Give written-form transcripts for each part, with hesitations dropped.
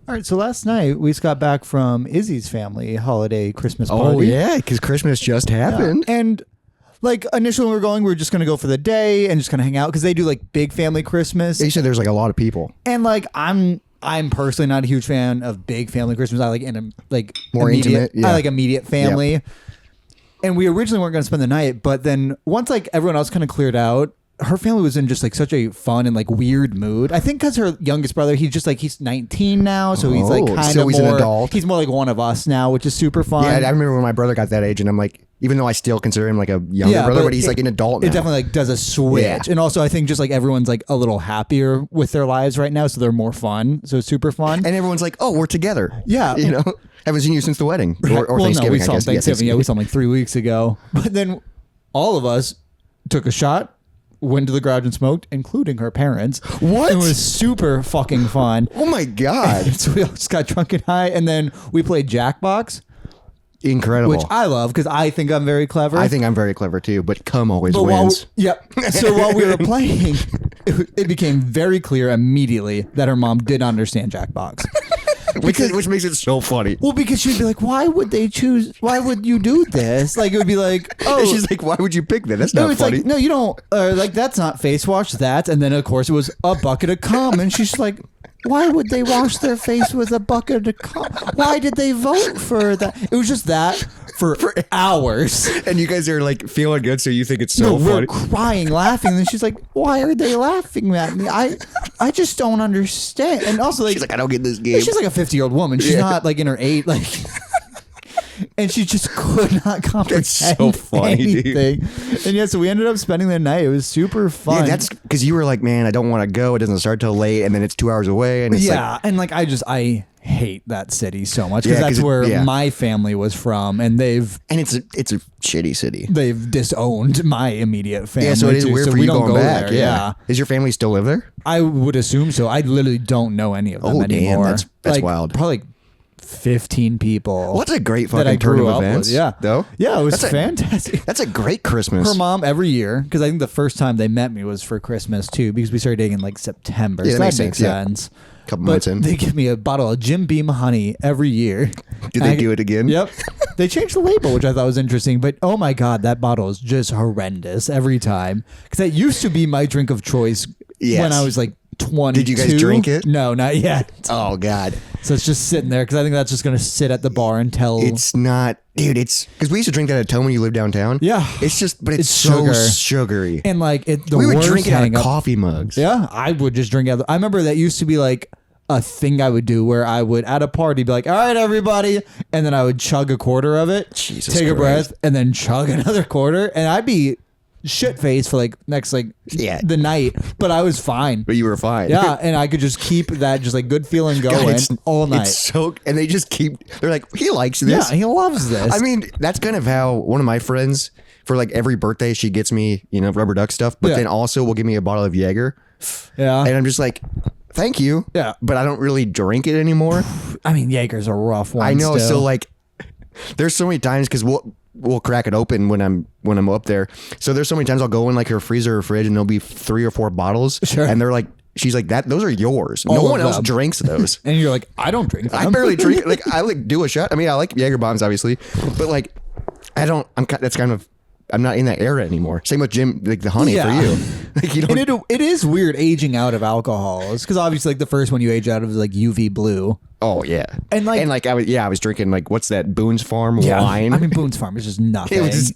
All right, so last night we just got back from Izzy's family holiday Christmas party. Oh, yeah, because Christmas just happened. Yeah. And like initially when we were going, we were just going to go for the day and just kind of hang out because they do like big family Christmas. You said there's like a lot of people. And like I'm personally not a huge fan of big family Christmas. I like more intimate. Yeah. I like immediate family. Yep. And we originally weren't going to spend the night, but then once like everyone else kind of cleared out, her family was in just like such a fun and like weird mood. I think because her youngest brother, he's 19 now, so he's like kind of he's an adult. He's more like one of us now, which is super fun. Yeah, I remember when my brother got that age, and I'm like, even though I still consider him like a younger brother, but he's like an adult now. It definitely like does a switch, and also I think just like everyone's like a little happier with their lives right now, so they're more fun. So it's super fun, and everyone's like, oh, we're together. Yeah, you know, haven't seen you since the wedding or Thanksgiving. No, we saw I guess. Thanksgiving. Yeah, we saw him like 3 weeks ago, but then all of us took a shot. Went to the garage and smoked, including her parents. What? It was super fucking fun. Oh my God. So we all just got drunk and high, and then we played Jackbox. Incredible. Which I love because I think I'm very clever. I think I'm very clever too, but cum always wins. So while we were playing, it became very clear immediately that her mom did understand Jackbox. Which makes it so funny. Well, because she'd be like, why would you do this? Like, it would be like, oh. And she's like, why would you pick that? That's not funny. Like, no, you don't. Like, that's not face wash, that. And then, of course, it was a bucket of cum. And she's like, why would they wash their face with a bucket of cum? Why did they vote for that? It was just that for hours. And you guys are like feeling good, so you think it's so funny. We're crying, laughing. And then she's like, why are they laughing at me? I just don't understand. And also, like, she's like, I don't get this game. She's like a 50-year-old woman. She's not like in her 8. Like, and she just could not comprehend so funny, anything. Dude. And yeah, so we ended up spending the night. It was super fun. Yeah, that's because you were like, man, I don't want to go. It doesn't start till late, and then it's 2 hours away. And it's and like I hate that city so much because that's where my family was from, and it's a shitty city. They've disowned my immediate family. Yeah, so it is weird for you going back. There. Yeah. Does your family still live there? I would assume so. I literally don't know any of them anymore. Damn, that's like, wild. Probably 15 people. What's a great fucking turn of events? Yeah. Though? Yeah, it was fantastic. That's a great Christmas. Her mom every year, because I think the first time they met me was for Christmas too, because we started dating in like September. Yeah, so that makes sense. A couple months in. They give me a bottle of Jim Beam honey every year. Did they do it again? Yep. They changed the label, which I thought was interesting, but oh my God, that bottle is just horrendous every time. Because that used to be my drink of choice when I was like 22. Did you guys drink it? No, not yet. Oh God. So it's just sitting there because I think that's just going to sit at the bar until it's not, dude. It's because we used to drink that at home when you lived downtown. Yeah, it's just, but it's so sugary. And like we would drink it out of coffee mugs. Yeah, I would just drink out. I remember that used to be like a thing I would do where I would at a party be like, all right, everybody, and then I would chug a quarter of it, take a breath, and then chug another quarter, and I'd be shit faced for like next the night, but I was fine. But you were fine. Yeah, and I could just keep that just like good feeling going all night. It's so, and they just keep. They're like, he likes this. Yeah, he loves this. I mean, that's kind of how one of my friends, for like every birthday, she gets me, rubber duck stuff, but then also will give me a bottle of Jaeger. Yeah, and I'm just like, thank you. Yeah, but I don't really drink it anymore. I mean, Jaeger's a rough one. I know. So like, there's so many times because we'll crack it open when I'm up there. So there's so many times I'll go in like her freezer or fridge and there'll be 3 or 4 bottles. Sure. And they're like, she's like, those are yours. No one else drinks those. And you're like, I don't drink them. I barely drink. Like I like do a shot. I mean, I like Jaeger bombs obviously, but like I'm not in that era anymore. Same with Jim, like the honey for you. Like you don't. And it is weird aging out of alcohols because obviously like the first one you age out of is like UV blue. Oh yeah, and I was drinking like what's that Boone's Farm wine? I mean Boone's Farm is just nothing. It was just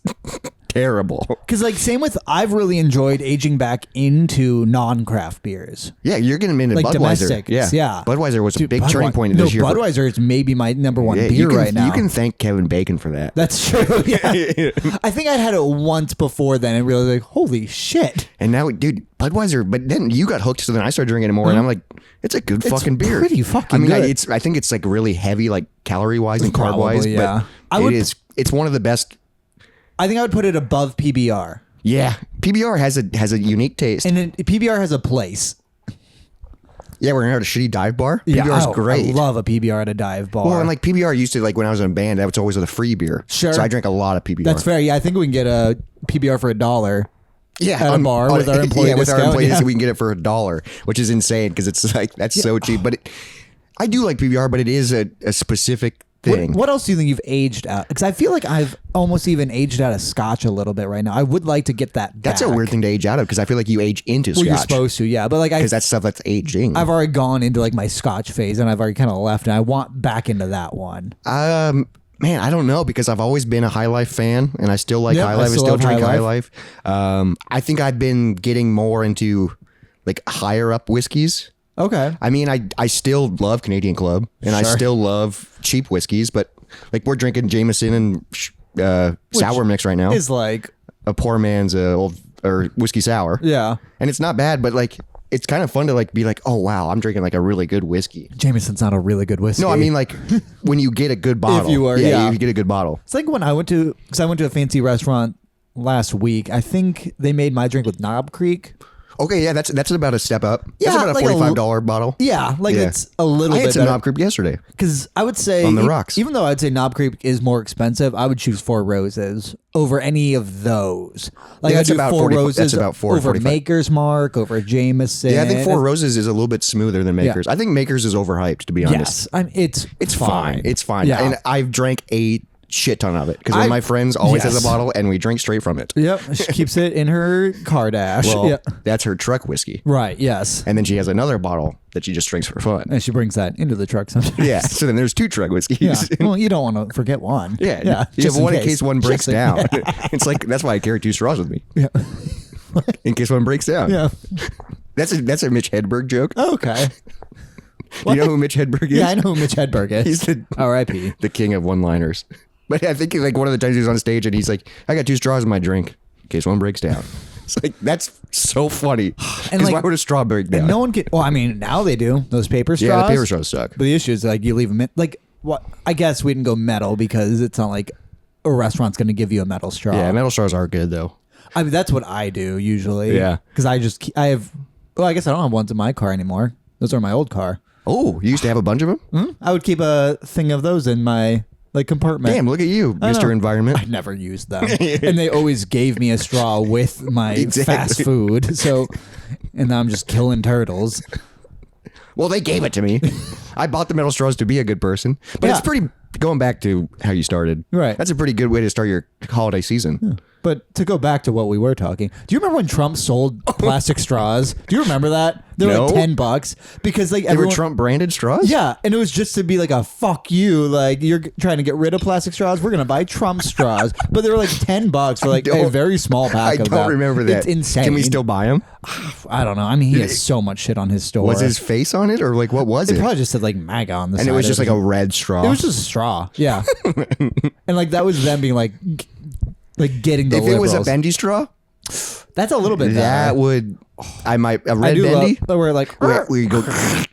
terrible. Because like same with I've really enjoyed aging back into non-craft beers. Yeah, you're getting into like Budweiser. Domestic. Yeah, Budweiser was a big turning point this year. Budweiser is maybe my number one beer right now. You can thank Kevin Bacon for that. That's true. Yeah. I think I'd had it once before then and realized like holy shit. And now, dude, Budweiser. But then you got hooked, so then I started drinking it more, and I'm like, it's a good fucking beer. Pretty fucking good. I think it's like really heavy, like calorie wise and carb wise. Yeah, but it's one of the best. I think I would put it above PBR. Yeah, PBR has a unique taste, and PBR has a place. Yeah, we're at a shitty dive bar. Yeah, PBR is great. I love a PBR at a dive bar. Well, and like PBR used to, like when I was in a band, that was always with a free beer. Sure. So I drank a lot of PBR. That's fair. Yeah, I think we can get a PBR for $1. Yeah, at a bar with our employee discount. With our employee discount, we can get it for $1, which is insane because it's like that's so cheap. But I do like PBR, but it is a specific thing. What else do you think you've aged out? Because I feel like I've almost even aged out of Scotch a little bit right now. I would like to get that back. That's a weird thing to age out of because I feel like you age into Well, Scotch. you're supposed to, yeah. But like, because that's stuff that's aging. I've already gone into like my Scotch phase, and I've already kind of left, and I want back into that one. Man, I don't know because I've always been a High Life fan, and I still like High Life. I still drink High Life. I think I've been getting more into like higher up whiskeys. Okay. I mean, I still love Canadian Club, and I still love cheap whiskeys, but like we're drinking Jameson and sour mix right now. Is like a poor man's old or whiskey sour. Yeah. And it's not bad, but like it's kind of fun to like be like, oh wow, I'm drinking like a really good whiskey. Jameson's not a really good whiskey. No, I mean like when you get a good bottle. If you are, you get a good bottle. It's like when I went to a fancy restaurant last week. I think they made my drink with Knob Creek. Okay, yeah, that's about a step up. Yeah, that's about like a $45 bottle. Yeah, like it's a little bit I had some better. Knob Creek yesterday. Because I would say on the rocks. Even though I'd say Knob Creek is more expensive, I would choose Four Roses over any of those. Like that's I do about Four 40 Roses that's about $4 over 45. Maker's Mark, over Jameson. Yeah, I think Four Roses is a little bit smoother than Maker's. I think Maker's is overhyped, to be honest. Yes, it's fine. It's fine. Yeah. And I've drank a shit ton of it because one of my friends always has a bottle and we drink straight from it. Yep, she keeps it in her car dash. Well, that's her truck whiskey. Right, yes. And then she has another bottle that she just drinks for fun. And she brings that into the truck sometimes. Yeah, so then there's two truck whiskeys. Yeah. Well, you don't want to forget one. Yeah. You have one in case one breaks down. It's like, that's why I carry 2 straws with me. Yeah. In case one breaks down. Yeah. That's a Mitch Hedberg joke. Okay. You know who Mitch Hedberg is? Yeah, I know who Mitch Hedberg is. He's the R.I.P. the king of one-liners. But I think like one of the times he was on stage and he's like, I got 2 straws in my drink in case one breaks down. It's like, that's so funny. Because like, why would a straw break down? No one can. Well, I mean, now they do those paper straws. Yeah, the paper straws suck. But the issue is like you leave them in. Like, what? I guess we didn't go metal because it's not like a restaurant's going to give you a metal straw. Yeah, metal straws are good though. I mean, that's what I do usually. Yeah. Because I have. Well, I guess I don't have ones in my car anymore. Those are my old car. Oh, you used to have a bunch of them? Mm-hmm. I would keep a thing of those in my compartment. Damn, look at you, Mr. Environment. I never used them. And they always gave me a straw with my fast food. So, and now I'm just killing turtles. Well, they gave it to me. I bought the metal straws to be a good person. But it's pretty, going back to how you started. Right. That's a pretty good way to start your holiday season. Yeah. But to go back to what we were talking, do you remember when Trump sold plastic straws? Do you remember that? They were like $10 because like they were Trump branded straws? Yeah, and it was just to be like a fuck you, like you're trying to get rid of plastic straws. We're gonna buy Trump straws, but they were like $10 for like a very small pack of them. I don't remember that. It's insane. Can we still buy them? I don't know. I mean, he has so much shit on his store. Was his face on it, or like what was it? It probably just said like MAGA on the side. And it was just like a red straw. It was just a straw. Yeah, and like that was them being like getting the. If liberals. it was a bendy straw, that's a little bit. That better. would. I might a red bendy. We're like where you go.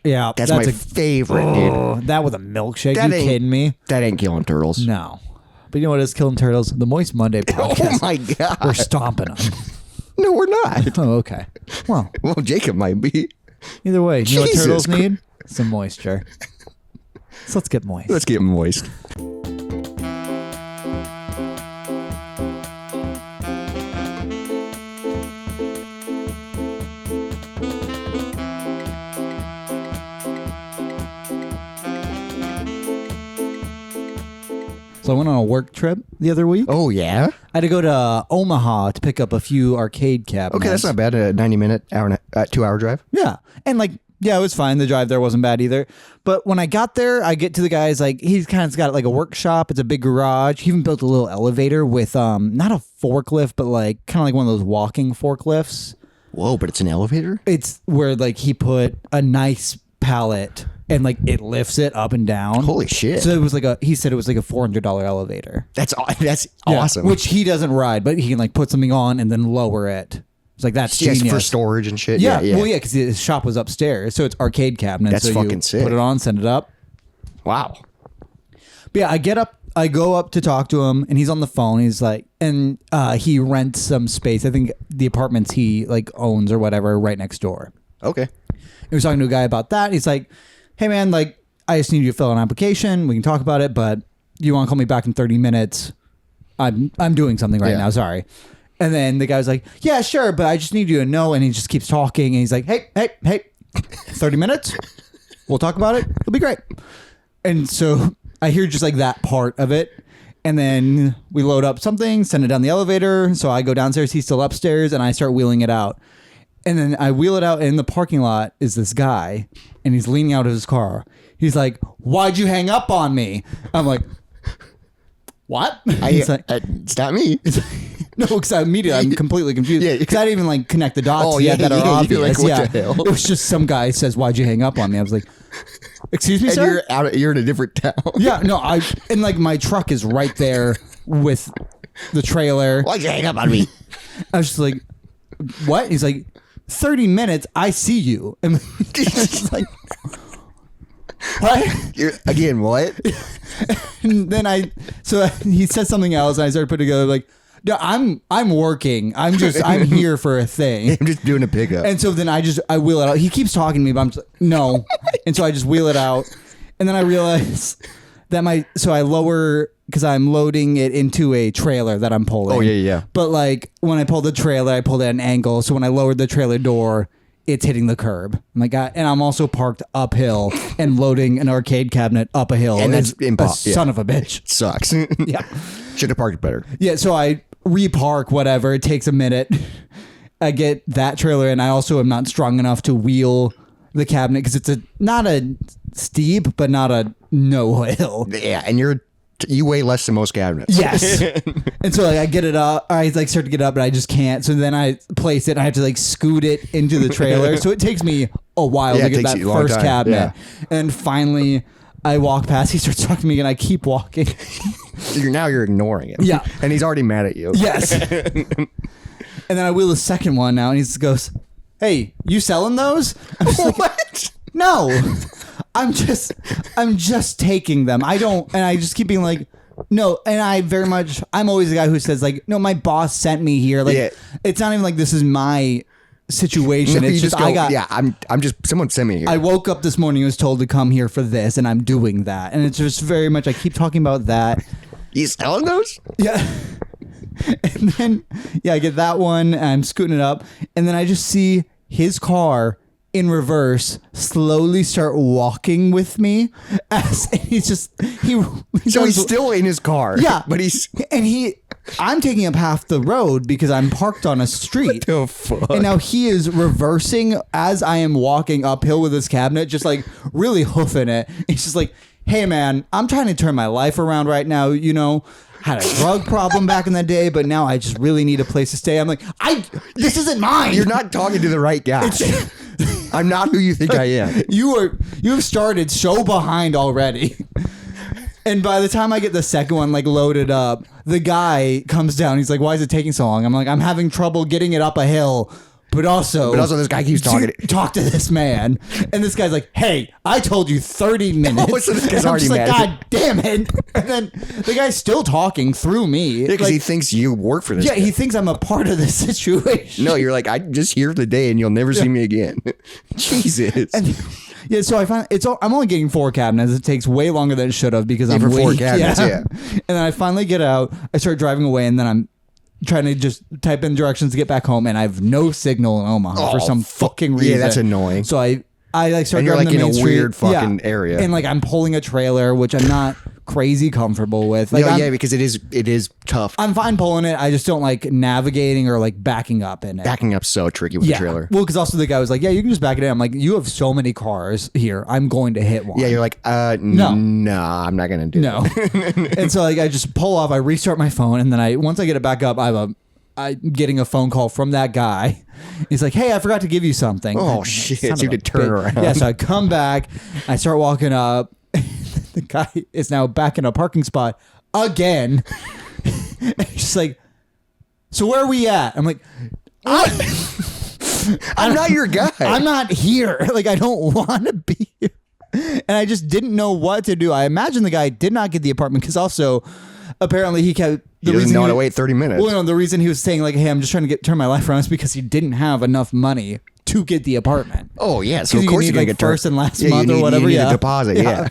Yeah, that's my favorite, dude. That with a milkshake. That you kidding me? That ain't killing turtles. No, but you know what is killing turtles? The Moist Monday podcast. Oh my god, we're stomping them. No, we're not. Oh, okay. Well, Jacob might be. Either way, you know what turtles need? Some moisture. So let's get moist. Let's get moist. So I went on a work trip the other week. Oh, yeah? I had to go to Omaha to pick up a few arcade cabinets. Okay, that's not bad. A 90-minute, 2-hour drive. Yeah. And like, yeah, it was fine. The drive there wasn't bad either. But when I got there, I get to the guy's like, he's kind of got like a workshop. It's a big garage. He even built a little elevator with not a forklift, but like kind of like one of those walking forklifts. Whoa, but it's an elevator? It's where like he put a nice pallet and like it lifts it up and down. Holy shit. So it was like he said it was like a $400 elevator. That's awesome. Which he doesn't ride, but he can like put something on and then lower it. It's like that's genius. For storage and shit. Yeah. Yeah. Well, yeah, because his shop was upstairs, so it's arcade cabinets. That's so fucking you sick. Put it on, send it up. Wow. But yeah, I go up to talk to him, and he's on the phone. He's like, and he rents some space. I think the apartments he like owns or whatever right next door. Okay. He was talking to a guy about that. He's like, hey man, like I just need you to fill out an application. We can talk about it, but you want to call me back in 30 minutes? I'm doing something right now. Sorry. And then the guy was like, yeah, sure, but I just need you to know. And he just keeps talking. And he's like, hey, 30 minutes? We'll talk about it. It'll be great. And so I hear just like that part of it. And then we load up something, send it down the elevator. So I go downstairs, he's still upstairs, and I start wheeling it out. And then I wheel it out, and in the parking lot is this guy, and he's leaning out of his car. He's like, "Why'd you hang up on me?" I'm like, "What?" It's not me. No, because immediately I'm completely confused. Yeah, because I didn't even like connect the dots yet that are obvious. Like, what the hell? It was just some guy says, "Why'd you hang up on me?" I was like, "Excuse me, and sir." You're in a different town. Yeah, no, and like my truck is right there with the trailer. Why'd you hang up on me? I was just like, "What?" He's like, 30 minutes. I see you. And it's like, what? Again, what? And then he said something else, and I started putting together like, no, I'm working. I'm here for a thing. I'm just doing a pickup. And so then I wheel it out. He keeps talking to me, but I'm just like, no. And so I just wheel it out. And then I realize that I lower, because I'm loading it into a trailer that I'm pulling. Oh, yeah. But like when I pulled the trailer, I pulled it at an angle. So when I lowered the trailer door, it's hitting the curb. I'm like, and I'm also parked uphill and loading an arcade cabinet up a hill. And that's impossible. Son of a bitch. It sucks. Yeah. Should have parked better. Yeah. So I repark, whatever. It takes a minute. I get that trailer, and I also am not strong enough to wheel the cabinet because it's not a steep, but not a no hill. Yeah. And you weigh less than most cabinets. Yes. And so like I get it up, I like start to get up, but I just can't. So then I place it, and I have to like scoot it into the trailer. So it takes me a while to get that first cabinet. Yeah. And finally I walk past, he starts talking to me, and I keep walking. You're ignoring him. Yeah. And he's already mad at you. Yes. And then I wheel the second one now, and he just goes, "Hey, you selling those?" I'm just like, What? No. I'm just taking them. I just keep being like, no. And I'm always the guy who says like, no, my boss sent me here. Like, It's not even like this is my situation. No, it's just, I'm just, someone sent me here. I woke up this morning and was told to come here for this, and I'm doing that. And it's just very much, I keep talking about that. You selling those? Yeah. And then, I get that one, and I'm scooting it up, and then I just see his car in reverse slowly start walking with me as he's still in his car. Yeah. But I'm taking up half the road because I'm parked on a street. What the fuck? And now he is reversing as I am walking uphill with his cabinet, just like really hoofing it. He's just like, "Hey man, I'm trying to turn my life around right now. You know, had a drug problem back in the day, but now I just really need a place to stay." I'm like, this isn't mine. You're not talking to the right guy. I'm not who you think I am. You've started so behind already. And by the time I get the second one like loaded up, the guy comes down. He's like, "Why is it taking so long?" I'm like, "I'm having trouble getting it up a hill. But also this guy keeps talking. Talk to this man." And this guy's like, "Hey, I told you 30 minutes. Oh, so this guy's I'm already just like, mad. "God damn it." And then the guy's still talking through me. Yeah, because he thinks you work for this guy. He thinks I'm a part of this situation. No, you're like, "I'm just here for the day and you'll never see me again." Jesus. And, so I find I'm only getting 4 cabinets. It takes way longer than it should have because I'm for weak. 4 cabinets, yeah. And then I finally get out. I start driving away, and then I'm trying to just type in directions to get back home, and I have no signal in Omaha for some fucking reason. Yeah, that's annoying. So I like start and you're driving like the in main a street. weird fucking area, and like I'm pulling a trailer, which I'm not crazy comfortable with. Like, because it is tough. I'm fine pulling it. I just don't like navigating or like backing up in it. Backing up's so tricky with the trailer. Well, because also the guy was like, "Yeah, you can just back it in." I'm like, "You have so many cars here. I'm going to hit one." Yeah, you're like, no, I'm not gonna do that. And so like I just pull off. I restart my phone, and then once I get it back up, I'm getting a phone call from that guy. He's like, "Hey, I forgot to give you something." Oh shit! So you could turn around. Yeah, so I come back. I start walking up. The guy is now back in a parking spot again. He's like, "So where are we at?" I'm like, I'm not your guy. I'm not here. Like, I don't want to be here. And I just didn't know what to do. I imagine the guy did not get the apartment because also apparently he kept... He doesn't know how to wait 30 minutes. Well, no, the reason he was saying like, "Hey, I'm just trying to turn my life around," is because he didn't have enough money to get the apartment. Oh yeah, so of course you're gonna get first and last month or whatever. You need a deposit. Yeah.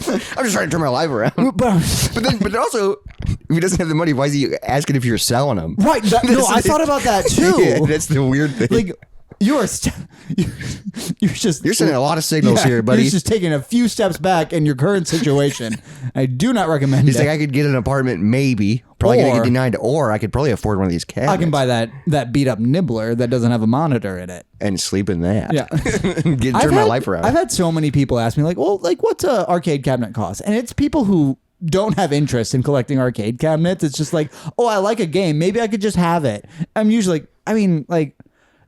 I'm just trying to turn my life around. But also, if he doesn't have the money, why is he asking if you're selling them? Right. I thought about that too. Yeah, that's the weird thing. Like, You're sending a lot of signals here, buddy. You're just taking a few steps back in your current situation. I do not recommend He's it. like, I could get an apartment, maybe. Probably going to get denied, or I could probably afford one of these cabinets. I can buy that beat up nibbler that doesn't have a monitor in it. And sleep in that. Yeah. Turn my life around. I've had so many people ask me, like, well, like, what's a arcade cabinet cost? And it's people who don't have interest in collecting arcade cabinets. It's just like, oh, I like a game. Maybe I could just have it. I'm usually like, I mean, like,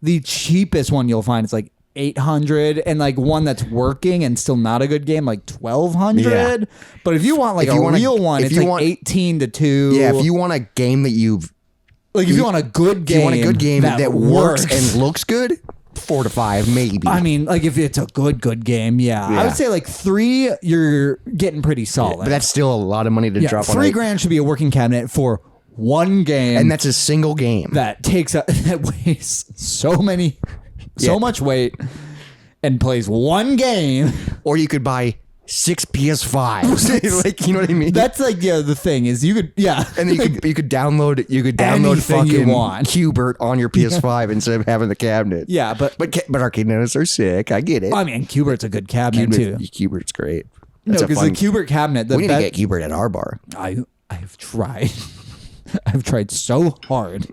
the cheapest one you'll find is like $800, and like one that's working and still not a good game, like $1,200. Yeah. But if you want like real one, it's like 18 to 2. Yeah, if you want a game that you've like, if you want a good game, that works and looks good, 4 to 5 maybe. I mean, like if it's a good game, yeah. I would say like 3, you're getting pretty solid. But that's still a lot of money to drop on. $3,000 should be a working cabinet for one game, and that's a single game that weighs so much weight and plays one game. Or you could buy 6 PS5s. Like, you know what I mean? That's like, yeah, the thing is you could, yeah, and then you could download fucking Qbert on your PS5 instead of having the cabinet. Yeah, but arcade cabinets are sick. I get it. I mean, Qbert's a good cabinet too. Qbert's great. No, because the Qbert cabinet. We need to get Qbert at our bar. I've tried. I've tried so hard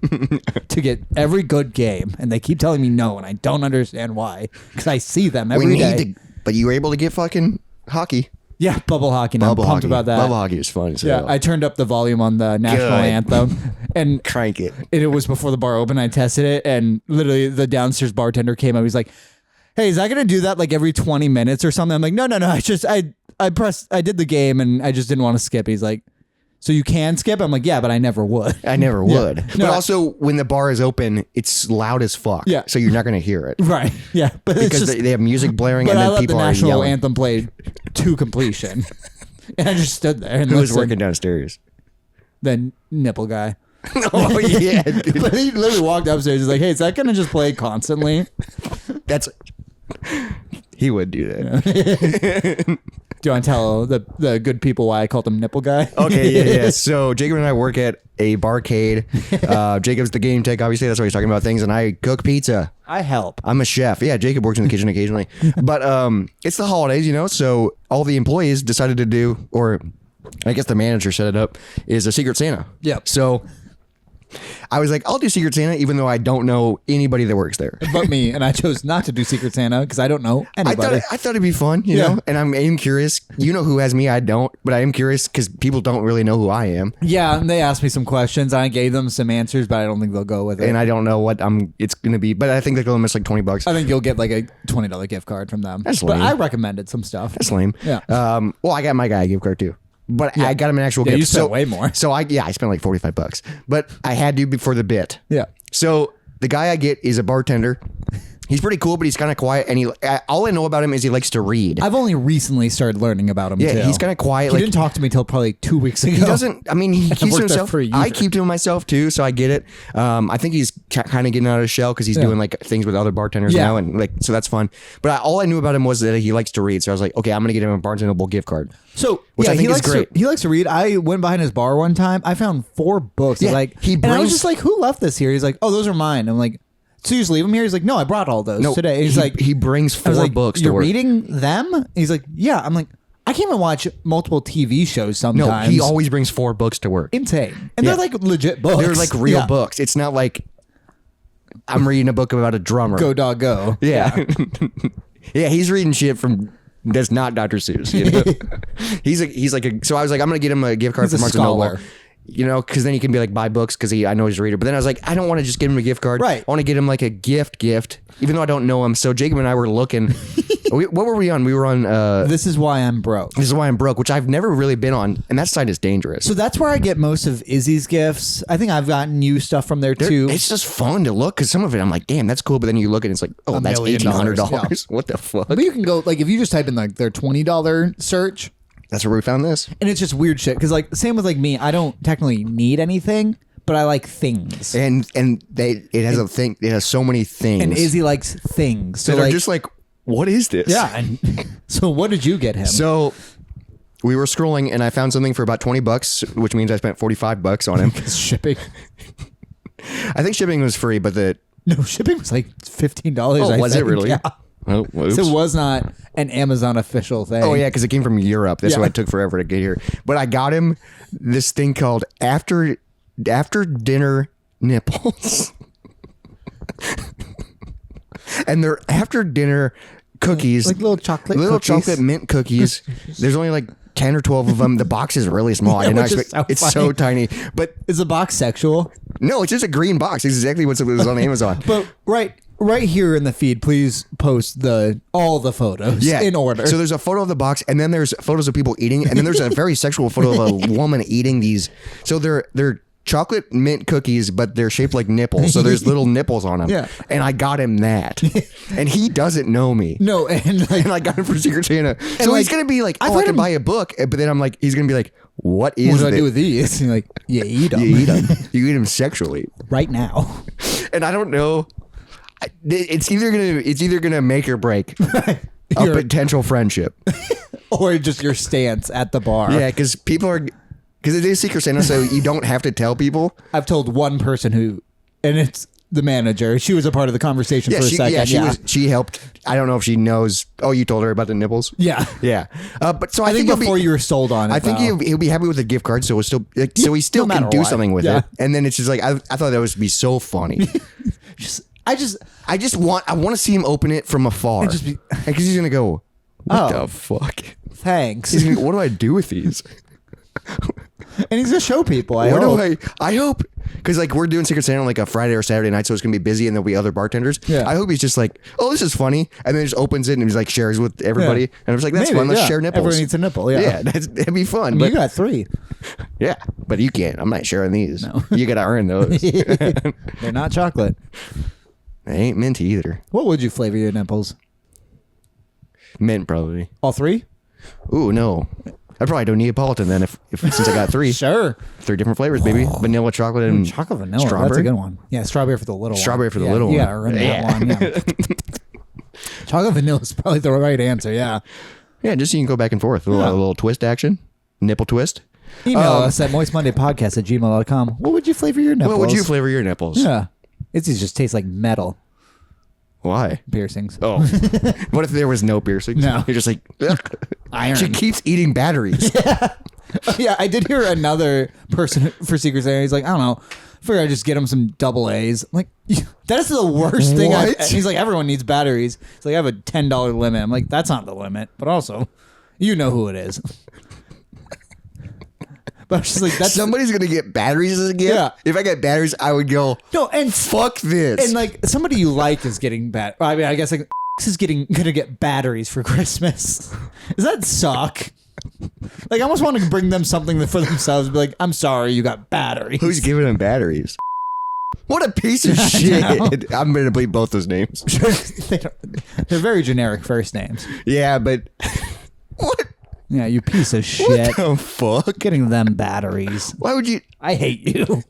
to get every good game, and they keep telling me no, and I don't understand why. Because I see them every day. But you were able to get fucking hockey. Yeah, bubble hockey. And I'm pumped about that. Bubble hockey is fun. So. Yeah, I turned up the volume on the national anthem and crank it. And it was before the bar opened. I tested it, and literally the downstairs bartender came up. He's like, "Hey, is that gonna do that like every 20 minutes or something?" I'm like, "No. I did the game, and I just didn't want to skip." He's like, "So you can skip?" I'm like, "Yeah, but I never would." I never would. Yeah. But also, when the bar is open, it's loud as fuck. Yeah. So you're not going to hear it. Right. Yeah. But because they have music blaring, and then people are yelling. But I let the national anthem play to completion. And I just stood there. And who was working downstairs? The nipple guy. Oh, yeah. But he literally walked upstairs. He's like, "Hey, is that going to just play constantly?" He would do that. Do you want to tell the good people why I called him nipple guy? Okay, yeah. So Jacob and I work at a barcade. Jacob's the game tech, obviously. That's why he's talking about things. And I cook pizza. I help. I'm a chef. Yeah, Jacob works in the kitchen occasionally. But it's the holidays, so all the employees decided to do, or I guess the manager set it up, is a Secret Santa. Yep. So I was like, I'll do Secret Santa, even though I don't know anybody that works there. But me, and I chose not to do Secret Santa because I don't know anybody. I thought it'd be fun, you know? And I'm curious. You know who has me? I don't. But I am curious because people don't really know who I am. Yeah, and they asked me some questions. I gave them some answers, but I don't think they'll go with it. And I don't know what it's going to be. But I think they're going to miss like $20. I think you'll get like a $20 gift card from them. That's lame. But I recommended some stuff. That's lame. Yeah. Well, I got my guy a gift card too. But I got him an actual gift. You spent way more. So I spent like $45. But I had to before the bit. Yeah. So the guy I get is a bartender. He's pretty cool, but he's kind of quiet. And all I know about him is he likes to read. I've only recently started learning about him. Yeah, too. He's kind of quiet. He didn't talk to me till probably 2 weeks ago. He doesn't. I mean, he keeps to himself. For a year. I keep to myself too, so I get it. I think he's kind of getting out of his shell because he's doing like things with other bartenders now, and like so that's fun. But all I knew about him was that he likes to read. So I was like, okay, I'm gonna get him a Barnes & Noble gift card. So which I think is great. He likes to read. I went behind his bar one time. I found 4 books. Yeah, and I was just like, who left this here? He's like, oh, those are mine. I'm like, so you just leave them here? He's like, no, I brought all those today. He's like, he brings 4 books to You're work. reading them? He's like, yeah. I'm like, I can't even watch multiple TV shows sometimes. No, he always brings 4 books to work. Insane. And they're like legit books. They're like real books. It's not like I'm reading a book about a drummer. Go dog go. Yeah. Yeah, he's reading shit from that's not Dr. Seuss. You know? he's like so I was like, I'm gonna get him a gift card from Barnes & Noble. You know, because then he can be like buy books because I know he's a reader. But then I was like, I don't want to just give him a gift card. Right. I want to get him like a gift, even though I don't know him. So Jacob and I were looking. What were we on? We were on. This Is Why I'm Broke. This Is Why I'm Broke, which I've never really been on, and that site is dangerous. So that's where I get most of Izzy's gifts. I think I've gotten you stuff from there too. It's just fun to look because some of it I'm like, damn, that's cool. But then you look and it's like, oh, that's $1,800. Yeah. What the fuck? But you can go like if you just type in like their $20 search. That's where we found this. And it's just weird shit. Because like same with like me, I don't technically need anything, but I like things. And it has so many things. And Izzy likes things. So they're just like, what is this? Yeah. And so what did you get him? So we were scrolling and I found something for about $20, which means I spent $45 on him. Shipping. I think shipping was free, but the No, shipping was like $15. Oh, was it really? Yeah. Oh, oops. So it was not an Amazon official thing. Oh yeah, because it came from Europe. That's why it took forever to get here. But I got him this thing called after dinner nipples, and they're after dinner cookies, like little chocolate mint cookies. There's only like 10 or 12 of them. The box is really small. I did not expect. It's so tiny. But is the box sexual? No, it's just a green box. It's exactly what was on Amazon. But right here in the feed, please post all the photos in order. So there's a photo of the box, and then there's photos of people eating, and then there's a very sexual photo of a woman eating these. So they're chocolate mint cookies, but they're shaped like nipples. So there's little nipples on them. Yeah. And I got him that. And he doesn't know me. No, and I got him for Secret Santa. So he's going to be like, I can buy a book. But then I'm like, he's going to be like, what do I do with these? And you're like, you eat them. You eat them. You eat them sexually. Right now. And I don't know. It's either gonna make or break a potential friendship. Or just your stance at the bar. Yeah, because it is Secret Santa, so you don't have to tell people. I've told one person and it's the manager. She was a part of the conversation for a second. Yeah, she helped. I don't know if she knows. Oh, you told her about the nipples? Yeah. Yeah. But so I think before you were sold on it, I think he'll be happy with the gift card, so he still can do something with it. And then it's just like, I thought that would be so funny. I want to see him open it from afar. Because he's going to go, what the fuck? Thanks. He's gonna, what do I do with these? And he's gonna show people. I hope, because like we're doing Secret Santa on like a Friday or Saturday night, so it's gonna be busy, and there'll be other bartenders. Yeah. I hope he's just like, oh, this is funny, and then just opens it and he's like shares with everybody, and I was like, that's fun. Let's share nipples. Everyone needs a nipple. Yeah, that'd be fun. But you got 3. Yeah, but you can't. I'm not sharing these. No. You gotta earn those. They're not chocolate. They ain't mint either. What would you flavor your nipples? Mint, probably. All 3? Ooh, no. I'd probably do Neapolitan then if since I got 3. Sure. 3 different flavors, baby. Vanilla, chocolate, and chocolate vanilla. Strawberry. That's a good one. Yeah, strawberry for the little strawberry one. for the little one. Yeah, earn that one. Yeah. Chocolate vanilla is probably the right answer. Yeah. Yeah, just so you can go back and forth. A little twist action. Nipple twist. Email us at moistmondaypodcast@gmail.com. What would you flavor your nipples? What would you flavor your nipples? Yeah. It just tastes like metal. Why? Piercings. Oh. What if there was no piercings? No. You're just like, ugh. Iron. She keeps eating batteries. Yeah, I did hear another person for Secret Santa. He's like, I don't know. Figure I'd just get him some double A's. I'm like, that is the worst thing. He's like, everyone needs batteries. He's like, I have a $10 limit. I'm like, that's not the limit. But also, you know who it is. But I was just like, somebody's gonna get batteries as a gift. Yeah. If I get batteries, I would go, no, and fuck this. And like somebody you like is getting I mean, I guess like is gonna get batteries for Christmas. Does that suck? Like, I almost want to bring them something for themselves. Be like, I'm sorry, you got batteries. Who's giving them batteries? What a piece of shit. I'm going to bleep both those names. They're very generic first names. Yeah, but what? Yeah, you piece of shit. What the fuck? Getting them batteries. Why would you? I hate you.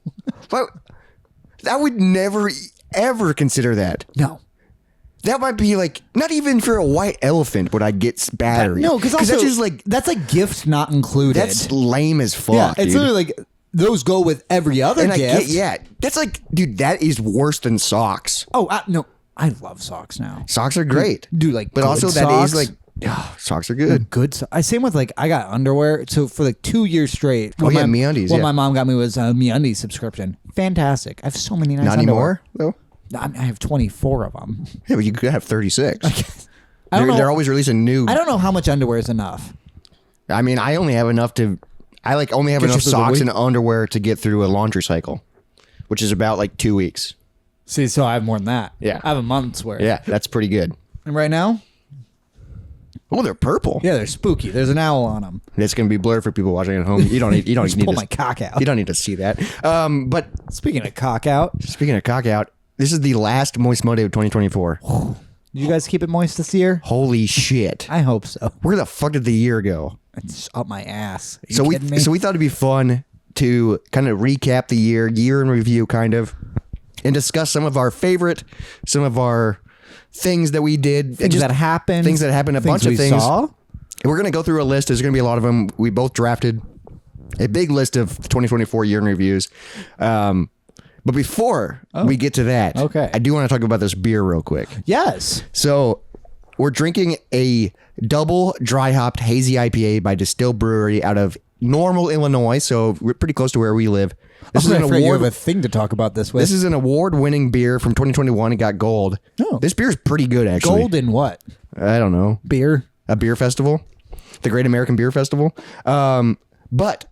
I would never, ever consider that. No. That might be like, not even for a white elephant would I get batteries. No, because that's just like, that's a gift not included. That's lame as fuck. Yeah, it's literally like, those go with every other gift. Yeah, that's like, dude, that is worse than socks. Oh, no, I love socks now. Socks are great. Dude, like, but also socks. That is like, socks are good. Good. Same with like, I got underwear. So for like 2 years straight. MeUndies. What my mom got me was a MeUndies subscription. Fantastic. I have so many nice underwear. Not anymore, though? I have 24 of them. Yeah, but you could have 36. They're always releasing new. I don't know how much underwear is enough. I mean, I only have enough to. I like only have enough socks and underwear to get through a laundry cycle, which is about like 2 weeks. See, so I have more than that. Yeah, I have a month's worth. Yeah, that's pretty good. And right now, oh, they're purple. Yeah, they're spooky. There's an owl on them. It's gonna be blurred for people watching at home. You don't need. Just pull my cock out. You don't need to see that. But speaking of cock out, this is the last Moist Monday of 2024. Did you guys keep it moist this year? Holy shit! I hope so. Where the fuck did the year go? It's up my ass. Are you kidding me? So we thought it'd be fun to kind of recap the year in review, kind of, and discuss some of our things that we did, things that happened, a bunch of things. Saw. We're gonna go through a list. There's gonna be a lot of them. We both drafted a big list of 2024 year in reviews. But before we get to that, Okay. I do want to talk about this beer real quick. Yes. So we're drinking a double dry hopped hazy IPA by Distill Brewery out of Normal, Illinois. So we're pretty close to where we live. This is an You award. have a thing to talk about this with. This is an award-winning beer from 2021. It got gold. Oh. This beer is pretty good, actually. gold in what? I don't know. Beer. A beer festival, the Great American Beer Festival. But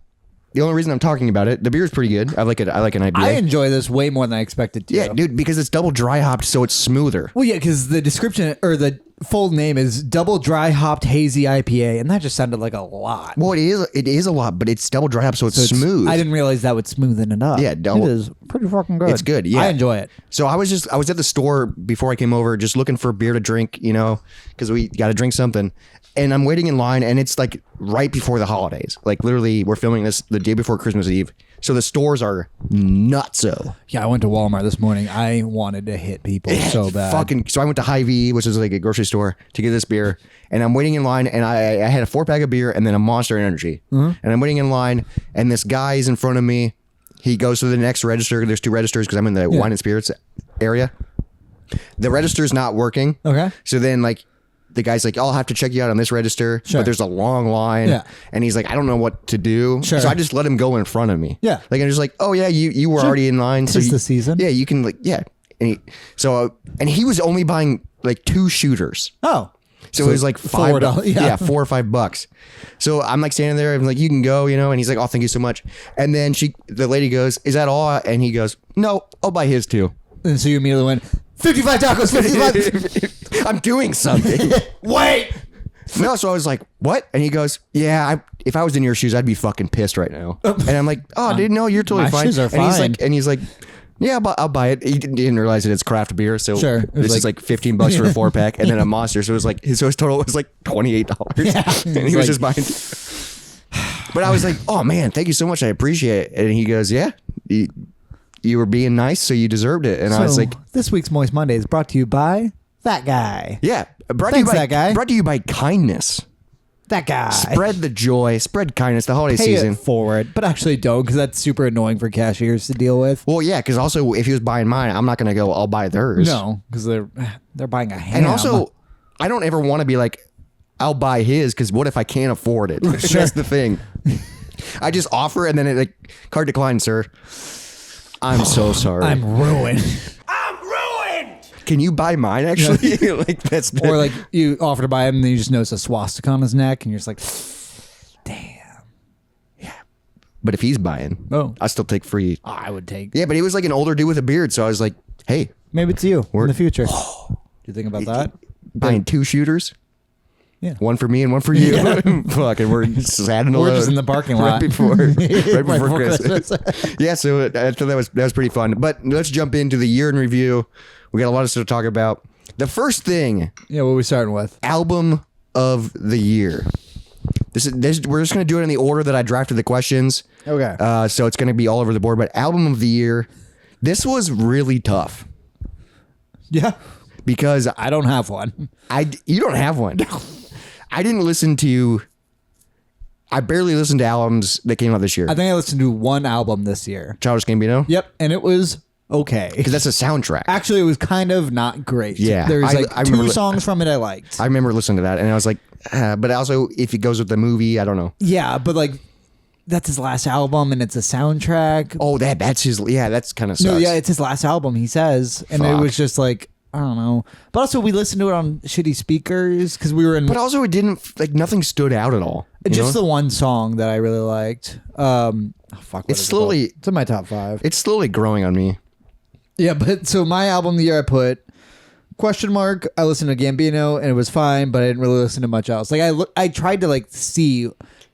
the only reason I'm talking about it, the beer is pretty good. I like it. I like an IPA. I enjoy this way more than I expected to. Yeah, dude, because it's double dry hopped, so it's smoother. Well, yeah, because the description or the full name is double dry hopped hazy IPA, and that just sounded like a lot. Well, it is. It is a lot, but it's double dry hopped, so it's smooth. I didn't realize that would smoothen it up. Yeah, double. It is pretty fucking good. It's good. Yeah, I enjoy it. So I was at the store before I came over, just looking for beer to drink, because we got to drink something. And I'm waiting in line, and it's like right before the holidays. Like literally, we're filming this the day before Christmas Eve. So the stores are nutso. Yeah, I went to Walmart this morning. I wanted to hit people so bad. So I went to Hy-Vee, which is like a grocery store, to get this beer. And I'm waiting in line, and I had a 4-pack of beer and then a Monster Energy. And I'm waiting in line, and this guy is in front of me. He goes to the next register. There's 2 registers because I'm in the wine and spirits area. The register's not working. Okay. So then the guy's like, I'll have to check you out on this register, Sure. but there's a long line. Yeah. And he's like, I don't know what to do. Sure. So I just let him go in front of me. Yeah. Like, I'm just like, oh yeah, you were already in line. So Tis the season. Yeah, you can yeah. And he was only buying like 2 shooters. Oh. So it was like $5. $4, Yeah, $4 or $5. So I'm like standing there. I'm like, you can go, and he's like, oh, thank you so much. And then the lady goes, is that all? And he goes, no, I'll buy his too. And so you immediately went, 55 tacos, 55. I'm doing something. Wait. No, so I was like, what? And he goes, yeah, if I was in your shoes, I'd be fucking pissed right now. And I'm like, oh, dude, no, you're totally My fine. shoes are And he's like, yeah, I'll buy it. He didn't realize that it's craft beer, so Sure. this is like $15 for a 4-pack, and then a Monster. So it was like his total was like $28. Yeah. And he was just buying. But I was like, oh man, thank you so much. I appreciate it. And he goes, yeah, you were being nice, so you deserved it. And I was like, this week's Moist Monday is brought to you by that guy. yeah, Thanks, that guy. Brought to you by kindness. That guy. Spread the joy, spread kindness. The holiday Pay season. it forward, but actually don't, because that's super annoying for cashiers to deal with. Well, yeah, because also if he was buying mine, I'm not going to go, I'll buy theirs. No, because they're buying a ham. And also, I don't ever want to be like, I'll buy his, because what if I can't afford it? That's the thing. I just offer, and then it like, card declined, sir. I'm so sorry. I'm ruined. Can you buy mine, actually? That's Or like you offer to buy him, and then you just notice a swastika on his neck, and you're just like, damn. But if he's buying, I still take free. I would take. Yeah, but he was like an older dude with a beard, so I was like, hey, Maybe it's you in the future. Do you think about that? buying 2 shooters? Yeah. One for me and one for you. Fucking, we're sad and alone. We're just in the parking lot right before before Christmas. Yeah, so I thought that was pretty fun. But let's jump into the year in review. We got a lot of stuff to talk about. The first thing, Yeah, what are we starting with? album of the year. We're just gonna do it in the order that I drafted the questions. Okay. So it's gonna be all over the board. But album of the year, this was really tough Yeah. because I don't have one. you don't have one. I didn't listen to. I barely listened to albums that came out this year. I think I listened to one album this year. Childish Gambino. Yep, and it was okay. Because that's a soundtrack. Actually, it was kind of not great. Yeah, There's I like 2 remember- songs from it I liked. I remember listening to that, and I was like, but also if it goes with the movie, I don't know. Yeah, but like that's his last album, and it's a soundtrack. Oh, that's his. Yeah, that's kind of sucks. No, yeah, it's his last album. He says, and it Fuck. was just like I don't know. But also, we listened to it on shitty speakers because we were in. But also, it didn't like nothing stood out at all. Just the one song that I really liked. Fuck. It's slowly. It's in my top 5. It's slowly growing on me. Yeah, but so my album of the year I put question mark. I listened to Gambino and it was fine, but I didn't really listen to much else. Like I tried to like see.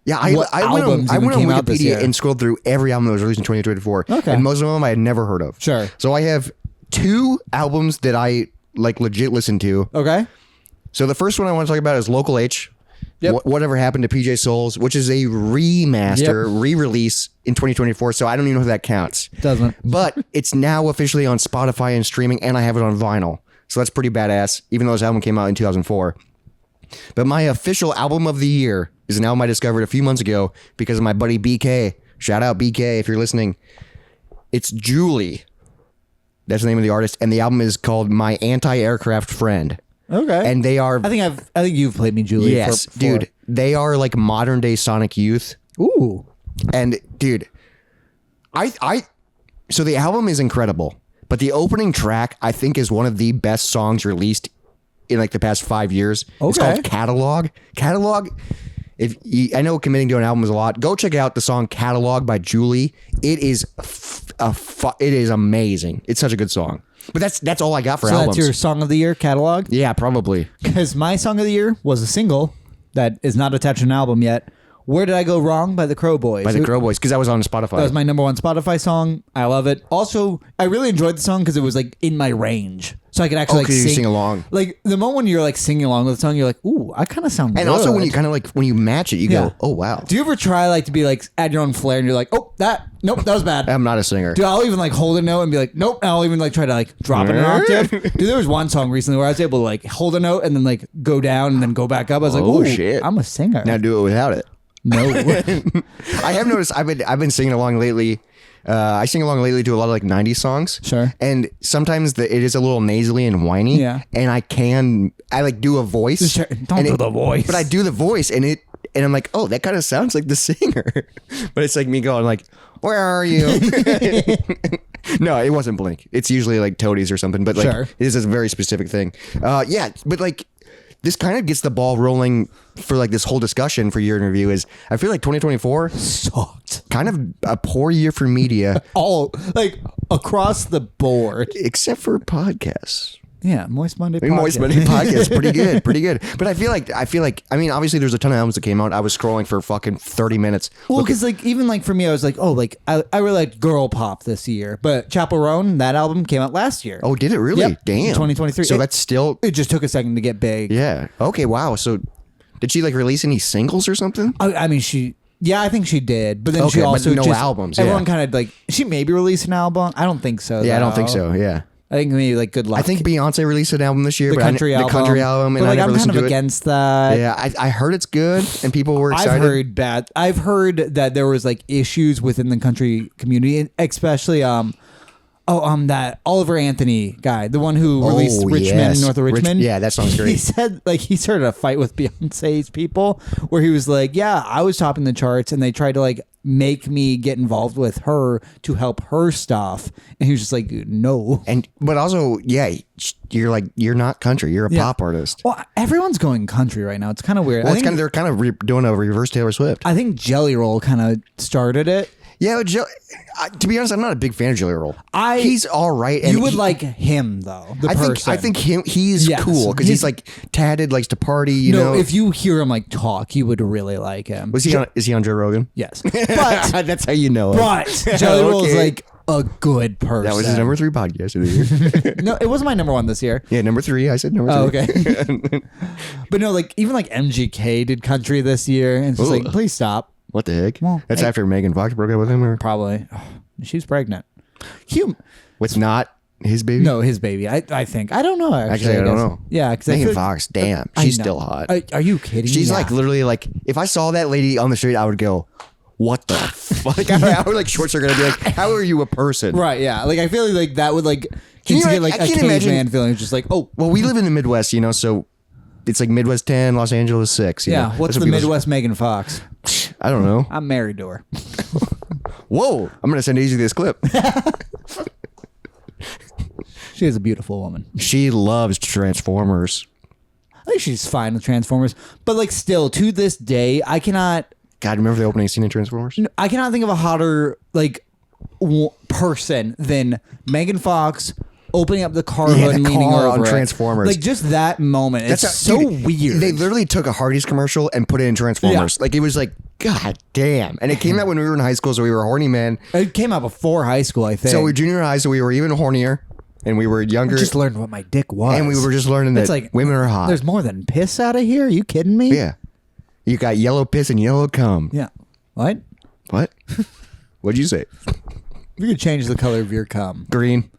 Yeah, what I went albums on even came out this Wikipedia year. and scrolled through every album that was released in 2024. Okay. And most of them I had never heard of. Sure. So I have 2 albums that I like legit listened to. Okay. So the first one I want to talk about is Local H. Yep. Whatever Happened to PJ Souls, which is a remaster, re-release in 2024. So I don't even know if that counts. Doesn't. But it's now officially on Spotify and streaming, and I have it on vinyl. So that's pretty badass, even though this album came out in 2004. But my official album of the year is an album I discovered a few months ago because of my buddy BK. Shout out BK if you're listening. It's Julie That's the name of the artist, and the album is called My Anti-Aircraft Friend. Okay. And they are. I think you've played me, Julie. Yes, dude. They are like modern day Sonic Youth. Ooh. And dude, so the album is incredible, but the opening track I think is one of the best songs released in like the past 5 years. Okay. It's called Catalog. Catalog. I know committing to an album is a lot. Go check out the song Catalog by Julie. It is it is amazing. It's such a good song. But that's all I got for albums. So that's your song of the year catalog? Yeah, probably. Because my song of the year was a single that is not attached to an album yet. Where Did I Go Wrong by the Crow Boys. By the Crow Boys, because that was on Spotify. That was my number one Spotify song. I love it. Also, I really enjoyed the song because it was like in my range. So I could actually like sing along. Like the moment when you're like singing along with the song, you're like, ooh, I kind of sound good. And also when you kind of like, when you match it, you go, oh, wow. Do you ever try like to be like, add your own flair and you're like, nope, that was bad. I'm not a singer. Dude, I'll even like hold a note and be like, nope. And I'll even like try to like drop it an octave. Dude, there was one song recently where I was able to like hold a note and then like go down and then go back up. I was like, oh shit, I'm a singer. Now do it without it. No. I have noticed I've been singing along lately. I sing along lately to a lot of like 90s songs. Sure. And sometimes it is a little nasally and whiny. Yeah. And I like do a voice. Don't do the voice. But I do the voice and I'm like, oh, that kind of sounds like the singer. But it's like me going like, where are you? No, it wasn't Blink. It's usually like Toadies or something. But like, This is a very specific thing. Yeah. But like, this kind of gets the ball rolling for like this whole discussion for your interview. Is I feel like 2024 sucked. Kind of a poor year for media. All like across the board. Except for podcasts. Yeah, Moist Monday podcast. Moist Monday podcast, pretty good. But I feel like, I mean, obviously there's a ton of albums that came out. I was scrolling for fucking 30 minutes. Well, because like even like for me, I was like, oh, like I really liked girl pop this year, but Chappell Roan, that album came out last year. Oh, did it really? Yep. Damn, 2023. So that's still. It just took a second to get big. Yeah. Okay. Wow. So, did she like release any singles or something? I mean, yeah, I think she did, but then she also but no albums. Everyone kind of like she maybe released an album. I don't think so. Yeah, I don't think so. Yeah. I think maybe like Good Luck. I think Beyonce released an album this year, the country album. And but like, I never I'm listened kind of to against that. Yeah, I heard it's good, and people were excited. I've heard that there was like issues within the country community, especially that Oliver Anthony guy, the one who released Richmond, North of Richmond. Yeah, that sounds great. He said like he started a fight with Beyonce's people where he was like, yeah, I was topping the charts, and they tried to like make me get involved with her to help her stuff, and he was just like, no. But also, yeah, you're not country, you're a pop artist. Well, everyone's going country right now. It's kind of weird. Well, they're kind of doing a reverse Taylor Swift. I think Jelly Roll kind of started it. Yeah, to be honest, I'm not a big fan of Jelly Roll. He's all right. And you would like him though. I think he's cool because he's like tatted, likes to party. You know, if you hear him like talk, you would really like him. Is he on Joe Rogan? Yes, but that's how you know him. But Jelly Roll is like a good person. That was his number 3 podcast of the year. No, it wasn't my number 1 this year. Yeah, number 3. I said number 3. Oh, okay. But no, like even like MGK did country this year, and it's just like, please stop. What the heck? Well, that's after Megan Fox broke up with him, or probably. She's pregnant. What's not his baby? No, his baby. I think. I don't know. Actually, I don't know. Yeah, because Megan Fox. Damn, she's still hot. Are you kidding? She's like literally like, if I saw that lady on the street, I would go, what the fuck? I would like short circuit. I'd be like, how are you a person? Right. Yeah. Like I feel like that would like get like a caveman feeling. Just like, oh, well, we live in the Midwest, you know, so. It's like Midwest 10, Los Angeles 6. Yeah. What's the Midwest Megan Fox? I don't know. I'm married to her. Whoa. I'm going to send Easy this clip. She is a beautiful woman. She loves Transformers. I think she's fine with Transformers. But like still, to this day, I cannot... God, remember the opening scene in Transformers? I cannot think of a hotter like person than Megan Fox... opening up the car hood and leaning over on Transformers. Like just that moment. It's so weird. They literally took a Hardee's commercial and put it in Transformers. Yeah. Like it was like, God damn. And it came out when we were in high school, so we were horny men. It came out before high school, I think. So we were junior high, so we were even hornier. And we were younger. I just learned what my dick was. And we were just learning that like, women are hot. There's more than piss out of here? Are you kidding me? Yeah. You got yellow piss and yellow cum. Yeah. What? What? What'd you say? We could change the color of your cum. Green.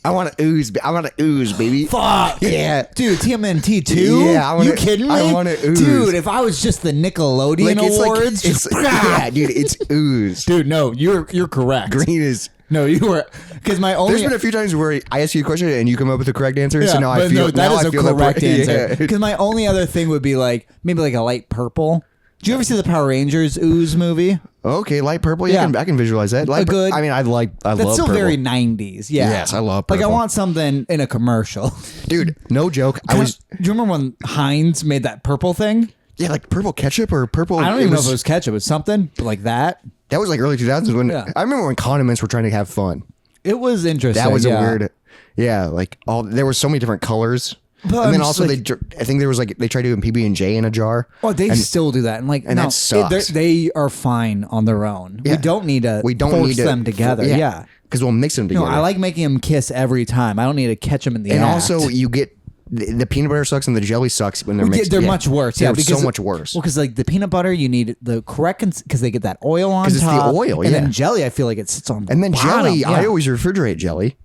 I want to ooze. I want to ooze, baby. Fuck. Yeah. Dude, TMNT 2? Yeah. You kidding me? I want to ooze. Dude, if I was just the Nickelodeon Awards. Yeah, dude, it's ooze. Dude, no, you're correct. Green is No, you were because my only. There's been a few times where I ask you a question and you come up with the correct answer. So now I but feel no, that now is I a feel correct answer. Yeah. Because my only other thing would be like maybe like a light purple. Did you ever see the Power Rangers Ooze movie? Okay, light purple. Yeah, I can visualize that. Light good. I mean, I love That's still purple. very 90s. Yeah. Yes, I love purple. Like I want something in a commercial. Dude, no joke. Do you remember when Heinz made that purple thing? Yeah, like purple ketchup or purple. I don't even know if it was ketchup. It was something like that. That was like early 2000s when I remember when condiments were trying to have fun. It was interesting. That was a weird. Yeah, like there were so many different colors. But and then also I think there was like they tried doing PB&J in a jar. Oh, they still do that, and like, that sucks. They are fine on their own. Yeah. We don't need to force them together. Yeah, because we'll mix them together. No, I like making them kiss every time. I don't need to catch them in the act. And also, you get the peanut butter sucks and the jelly sucks when they're mixed. They're much worse. Yeah, they're so much worse. Well, because like the peanut butter, you need the correct because they get that oil on top. Because it's the oil, and then jelly, I feel like it sits on. And then bottom. jelly, I always refrigerate jelly.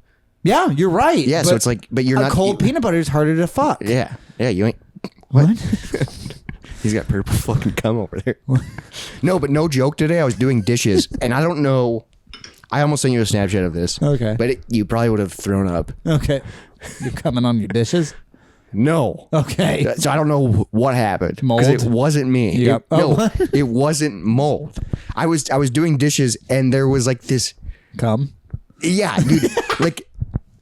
Yeah, you're right. Yeah, so it's like, but you're not cold peanut butter is harder to fuck. Yeah, you ain't. What? He's got purple fucking cum over there. No, but no joke. Today I was doing dishes, and I don't know. I almost sent you a Snapchat of this. Okay, but you probably would have thrown up. Okay, you're coming on your dishes. No. Okay. So I don't know what happened. Mold. Because it wasn't me. Yep. It wasn't mold. I was doing dishes, and there was like this. Cum. Yeah, dude. Like.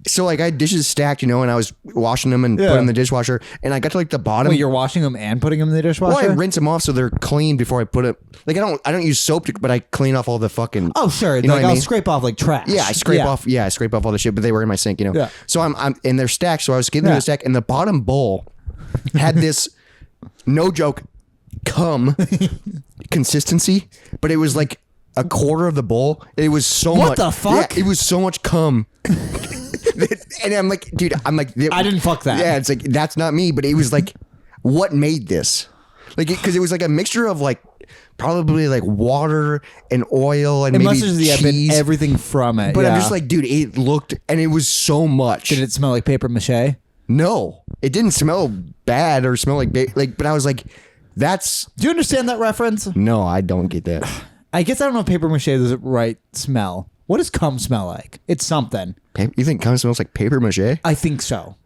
So like I had dishes stacked, and I was washing them and putting them in the dishwasher, and I got to like the bottom. Wait, you're washing them and putting them in the dishwasher? Well, I rinse them off so they're clean before I put it. Like I don't use soap, but I clean off all the fucking. Oh sure, you know like what I mean? I'll scrape off like trash. Yeah, I scrape off. Yeah, I scrape off all the shit, but they were in my sink, Yeah. So I'm and they're stacked. So I was getting through the stack, and the bottom bowl had this, no joke, cum consistency, but it was like a quarter of the bowl. It was so much. What the fuck? Yeah, it was so much cum. And I'm like, dude, I didn't fuck that. Yeah, it's like, that's not me, but it was like, what made this? Like, because it was like a mixture of like, probably like water and oil and maybe cheese. Everything from it. But I'm just like, dude, it looked, and it was so much. Did it smell like paper mache? No, it didn't smell bad or smell like, but I was like, that's. Do you understand that reference? No, I don't get that. I guess I don't know if paper mache is the right smell. What does cum smell like? It's something. You think cum smells like paper mache? I think so.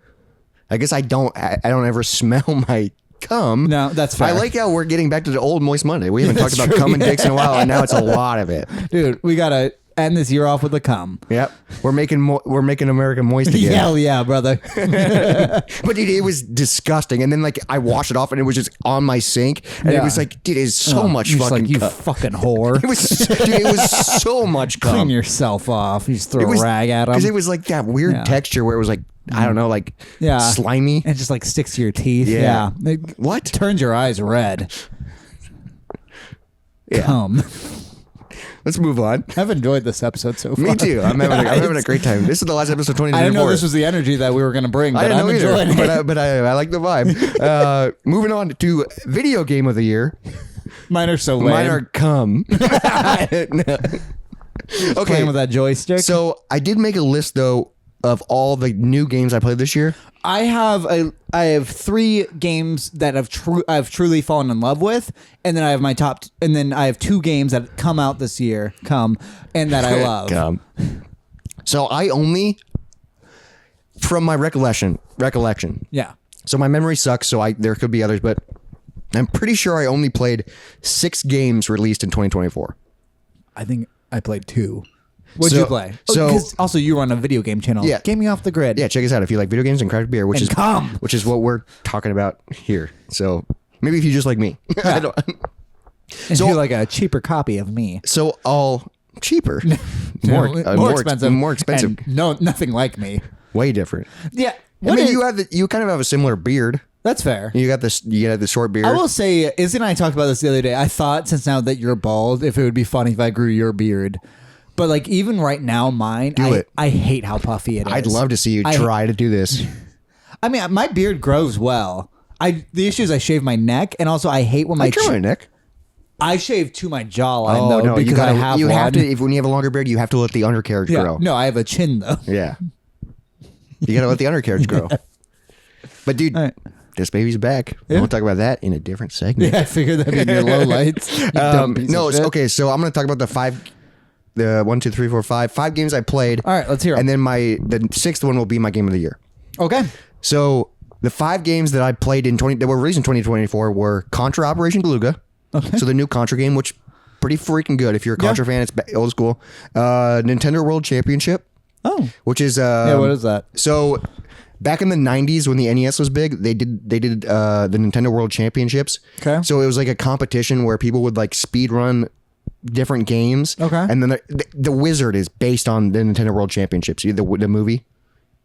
I guess I don't ever smell my cum. No, that's fair. I like how we're getting back to the old Moist Monday. We haven't talked about cum and dicks in a while, and now it's a lot of it. Dude, we gotta end this year off with a cum. Yep, we're making America moist again. Hell yeah, brother. But dude, it was disgusting. And then like I washed it off, and it was just on my sink, and it was like, dude, it's so much fucking. Like, you fucking whore. It was so much cum. Clean yourself off. You just throw a rag at them. Because it was like that weird texture where it was like, I don't know, like slimy. And it just like sticks to your teeth. Yeah. What? Turns your eyes red. Yeah. Cum. Let's move on. I've enjoyed this episode so far. Me too. I'm having a great time. This is the last episode of 2024. I didn't know this was the energy that we were going to bring, but I'm enjoying it. But I like the vibe. Moving on to video game of the year. Mine are so lame. Mine are cum. Okay. Playing with that joystick. So I did make a list though of all the new games I played this year. I have 3 games that I've truly fallen in love with, and then I have my top, and then I have 2 games that come out this year, and that I love. So I only, from my recollection. Yeah. So my memory sucks. So there could be others, but I'm pretty sure I only played 6 games released in 2024. I think I played 2. What'd you play? Also you run a video game channel. Yeah. Gaming Off the Grid. Yeah, check us out if you like video games and craft beer, which and is what we're talking about here. So maybe if you just like me. Yeah. And so, you like a cheaper copy of me. So all cheaper. more expensive. More expensive. And nothing like me. Way different. Yeah. You kind of have a similar beard. That's fair. You got the short beard. I will say, Izzy and I talked about this the other day. I thought, since now that you're bald, if it would be funny if I grew your beard. But like even right now, mine, I hate how puffy it is. I'd love to see you try to do this. I mean, my beard grows well. The issue is I shave my neck, and also I hate when my neck. I shave to my jawline because I have you one. have to when you have a longer beard, you have to let the undercarriage grow. No, I have a chin though. Yeah, you gotta let the undercarriage grow. But dude. This baby's back. Yeah. We'll talk about that in a different segment. Yeah, I figured that'd be in your low lights. Okay, so I'm going to talk about the 5 the 1, 2, 3, 4, 5 games I played. All right, let's hear 'em. And then the sixth one will be my game of the year. Okay. So the 5 games that I played that were released in 2024 were Contra Operation Beluga. Okay. So the new Contra game, which pretty freaking good. If you're a Contra fan, it's old school. Nintendo World Championship. Oh. Which is what is that? So back in the 90s when the NES was big, they did the Nintendo World Championships. Okay. So it was like a competition where people would like speed run different games. Okay. And then the Wizard is based on the Nintendo World Championships. The movie.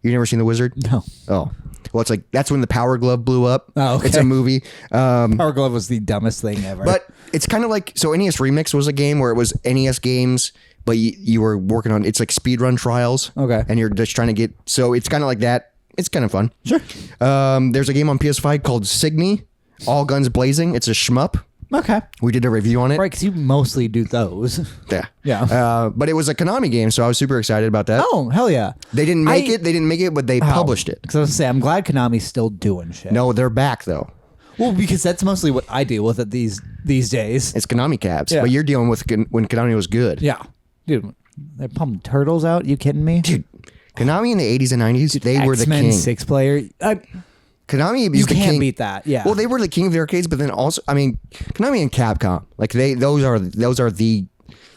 You never seen The Wizard? No. Oh. Well, it's like that's when the Power Glove blew up. Oh, okay. It's a movie. Power Glove was the dumbest thing ever. But it's kind of like, so NES Remix was a game where it was NES games, but you were working on, it's like speedrun trials. Okay. And you're just trying to get, so it's kind of like that. It's kind of fun. Sure. There's a game on PS5 called Signy, All Guns Blazing. It's a shmup. Okay. We did a review on it. Right, because you mostly do those. Yeah. Yeah. But it was a Konami game, so I was super excited about that. Oh, hell yeah. They didn't make it, but they published it. Because I was going to say, I'm glad Konami's still doing shit. No, they're back though. Well, because that's mostly what I deal with these days. It's Konami cabs, Yeah. but you're dealing with when Konami was good. Yeah. Dude, they're pumping turtles out? You kidding me? Dude, Konami in the 80s and 90s, they were the X-Men king. 6-player. Konami is You the can't king. beat that. Yeah. Well, they were the king of the arcades, but then also, I mean, Konami and Capcom, like those are the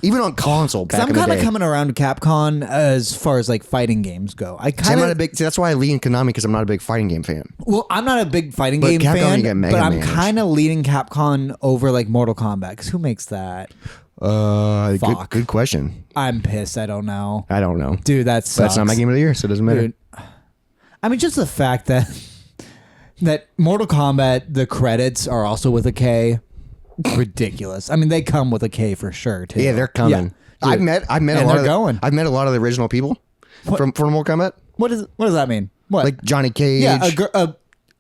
even on console back I'm in the kind of day. coming around to Capcom as far as like fighting games go. I See, kind of that's why I lean Konami because I'm not a big fighting game fan. well, I'm not a big fighting But game Capcom, fan, you get Mega but I'm Man. kind of leaning Capcom over like Mortal Kombat because who makes that? Fuck. Good question. I'm pissed. I don't know, I don't know. dude. That But sucks. that's not my game of the year, so it doesn't matter. Dude. I mean, just the fact that Mortal Kombat, the credits are also with a K, ridiculous. I mean, they come with a K for sure too. Yeah, they're coming. Yeah. I've met And a lot they're of going. I've met a lot of the original people from Mortal Kombat, What does that mean? What? like Johnny Cage. yeah,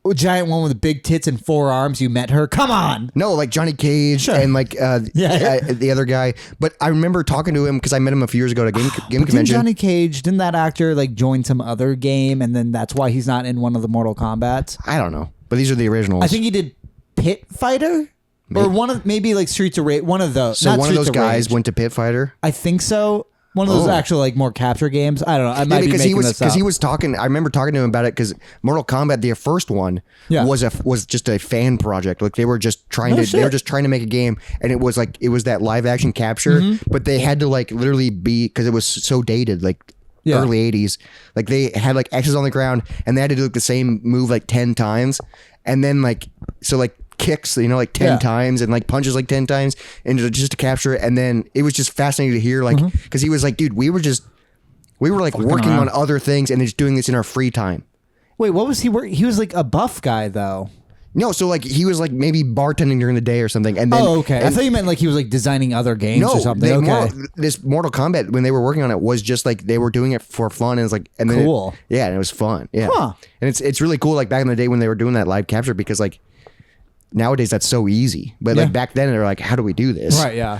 a giant one with big tits and 4 arms. You met her. Come on. No, like Johnny Cage Sure. and like Yeah. the other guy. But I remember talking to him because I met him a few years ago at a game But didn't convention. Johnny Cage, didn't that actor like join some other game and then that's why he's not in one of the Mortal Kombats? I don't know, but these are the originals. I think he did Pit Fighter or one of maybe like Streets of Rage. One of those. so. Not One of Streets those guys Rage. went to Pit Fighter. I think so. One of those Oh. actual like more capture games. I don't know. I might be because making this up. he was talking. I remember talking to him about it because Mortal Kombat, the first one, Yeah. was just a fan project. Like they were just trying No to they were shit. just trying to make a game, and it was that live action capture, Mm-hmm. but they had to like literally be because it was so dated, like Yeah. early '80s. Like they had like X's on the ground, and they had to do like the same move like 10 times, and then like kicks, like 10 Yeah. times and like punches like 10 times and just to capture it. And then it was just fascinating to hear like, because he was like, dude, we were like working around. on other things and just doing this in our free time. Wait, what was he? He was like a buff guy though. No, so like he was like maybe bartending during the day or something. And then, Oh, okay. I thought you meant like he was like designing other games or something. Okay. This Mortal Kombat, when they were working on it, was just like they were doing it for fun. And it's like, and then Cool. yeah, and it was fun. Yeah, Huh. and it's really cool. Like back in the day when they were doing that live capture, because like nowadays that's so easy, but like Yeah. back then they're like, how do we do this? Right. Yeah.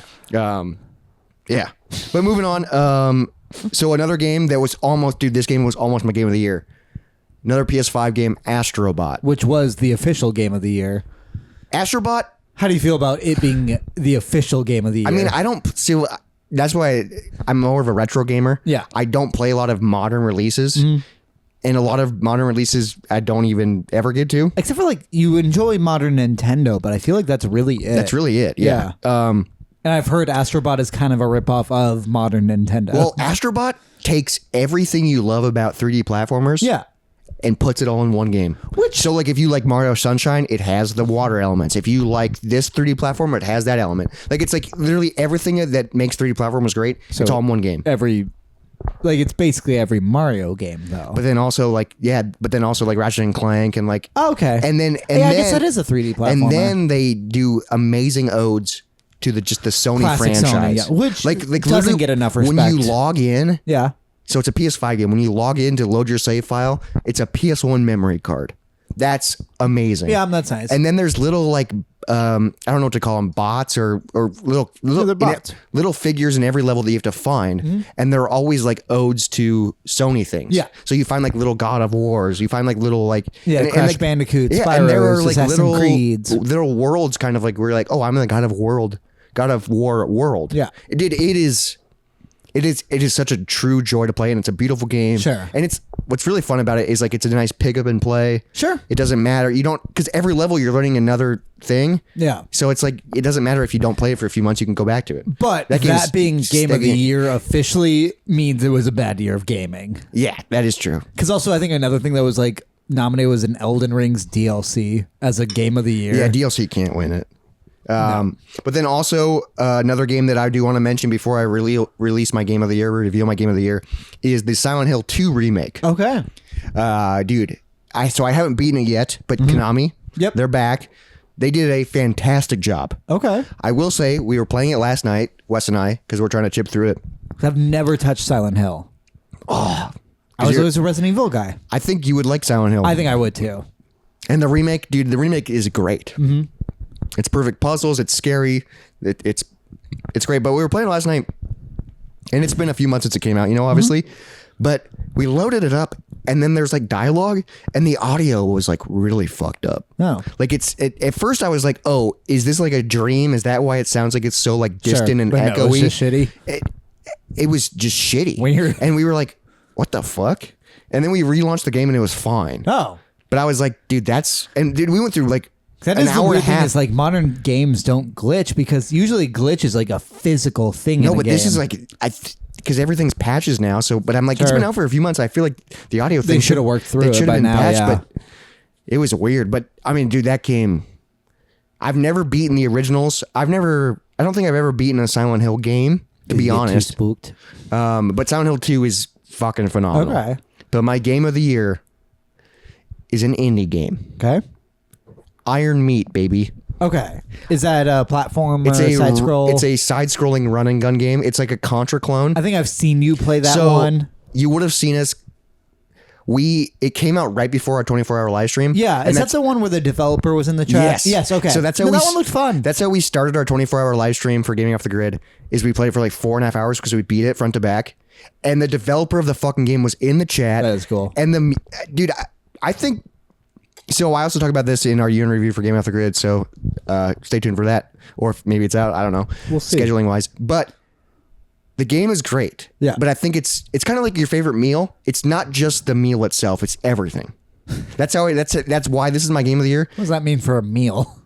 Yeah. But moving on. So another game that was almost, dude, this game was almost my game of the year. Another PS5 game, Astrobot. Which was the official game of the year. Astrobot. How do you feel about it being the official game of the year? I mean, I don't see. That's why I'm more of a retro gamer. Yeah. I don't play a lot of modern releases, and a lot of modern releases I don't even ever get to. except for like you enjoy modern Nintendo, but I feel like that's really it. That's really it. Yeah. And I've heard Astrobot is kind of a ripoff of modern Nintendo. Well, Astrobot takes everything you love about 3D platformers. yeah. And puts it all in one game. So like if you like Mario Sunshine, it has the water elements. If you like this 3D platformer, it has that element. Like it's like literally everything that makes 3D platformers great. It's all in one game. It's basically every Mario game though. But then also like Ratchet and Clank and like Okay. and then I guess that is a 3D platformer. And then they do amazing odes to the Sony Classic Sony, franchise, yeah, which like doesn't literally get enough When respect. you log in, yeah. so it's a PS5 game. When you log in to load your save file, it's a PS1 memory card. That's amazing. Yeah, that's nice. And then there's little like I don't know what to call them, bots or little they're bots. little figures in every level that you have to find, and they're always like odes to Sony things. Yeah. So you find like little God of Wars, you find like little like Crash like, Bandicoots, yeah, and there are Spyros, like Assassin's Creeds. little worlds, kind of like where you're like, oh, I'm in the God of War world. Yeah. It is. It is such a true joy to play, and it's a beautiful game. Sure. And it's what's really fun about it is like it's a nice pick up and play. Sure. It doesn't matter. You don't because every level you're learning another thing. Yeah. So it's like it doesn't matter if you don't play it for a few months. You can go back to it. But that being game of the year officially means it was a bad year of gaming. Yeah, that is true. Because also I think another thing that was like nominated was an Elden Ring's DLC as a game of the year. Yeah, DLC can't win it. But then also another game that I do want to mention before I release my game of the year, reveal my game of the year, is the Silent Hill 2 remake. Okay. Dude, I haven't beaten it yet, but Konami, they're back. They did a fantastic job. Okay. I will say we were playing it last night, Wes and I, because we're trying to chip through it. I've never touched Silent Hill. Oh, I was always a Resident Evil guy. I think you would like Silent Hill. I think I would too. And the remake, dude, the remake is great. Mm-hmm. It's perfect puzzles. It's scary. It's great. But we were playing it last night, and it's been a few months since it came out, obviously. But we loaded it up, and then there's like dialogue, and the audio was like really fucked up. Oh. Like at first I was like, oh, is this like a dream? Is that why it sounds like it's so like distant and echoey? No, it was just shitty. It was just shitty. Weird. And we were like, what the fuck? And then we relaunched the game, and it was fine. Oh. But I was like, dude, we went through like that an is the hour and weird a thing half. is like modern games don't glitch because usually glitch is like a physical thing. No, in a but game. this is like because everything's patches now. So, but I'm like, it's been out for a few months. I feel like the audio thing should have worked through it should by have been now, patched, yeah. but it was weird. But I mean, dude, that game. I've never beaten the originals. I don't think I've ever beaten a Silent Hill game, to be honest. Too spooked. But Silent Hill 2 is fucking phenomenal. Okay. But my game of the year is an indie game. Okay. Iron Meat, baby. Okay. Is that a platform It's a side scroll? It's a side-scrolling run and gun game. It's like a Contra clone. I think I've seen you play that So one. you would have seen us. It came out right before our 24-hour live stream. Yeah. and Is that the one where the developer was in the chat? Yes. Yes. Okay. So that's how that one looked fun. That's how we started our 24-hour live stream for Gaming Off the Grid. Is we played for like 4.5 hours because we beat it front to back, and the developer of the fucking game was in the chat. That is cool. And dude, I think. So I also talk about this in our year in review for Gaming Off the Grid. So stay tuned for that, or if maybe it's out. I don't know. We'll see. Scheduling wise, but. The game is great. Yeah. But I think it's kind of like your favorite meal. It's not just the meal itself, it's everything. That's why this is my game of the year. What does that mean for a meal?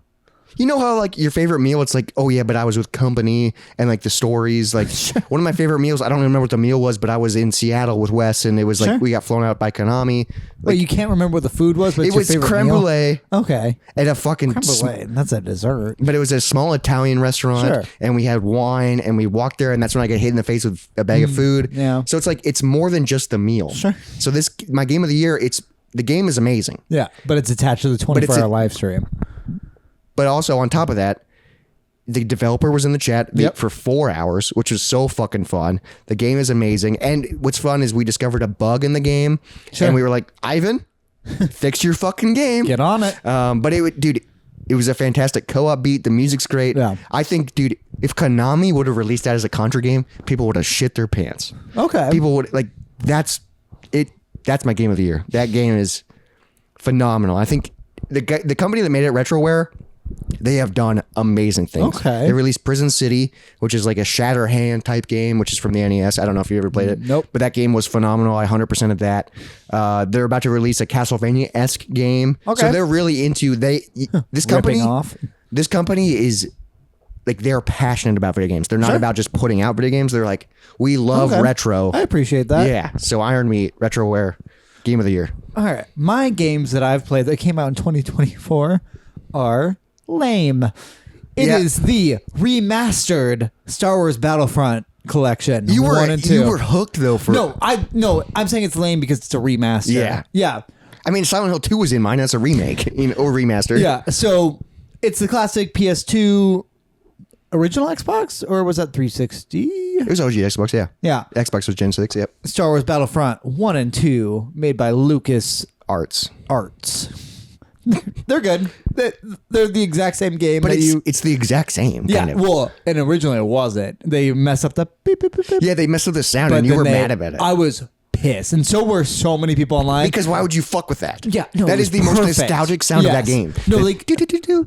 You know how like your favorite meal, it's like, oh yeah, but I was with company and like the stories. Like one of my favorite meals, I don't remember what the meal was, but I was in Seattle with Wes and it was like we got flown out by Konami. Wait, you can't remember what the food was, but it's it was your favorite creme meal? brulee. Okay. At a fucking Creme brulee. That's a dessert. but it was a small Italian restaurant, Sure. and we had wine, and we walked there, and that's when I got hit in the face with a bag of food. yeah. So it's like it's more than just the meal. Sure. So my game of the year, the game is amazing, Yeah, but it's attached to the 24-hour live stream. but also on top of that, the developer was in the chat for 4 hours, which was so fucking fun. The game is amazing, and what's fun is we discovered a bug in the game, and we were like, Ivan, fix your fucking game. Get on it. But it was a fantastic co-op beat. The music's great. Yeah. I think, dude, if Konami would have released that as a Contra game, people would have shit their pants. Okay. People would like that's it. That's my game of the year. That game is phenomenal. I think the company that made it, Retroware, they have done amazing things. Okay. They released Prison City, which is like a Shatterhand type game, which is from the NES. I don't know if you ever played it. Nope. But that game was phenomenal. I 100% of that. They're about to release a Castlevania-esque game. Okay. So they're really into this company. Ripping off. This company is like they're passionate about video games. They're not about just putting out video games. They're like, we love retro. I appreciate that. Yeah. So Iron Meat, Retroware, game of the year. All right. My games that I've played that came out in 2024 are lame. It is the remastered Star Wars Battlefront collection. You were 1 and 2. You were hooked though for I'm saying it's lame because it's a remaster. Yeah. Yeah. I mean, Silent Hill 2 was in mine. That's a remake or remaster. Yeah. So it's the classic PS2 original Xbox, or was that 360? It was OG Xbox, yeah. Yeah. Xbox was Gen 6, yep. Star Wars Battlefront 1 and 2 made by Lucas Arts. They're good. They're the exact same game. But it's the exact same, kind of. Well, and originally it wasn't. They messed up the beep, beep, beep, beep. Yeah, they messed with the sound But and you then were mad about it. I was pissed, and so were so many people online. Because why would you fuck with that? Yeah, no, that is the most nostalgic sound of that game. No, like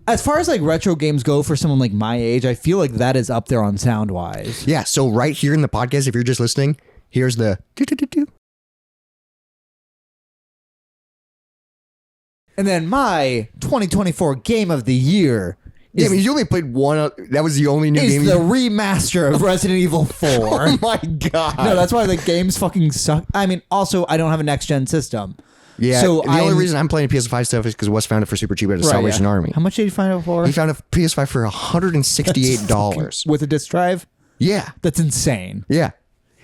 as far as like retro games go for someone like my age, I feel like that is up there on sound wise. Yeah. So right here in the podcast, if you're just listening, here's the. And then my 2024 game of the year. Yeah, I mean, you only played one. That was the only new game. Is the remaster of Resident Evil 4. Oh my god! No, that's why the games fucking suck. I mean, also I don't have a next gen system. Yeah. So the only reason I'm playing PS5 stuff is because Wes found it for super cheap at a Salvation Army. How much did you find it for? He found a PS5 for $168 with a disc drive. Yeah, that's insane. Yeah.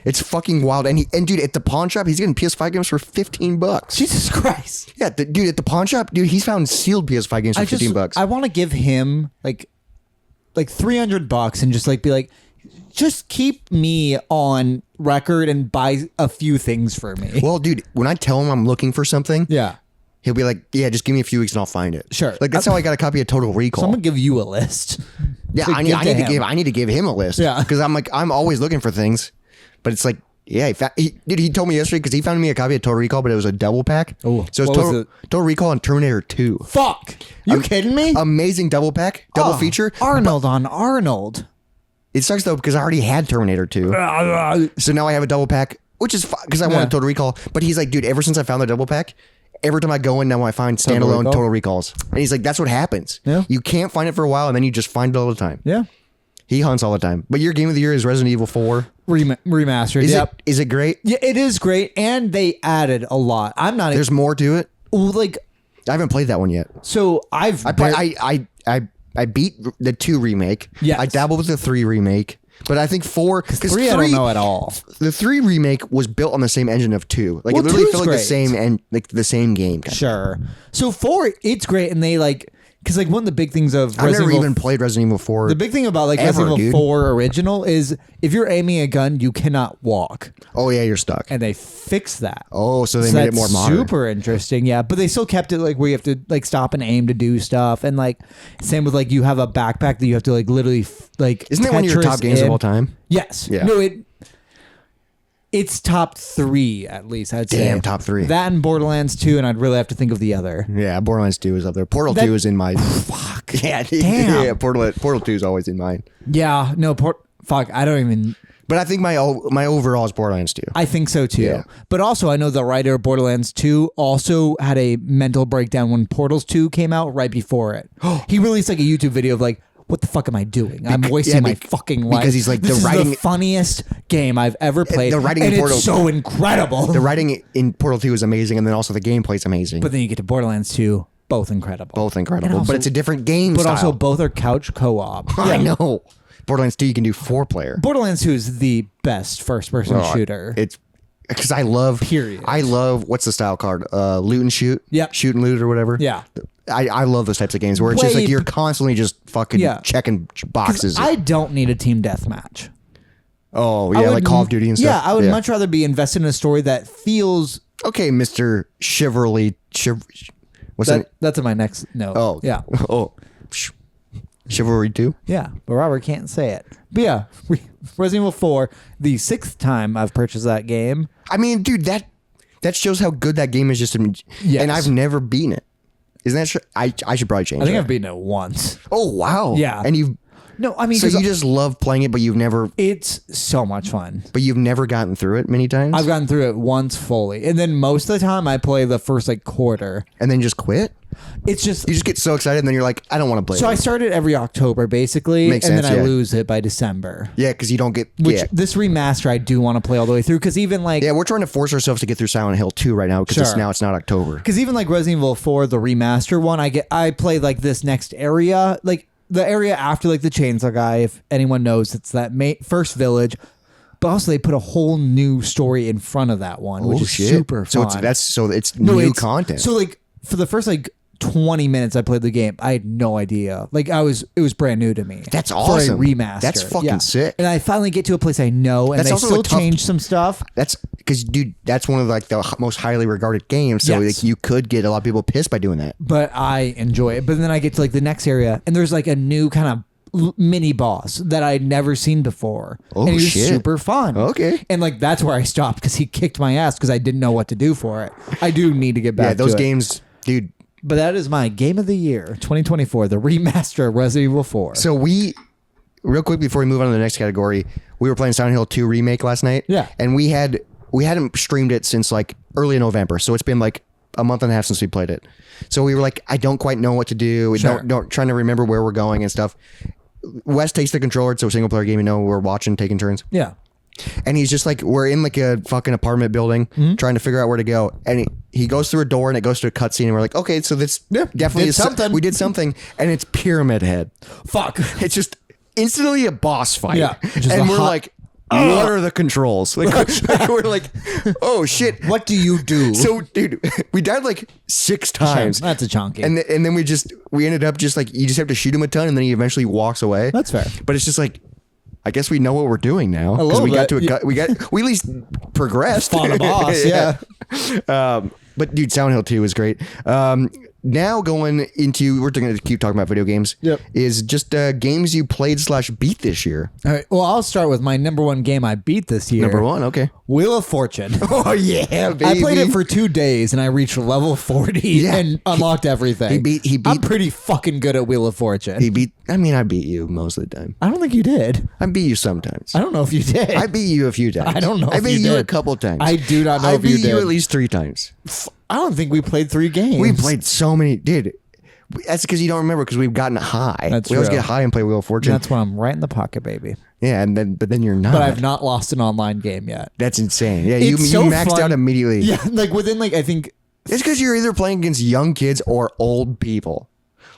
It's fucking wild. And dude, at the pawn shop, he's getting PS5 games for $15. Jesus Christ. Yeah, dude, at the pawn shop, dude, he's found sealed PS5 games for $15. I want to give him like $300 and just like be like, just keep me on record and buy a few things for me. Well, dude, when I tell him I'm looking for something, he'll be like, yeah, just give me a few weeks and I'll find it. Sure. Like that's how I got a copy of Total Recall. So I'm gonna give you a list. Yeah, I need to give him a list. Yeah. Because I'm always looking for things. But it's like, yeah, he told me yesterday because he found me a copy of Total Recall, but it was a double pack. Oh, so it's Total Recall and Terminator 2. Fuck. You kidding me? Amazing double pack, double feature. Arnold on Arnold. It sucks though because I already had Terminator 2. So now I have a double pack, which is fine because I wanted Total Recall. But he's like, dude, ever since I found the double pack, every time I go in now I find standalone Total Recalls. And he's like, that's what happens. Yeah. You can't find it for a while and then you just find it all the time. Yeah. He hunts all the time. But your game of the year is Resident Evil 4. Remastered. Is it great? Yeah, it is great. And they added a lot. There's more to it? Like, I haven't played that one yet. So I beat the 2 remake. Yes. I dabbled with the 3 remake. But I think 4... Because 3 I don't know at all. The 3 remake was built on the same engine of 2. Like, well, it literally felt like great. the same and like the same game. Sure. So 4, it's great. And they like... Because like one of the big things of I've never even played Resident Evil 4. The big thing about like Resident Evil 4 original is if you're aiming a gun, you cannot walk. Oh yeah, you're stuck. And they fixed that. Oh, so they made it more modern. Super interesting, yeah. But they still kept it like where you have to like stop and aim to do stuff, and like same with like you have a backpack that you have to like literally like. Isn't that one of your top games of all time? Yes. Yeah. No, it's top 3 at least. I'd say. Damn, top 3. That and Borderlands 2, and I'd really have to think of the other. Yeah, Borderlands 2 is up there. Portal 2 is in my. Fuck. Yeah, damn. Yeah, Portal 2 is always in mine. Yeah, no, fuck. I don't even. But I think my overall is Borderlands 2. I think so too. Yeah. But also, I know the writer of Borderlands 2 also had a mental breakdown when Portals 2 came out right before it. He released like a YouTube video of like, what the fuck am I doing? I'm wasting my fucking life. Because he's like, this is the funniest game I've ever played. The writing and in Portal, it's so incredible. The writing in Portal 2 is amazing, and then also the gameplay is amazing. But then you get to Borderlands 2, both incredible. Both incredible. Also, but it's a different game but style. Also, both are couch co-op. I know. Borderlands 2, you can do 4-player. Borderlands 2 is the best first-person shooter. It's because I love. Period. I love what's the style called? Loot and shoot. Yep. Shoot and loot or whatever. Yeah. I love those types of games where it's just like you're constantly just fucking checking boxes. I don't need a team deathmatch. Oh yeah, like Call of Duty and stuff. Yeah, I would much rather be invested in a story that feels okay, Mr. Chivalry. What's that? That's in my next note. Oh yeah. Oh, Chivalry 2. Yeah, but Robert can't say it. But yeah, Resident Evil 4, the 6th time I've purchased that game. I mean, dude, that shows how good that game is. Just yes. And I've never beaten it. Isn't that? I should probably change. I think that. I've beaten it once. Oh wow! Yeah, and you've. No, I mean, so you just love playing it, but you've never. It's so much fun. But you've never gotten through it many times. I've gotten through it once fully, and then most of the time I play the first like quarter, and then just quit. It's just you just get so excited, and then you're like, I don't want to play. So I start it every October, basically, Makes and sense, then I lose it by December. Yeah, because you don't get. This remaster I do want to play all the way through because even like we're trying to force ourselves to get through Silent Hill 2 right now because now it's not October. Because even like Resident Evil 4, the remaster one, I play like this next area, like the area after like the Chainsaw Guy. If anyone knows, it's that first village. But also they put a whole new story in front of that one, which is super fun. So it's new content. So like for the first like 20 minutes I played the game, I had no idea. Like it was brand new to me. That's awesome. For a remaster. That's fucking sick. And I finally get to a place I know, and they still change some stuff. That's because, dude, that's one of like the most highly regarded games. So like you could get a lot of people pissed by doing that. But I enjoy it. But then I get to like the next area, and there's like a new kind of mini boss that I'd never seen before. Oh, and he was shit. super fun. Okay. And like that's where I stopped because he kicked my ass because I didn't know what to do for it. I do need to get back to those it. games, dude. But that is my game of the year, 2024, the remaster of Resident Evil 4. So real quick before we move on to the next category, we were playing Silent Hill 2 remake last night. Yeah. And we hadn't streamed it since like early November. So it's been like a month and a half since we played it. So we were like, I don't quite know what to do. We don't trying to remember where we're going and stuff. Wes takes the controller. It's a single player game. We're watching, taking turns. Yeah. And he's just like, we're in like a fucking apartment building trying to figure out where to go. And he goes through a door and it goes to a cutscene and we're like, okay, so this definitely did is something. We did something. And it's Pyramid Head. Fuck. It's just instantly a boss fight. Yeah. And we're like, what are the controls? Like, we're like, oh shit. What do you do? So, dude, we died like 6 times. That's a chunky. And then we ended up just like, you just have to shoot him a ton and then he eventually walks away. That's fair. But it's just like, I guess we know what we're doing now. A Because little we got bit. to we at least progressed. Fought a boss, yeah. But dude, Silent Hill 2 is great. Now going into, we're going to keep talking about video games. Yep. Is just games you played / beat this year. All right. Well, I'll start with my number 1 game I beat this year. Number 1, okay. Wheel of Fortune. Oh yeah, baby. I played it for 2 days and I reached level 40 and unlocked everything. He beat. I'm pretty fucking good at Wheel of Fortune. I beat you most of the time. I don't think you did. I beat you sometimes. I don't know if you did. I beat you a few times. I don't know I if beat you you a did. couple times. I do not know I if you beat you did. at least 3 times. I don't think we played 3 games. We played so many. Dude, that's because you don't remember because we've gotten high. That's we always true. get high and play Wheel of Fortune. That's when I'm right in the pocket, baby. Yeah, but then you're not. But I've not lost an online game yet. That's insane. Yeah, It's you so maxed fun. out immediately. Yeah, like within I think It's because you're either playing against young kids or old people.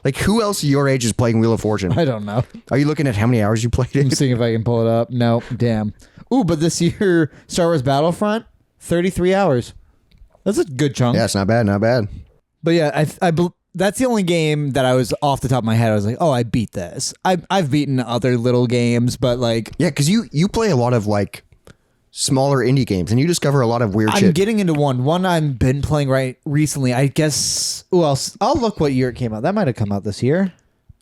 Like, who else your age is playing Wheel of Fortune? I don't know. Are you looking at how many hours you played I'm it? seeing if I can pull it up. No, damn. Ooh, but this year Star Wars Battlefront, 33 hours. That's a good chunk. Yeah, it's not bad, not bad. But yeah, that's the only game that I was off the top of my head. I was like, oh, I beat this. I've beaten other little games, but like, Yeah, because you play a lot of like smaller indie games and you discover a lot of weird I'm shit. getting into one I've been playing right recently. I guess. Well, I'll look what year it came out. That might have come out this year.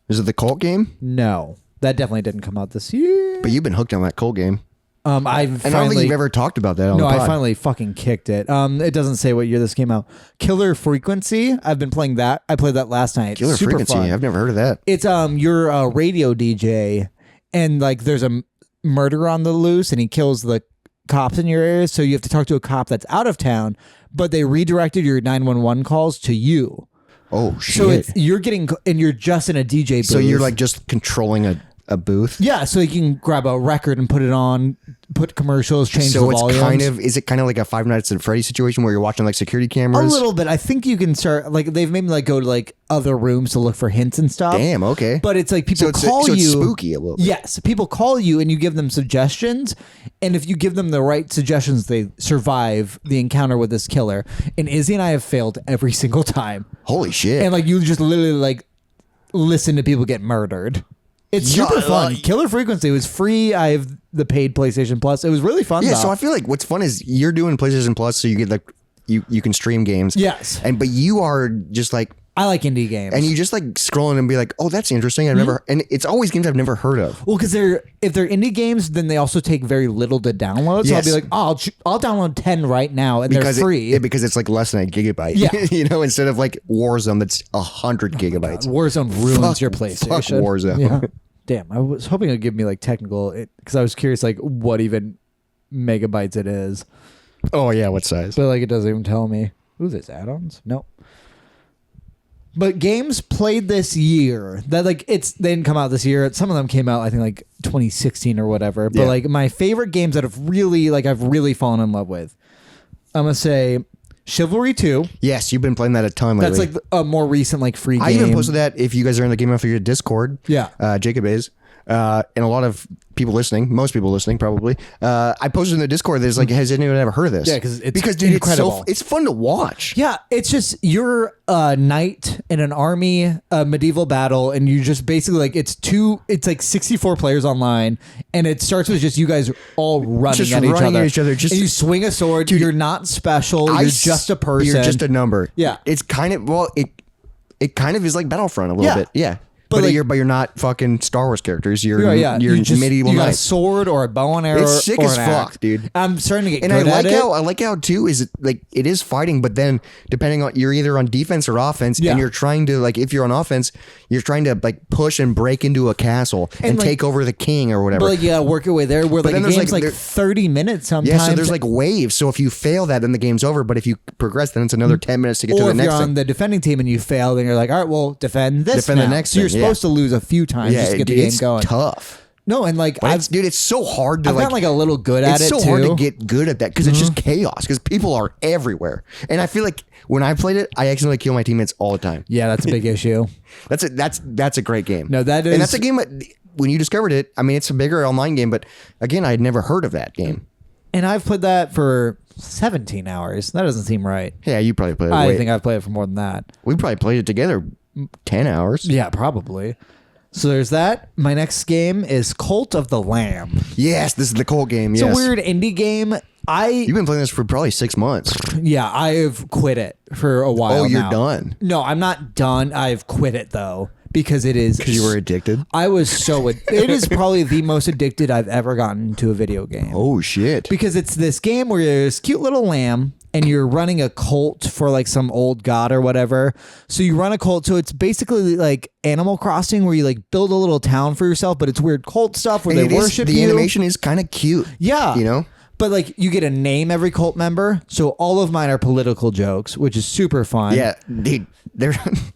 Is it the Cult game? No, that definitely didn't come out this year. But you've been hooked on that Cult game. I've And I don't think finally. you've ever talked about that on No, the pod. I finally fucking kicked it. It doesn't say what year this came out. Killer Frequency. I've been playing that. I played that last night. Killer Super Frequency. fun. I've never heard of that. It's you're a radio DJ, and like there's a murder on the loose, and he kills the cops in your area. So you have to talk to a cop that's out of town, but they redirected your 911 calls to you. Oh, shit. So you're getting, and you're just in a DJ booth. So you're like just controlling a booth? Yeah, so you can grab a record and put it on, put commercials, change the So it's volumes. is it kind of like a Five Nights at Freddy's situation where you're watching like security A cameras? little bit. I think you can start, like, they've made me like go to like other rooms to look for hints and stuff. Damn, okay. But it's like people call so you. it's spooky a little bit. Yes, people call you and you give them suggestions, and if you give them the right suggestions, they survive the encounter with this killer. And Izzy and I have failed every single time. Holy shit. And like you just literally like listen to people get murdered. It's Yeah, super fun. Killer Frequency was free. I have the paid PlayStation Plus. It was really fun. Yeah, though. so I feel like what's fun is you're doing PlayStation Plus, so you get like you can stream games. Yes. But you are just like, I like indie games. and you just like scrolling and be like, oh, that's interesting. I've never, and it's always games I've never heard of. Well, because if they're indie games, then they also take very little to download. So Yes. I'll be like, oh, I'll download 10 right now, and they're free. Because it's like less than a gigabyte. Yeah. You know, instead of like Warzone that's 100 gigabytes. Warzone ruins Fuck- your fuck PlayStation. Warzone. Yeah. Damn, I was hoping it'd give me like technical, because I was curious like what even megabytes it is, Oh yeah, what size? but like it doesn't even tell me. Ooh, there's add-ons? Nope. But games played this year that like they didn't come out this year. Some of them came out I think like 2016 or whatever. But Yeah. like my favorite games that I've really fallen in love with, I'm gonna say Chivalry 2. Yes, you've been playing that a ton lately. That's like a more recent like free game. I even posted that if you guys are in the Game Mafia Discord. Yeah. Jacob is. And a lot of people listening, most people listening probably. I posted in the Discord there's like, has anyone ever heard of this? Yeah, 'cause it's dude, incredible. it's fun to watch. Yeah, it's just you're a knight in an army, a medieval battle, and you just basically like it's like 64 players online, and it starts with just you guys all running Just at each running other. at each other, just- and you swing a sword. You're not special. You're just a person. You're just a number. Yeah. It's kind of, well, it kind of is like Battlefront a little Yeah. bit. Yeah. But you're not fucking Star Wars characters. You're medieval you got a knights. sword or a bow and arrow. It's sick or as an fuck, axe. dude. I'm starting to get And good at it. I like how too is it is fighting, but then depending on you're either on defense or offense, and you're trying to if you're on offense, you're trying to push and break into a castle and take over the king or whatever. But work your way there. Where the game's 30 minutes sometimes. Yeah, so there's waves. So if you fail that, then the game's over. But if you progress, then it's another 10 minutes to get to the next. Or if you're on the defending team and you fail, then you're like, all right, well, defend this. Defend the next. So you're supposed to lose a few times just to get the game going. It's tough. No, and it's so hard to I've gotten a little good at it. It's so too. hard to get good at that because it's just chaos. Because people are everywhere, and I feel like when I played it, I accidentally kill my teammates all the time. Yeah, that's a big issue. That's a great game. No, that is, and that's a game that when you discovered it. I mean, it's a bigger online game, but again, I had never heard of that game. And I've played that for 17 hours. That doesn't seem right. Yeah, you probably played it. I think I've played it for more than that. We probably played it together 10 hours. Yeah, probably. So there's that. My next game is Cult of the Lamb. Yes, this is the Cult game. Yes. It's a weird indie game. You've been playing this for probably 6 months. Yeah, I've quit it for a while. Oh, you're now. done? No, I'm not done. I've quit it though because it is. Because you were addicted? I was so. It is probably the most addicted I've ever gotten to a video game. Oh shit! Because it's this game where you're this cute little lamb and you're running a cult for some old god or whatever. So you run a cult. So it's basically like Animal Crossing where you build a little town for yourself, but it's weird cult stuff where they worship you. The animation is kind of cute. Yeah. You know? But you get to name every cult member. So all of mine are political jokes, which is super fun. Yeah, dude.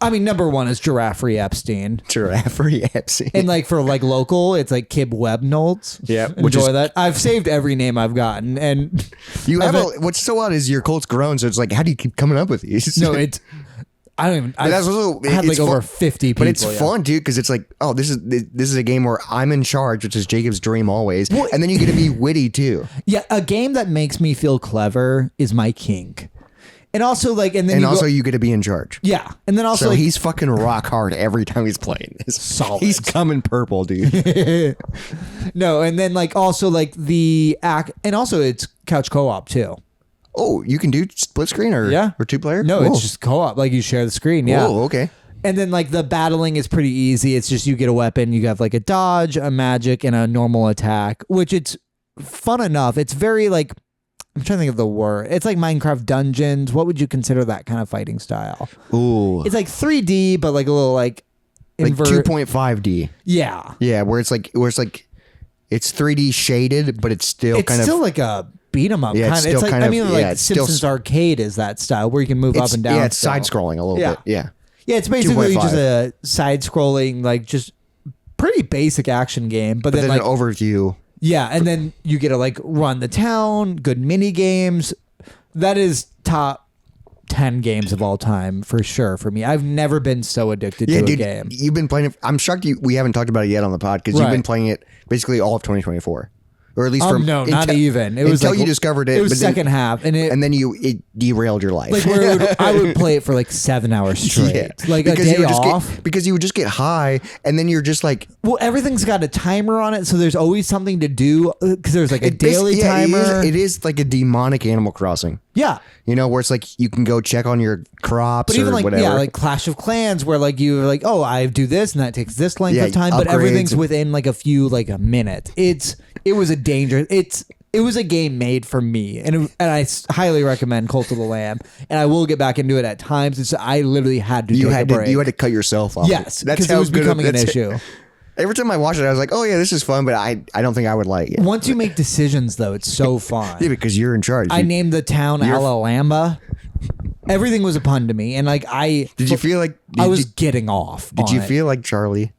I mean, number one is Giraffe Epstein. Giraffe Epstein. And for local, it's Kib Webnolds. Yeah. Enjoy that. I've saved every name I've gotten. And you have what's so odd is your cult's grown. So it's how do you keep coming up with these? No, it's. I don't even. I had over 50 people. But it's fun, dude, because it's this is a game where I'm in charge, which is Jacob's dream always. Well, and then you get to be witty too. Yeah, a game that makes me feel clever is my kink. And also you get to be in charge. Yeah, and then also so he's fucking rock hard every time he's playing this. Solid. He's coming purple, dude. No, and then also the act, and also it's couch co-op too. Oh, you can do split screen or 2-player? No, it's just co-op. You share the screen. Yeah. Oh, okay. And then the battling is pretty easy. It's just you get a weapon, you have a dodge, a magic, and a normal attack, which it's fun enough. It's very I'm trying to think of the word. It's like Minecraft Dungeons. What would you consider that kind of fighting style? Ooh. It's 3D, but a little like 2.5D. Yeah. Yeah, where it's it's 3D shaded, but it's still still like a beat 'em up. Yeah, kind of. It's Simpsons Arcade is that style where you can move up and down. Yeah, it's side scrolling a little bit. Yeah. Yeah, it's basically just a side scrolling, just pretty basic action game. But then an overview. Yeah, and then you get to run the town, good mini games. That is top 10 games of all time for sure for me. I've never been so addicted to a game. You've been playing it. I'm shocked we haven't talked about it yet on the pod because you've been playing it basically all of 2024. Or at least no, not even. It was until you discovered it. It was second half, and then it derailed your life. I would play it for 7 hours straight, a day off. Because you would just get high, and then you're just well, everything's got a timer on it, so there's always something to do. Because there's a daily timer. It is like a demonic Animal Crossing. Yeah. Where it's you can go check on your crops or whatever. Yeah, Clash of Clans, where you're I do this and that takes this length of time, but everything's within a few a minute. It was a danger. It was a game made for me, and I highly recommend Cult of the Lamb. And I will get back into it at times. I literally had to. You had to cut yourself off. Yes, because it was becoming an issue. Every time I watched it, I was like, "Oh yeah, this is fun," but I don't think I would like it. Once you make decisions, though, it's so fun. Yeah, because you're in charge. I named the town Alabama. Everything was a pun to me, and Did you feel like I was getting off? Did you feel like Charlie?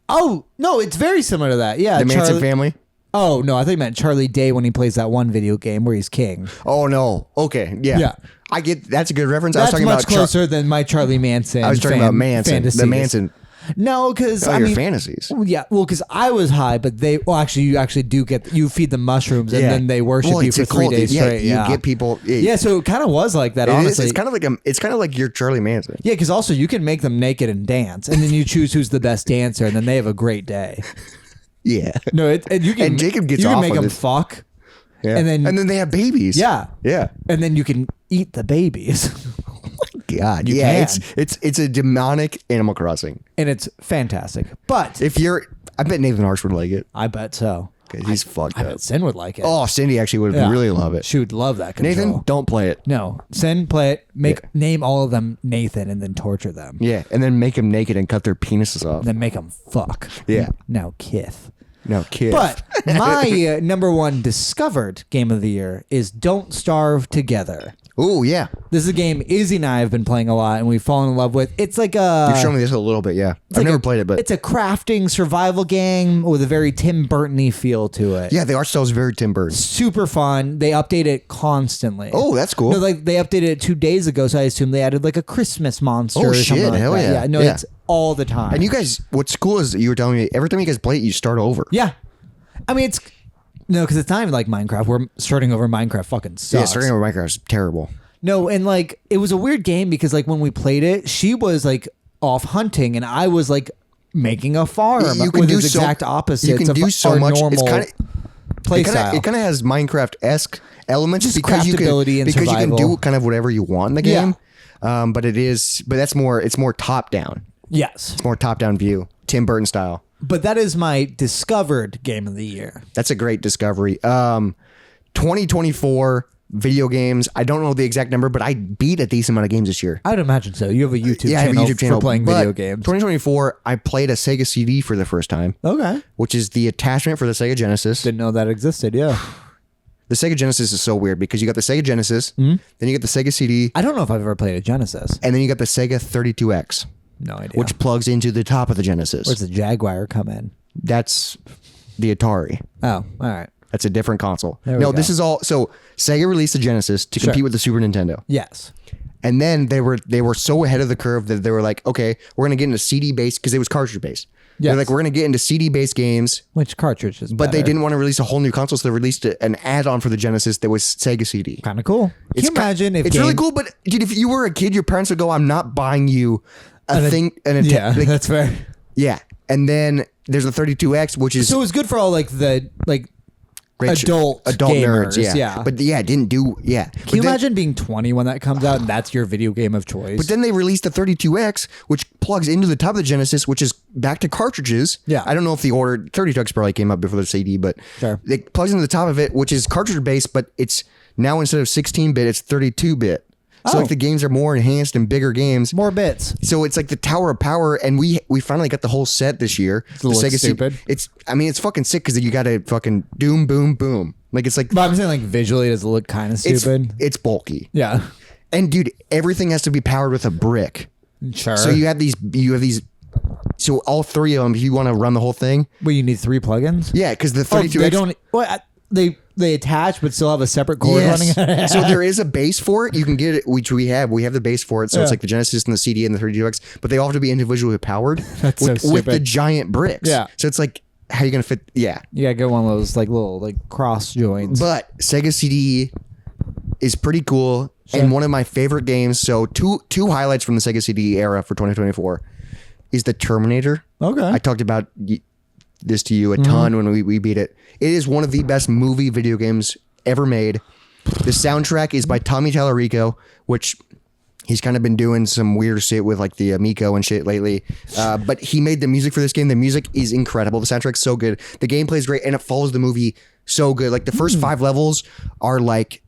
Oh no, it's very similar to that. Yeah, the Manson family. Oh no, I think you meant Charlie Day when he plays that one video game where he's king. Oh no. Okay. Yeah. Yeah. I get that's a good reference. That's I was talking much closer than my Charlie Manson. I was talking about Manson. Fantasies. The Manson. No, because your fantasies. Yeah, well, because I was high, but you actually do you feed them mushrooms and then they worship you for 3 days straight. You get people. Yeah, so it kind of was like that. Honestly, it's kind of like your Charlie Manson. Yeah, because also you can make them naked and dance, and then you choose who's the best dancer, and then they have a great day. Yeah. No, and Jacob gets you can off make on them this. fuck. Yeah. And then they have babies. Yeah. Yeah. And then you can eat the babies. God. You Yeah, can. it's a demonic Animal Crossing. And it's fantastic. But I bet Nathan Harsh would like it. I bet so. 'Cause he's fucked I up. bet Sin would like it. Oh, Cindy actually would Yeah. really love it. She would love that control. Nathan, don't play it. No. Sin, play it. Name all of them Nathan and then torture them. Yeah, and then make them naked and cut their penises off. Then make them fuck. Yeah. Now Kith. No, kid. But my number one discovered game of the year is Don't Starve Together. Oh, yeah. This is a game Izzy and I have been playing a lot and we've fallen in love with. It's like a... You've shown me this a little bit, yeah. I've never played it, but... It's a crafting survival game with a very Tim Burton-y feel to it. Yeah, the art style is very Tim Burton. Super fun. They update it constantly. Oh, that's cool. No, like they updated it 2 days ago, so I assume they added like a Christmas monster or something shit, like hell that. yeah. No, Yeah. it's all the time. And you guys, what's cool is you were telling me, every time you guys play it, you start over. Yeah. I mean, it's... No, because it's not even like Minecraft. We're starting over Minecraft fucking sucks. Yeah, starting over Minecraft is terrible. No, and like it was a weird game because like when we played it, she was like off hunting and I was like making a farm. You can with do its exact opposites. You can of do so our much. normal It's kind of play style. It kind of has Minecraft-esque elements Just because you craftability and you can survival. do kind of whatever you want in the Yeah. game. But it's more top down. Yes, It's more top down view, Tim Burton style. but that is my discovered game of the year. That's a great discovery. 2024 video games. I don't know the exact number, but I beat a decent amount of games this year. I'd imagine so. You have a YouTube I have a channel YouTube channel for playing but video games. 2024, I played a Sega CD for the first time, Okay, which is the attachment for the Sega Genesis. didn't know that existed. Yeah, The Sega Genesis is so weird because you got the Sega Genesis, then you get the Sega CD, I don't know if I've ever played a Genesis. and then you got the Sega 32X, No idea. which plugs into the top of the Genesis. Where's the Jaguar come in? That's the Atari. Oh, all right. That's a different console. There we No, go. this is all. So Sega released the Genesis to compete with the Super Nintendo. Yes. And then they were so ahead of the curve that they were like, okay, we're going to get into CD based because it was cartridge based. Yes. They're like, we're going to get into CD based games, Which cartridge is but they didn't want to release a whole new console, so they released an add-on for the Genesis that was Sega CD. Kind of cool. Can you imagine if It's really cool, but dude, if you were a kid, your parents would go, "I'm not buying you a thing." Yeah, that's fair. Yeah, and then there's the 32X, which is So it was good for all like the rich adult nerds. gamers, Yeah. yeah. But yeah, it didn't do. Yeah. Can you imagine being 20 when that comes out and that's your video game of choice? But then they released the 32X, which plugs into the top of the Genesis, which is back to cartridges. Yeah. I don't know if the order 32X probably came up before the CD, but Sure. it plugs into the top of it, which is cartridge based, but it's now instead of 16-bit, it's 32-bit. So Oh. like the games are more enhanced and bigger games. More bits. So it's like the Tower of Power, and we finally got the whole set this year. The looks Sega stupid. It's fucking sick because you got to fucking doom boom boom. Like it's like But I'm saying like visually does it look kind of stupid? it's bulky. Yeah. And dude, everything has to be powered with a brick. Sure. So you have these. So all three of them, if you want to run the whole thing, Well, you need 3 plugins? yeah, because the Oh, 32X. they don't. Well, they attach but still have a separate cord running. Yes. So there is a base for it. You can get it, which we have. We have the base for it. So it's Yeah. like the Genesis and the CD and the 32X, but they all have to be individually powered That's so with the stupid. giant bricks. Yeah. So it's like, how are you going to fit? Yeah. You gotta get one of those like little like cross joints. But Sega CD is pretty cool and one of my favorite games. So two highlights from the Sega CD era for 2024 is the Terminator. Okay. I talked about this to you a ton when we beat it. It is one of the best movie video games ever made. The soundtrack is by Tommy Tallarico, which he's kind of been doing some weird shit with like the Amico and shit lately. But he made the music for this game. The music is incredible. The soundtrack's so good. The gameplay is great, and it follows the movie so good. Like the first 5 levels are like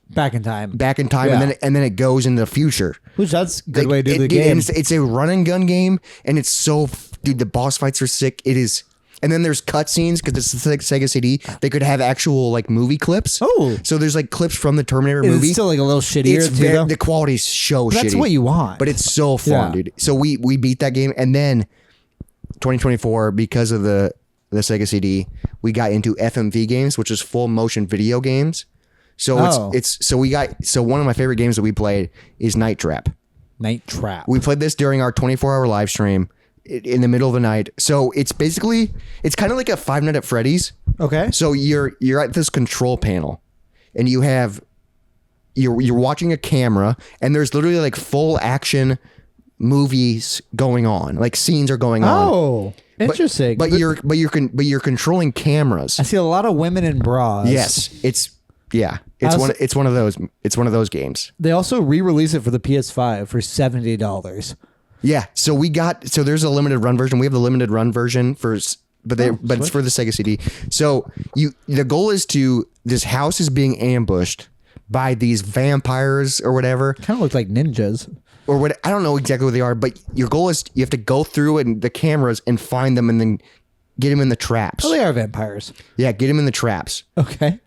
back in time. and then it goes into the future. Which that's a good Like, way to do the dude, game. and it's a run and gun game, and it's so dude. The boss fights are sick. It is. And then there's cutscenes because it's the Sega CD. They could have actual like movie clips. Oh. So there's like clips from the Terminator Is movie. it still like a little shittier It's too, though? the quality's so That's shitty. what you want. But it's so fun, Yeah. dude. So we beat that game, and then 2024 because of the Sega CD, we got into FMV games, which is full motion video games. So Oh. so one of my favorite games that we played is Night Trap. Night Trap. We played this during our 24-hour live stream in the middle of the night. So it's basically, it's kind of like a Five Nights at Freddy's. Okay. So you're at this control panel, and you're watching a camera, and there's literally like full action movies going on, like scenes are going on. Oh, interesting. But you're controlling cameras. I see a lot of women in bras. Yes, it's Yeah, it's one of those games. They also re-release it for the PS5 for $70. Yeah, so there's a limited run version. We have the limited run version but it's for the Sega CD. So the goal is this house is being ambushed by these vampires or whatever. Kind of look like ninjas. Or what, I don't know exactly what they are, but your goal is you have to go through the cameras and find them and then get them in the traps. Oh, they are vampires. Yeah, get them in the traps. Okay.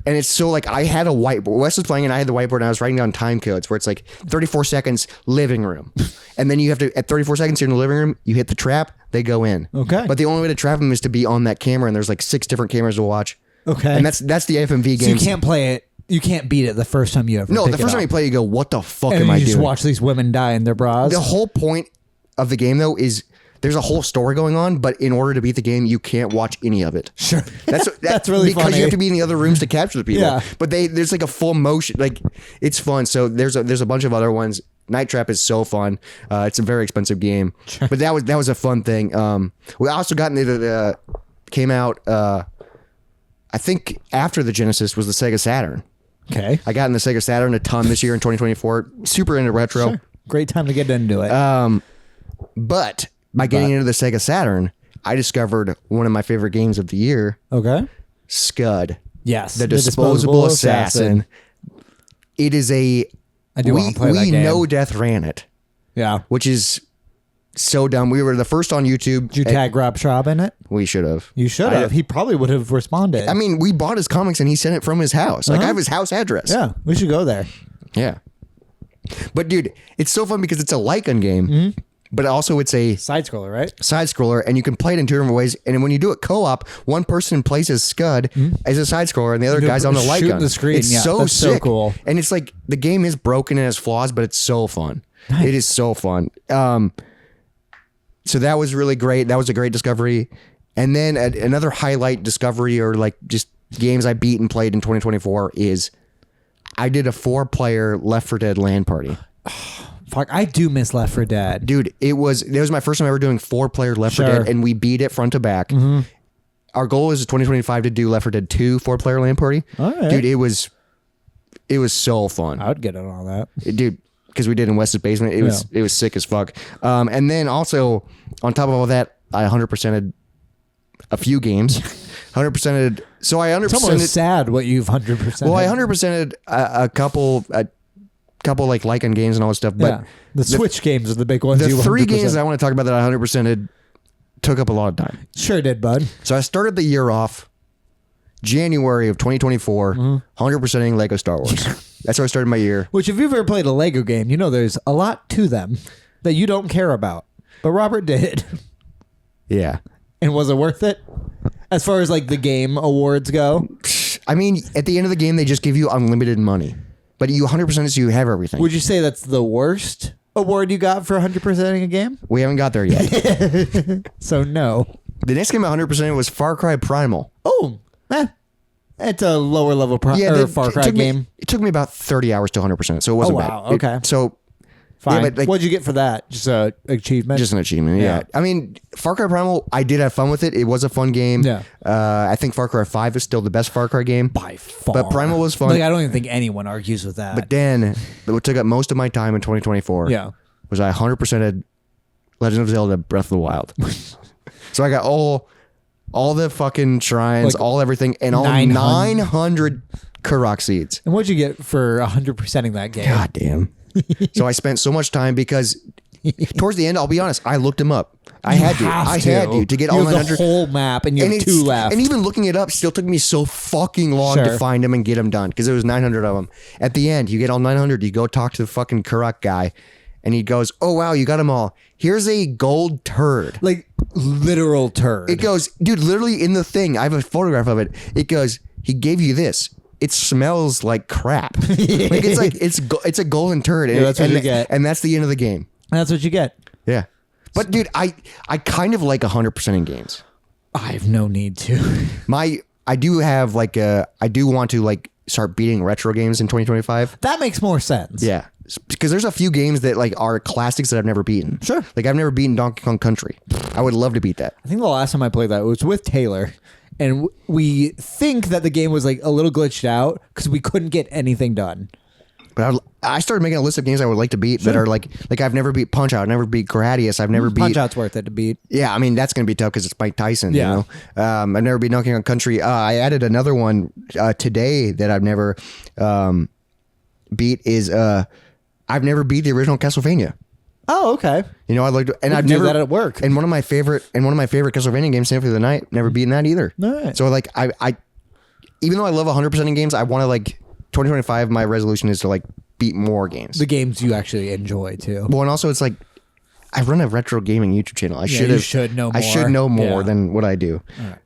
And it's so like I had a whiteboard. Wes was playing and I had the whiteboard and I was writing down time codes where it's like 34 seconds living room. And then you have to, at 34 seconds you're in the living room, you hit the trap, they go in. Okay. But the only way to trap them is to be on that camera and there's like 6 different cameras to watch. Okay. And that's the FMV game. So you can't play it. You can't beat it the first time you ever No, pick the first it time you up. play you go, what the fuck And am I you just doing? watch these women die in their bras. The whole point of the game though is there's a whole story going on, but in order to beat the game, you can't watch any of it. Sure. That's really because funny. you have to be in the other rooms to capture the people. Yeah. But there's like a full motion, like it's fun. So there's a bunch of other ones. Night Trap is so fun. It's a very expensive game, but that was a fun thing. We also got into the came out. I think after the Genesis was the Sega Saturn. Okay. I got in the Sega Saturn a ton this year in 2024. Super into retro. Sure. Great time to get into it. But by getting into the Sega Saturn, I discovered one of my favorite games of the year, Okay. Scud. Yes. The Disposable Assassin. It is a... I do want to play that We game. know Death ran it, Yeah. which is so dumb. We were the first on YouTube. Did you tag Rob Schraub in it? We should have. You should have. He probably would have responded. I mean, we bought his comics and he sent it from his house. Like, I have his house address. Yeah. We should go there. Yeah. But, dude, it's so fun because it's a Lycan game, but also it's a Side scroller, right? side scroller, and you can play it in 2 different ways. And when you do it co-op, one person plays as Scud as a side scroller, and the other guy's on the light shooting gun. the screen. It's Yeah, so that's so sick. cool. And it's like the game is broken and has flaws, but it's so fun. Nice. It is so fun. So that was really great. That was a great discovery. And then another highlight discovery, or like just games I beat and played in 2024, is I did a 4-player Left 4 Dead LAN party. Fuck, I do miss Left 4 Dead. Dude, it was my first time ever doing 4-player Left 4 Sure. Dead, and we beat it front to back. Our goal is 2025 to do Left 4 Dead 2 4-player LAN party. All right. Dude, it was so fun. I would get in on that. Dude, because we did in Wes's basement. It was sick as fuck. And then also on top of all that, I 100%ed a few games. 100%ed. So I 100%ed. It's almost sad what you've 100%. Well, I 100%ed a couple like Lycan games and all that stuff. But yeah. The Switch games are the big ones. the you 3 100%. games that I want to talk about that I 100%ed took up a lot of time. Sure did, bud. So I started the year off January of 2024, 100%ing Lego Star Wars. That's how I started my year. Which, if you've ever played a Lego game, you know there's a lot to them that you don't care about. But Robert did. Yeah. And was it worth it? As far as like the game awards go? I mean, at the end of the game, they just give you unlimited money. But you 100% so you have everything. Would you say that's the worst award you got for 100%ing a game? We haven't got there yet. So no. The next game I 100% was Far Cry Primal. Oh, it's a lower level Far Cry game. It took me about 30 hours to 100%, so it wasn't bad. Okay. So Fine. Yeah, but like, what'd you get for that? Just an achievement? just an achievement, yeah. I mean, Far Cry Primal, I did have fun with it. It was a fun game. Yeah. I think Far Cry 5 is still the best Far Cry game. By far. But Primal was fun. Like, I don't even think anyone argues with that. But then, what took up most of my time in 2024 was I 100%ed Legend of Zelda Breath of the Wild. So I got all the fucking shrines, Like all everything, and all 900 Korok seeds. And what'd you get for 100%ing that game? God damn. So I spent so much time because towards the end, I'll be honest, I looked them up. I had to get all you have 900. the whole map, and you have 2 left. And even looking it up still took me so fucking long to find them and get them done because there was 900 of them. At the end, you get all 900. You go talk to the fucking Korok guy, and he goes, "Oh wow, you got them all. Here's a gold turd." Like literal turd. It goes, dude, literally in the thing. I have a photograph of it. It goes, "He gave you this. It smells like crap." Like it's a golden turd. Yeah, that's what you get. And that's the end of the game. That's what you get. Yeah. But dude, I kind of like 100% in games. I have no need to. I do have like I do want to like start beating retro games in 2025. That makes more sense. Yeah. Because there's a few games that like are classics that I've never beaten. Sure. Like I've never beaten Donkey Kong Country. I would love to beat that. I think the last time I played that was with Taylor. and we think that the game was like a little glitched out because we couldn't get anything done. But I started making a list of games I would like to beat that are like I've never beat Punch-Out, I've never beat Gradius, I've never beat... Punch-Out's worth it to beat. Yeah, I mean, that's going to be tough because it's Mike Tyson, Yeah. you know? I've never beat Donkey Kong Country. I added another one today that I've never beat is I've never beat the original Castlevania. Oh, okay. You know, I'd like to, and I've do never that at work. And one of my favorite Castlevania games, Symphony of the Night, never beaten that either. Nice. So like I even though I love 100% in games, I want to like 2025. My resolution is to like beat more games. The games you actually enjoy too. Well, and also it's like I run a retro gaming YouTube channel. I should know more. I should know more than what I do. All right.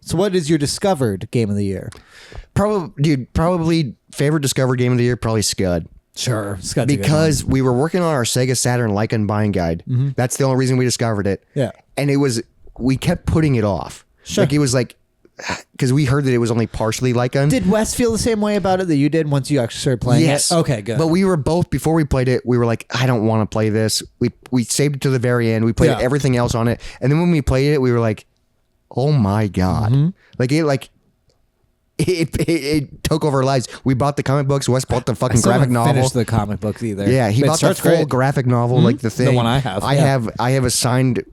So what is your discovered game of the year? Probably favorite discovered game of the year, probably Scud. Sure. Because we were working on our Sega Saturn Like Unbind guide. Mm-hmm. That's the only reason we discovered it. Yeah. And we kept putting it off. Sure. Like it was like, because we heard that it was only partially like un. Did Wes feel the same way about it that you did once you actually started playing yes. it? Okay, good. But we were both, before we played it, we were like, I don't want to play this. We saved it to the very end. We played everything else on it. And then when we played it, we were like, oh my God. Mm-hmm. It took over our lives. We bought the comic books. Wes bought the fucking graphic novel. Finished the comic books either. Yeah, he bought the full graphic novel, like the thing. The one I have. I have a signed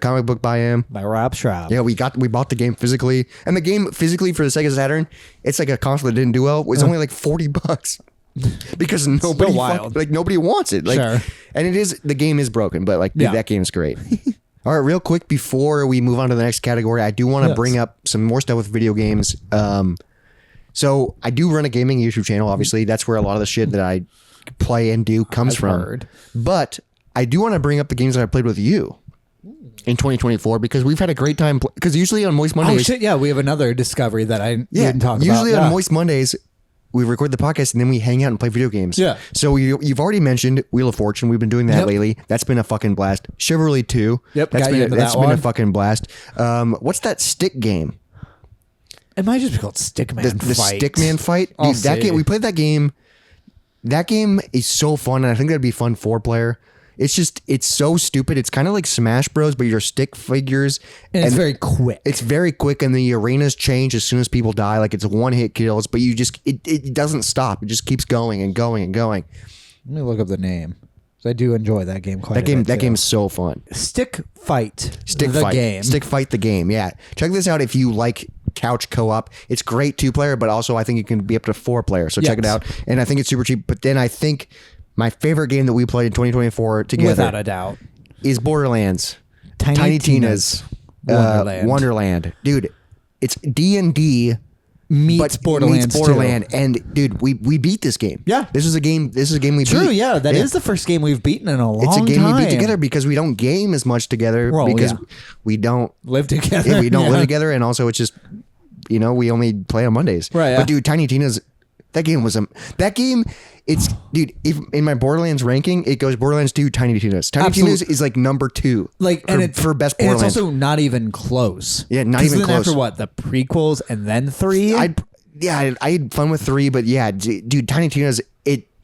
comic book by him. By Rob Schraub. Yeah, we bought the game physically, and the game physically for the Sega Saturn, it's like a console that didn't do well. It's only like $40 because nobody nobody wants it. Like, sure. And the game is broken, but like dude, that game's great. All right, real quick before we move on to the next category, I do want to bring up some more stuff with video games. So I do run a gaming YouTube channel. Obviously, that's where a lot of the shit that I play and do comes from. Heard. But I do want to bring up the games that I played with you in 2024 because we've had a great time. Because usually on Moist Mondays, oh shit, yeah, we have another discovery that I didn't talk about. Usually on Moist Mondays, we record the podcast and then we hang out and play video games. Yeah. So you've already mentioned Wheel of Fortune. We've been doing that lately. That's been a fucking blast. Chivalry 2. Yep. That's been a fucking blast. What's that stick game? It might just be called Stickman Fight. The Stickman Fight? Dude, that game, we played that game. That game is so fun, and I think that'd be fun 4-player. It's so stupid. It's kind of like Smash Bros, but you're stick figures. And it's very quick. It's very quick, and the arenas change as soon as people die. Like, it's one-hit kills, but it doesn't stop. It just keeps going and going and going. Let me look up the name. I do enjoy that game quite a bit. That game's so fun. Stick Fight. Stick the Fight. Game. Stick Fight the game, yeah. Check this out if you like couch co-op. It's great 2-player, but also I think it can be up to 4-player. So check it out. And I think it's super cheap. But then I think my favorite game that we played in 2024 together, without a doubt, is Borderlands. Tiny Tina's Wonderland. Dude, it's D&D meets Borderlands 2. And dude, we beat this game. Yeah. This is a game we beat. True, yeah. That is the first game we've beaten in a long time. It's a game we beat together because we don't game as much together because we don't live together. Yeah, we don't live together, and also it's just we only play on Mondays. Right. But dude, Tiny Tina's it's dude, if in my Borderlands ranking, it goes Borderlands 2, Tiny Tina's. Tiny Tina's is like number 2. Like for best Borderlands. And it's also not even close. Yeah, not even close. After what? The prequels and then 3? I had fun with 3, but yeah, dude, Tiny Tina's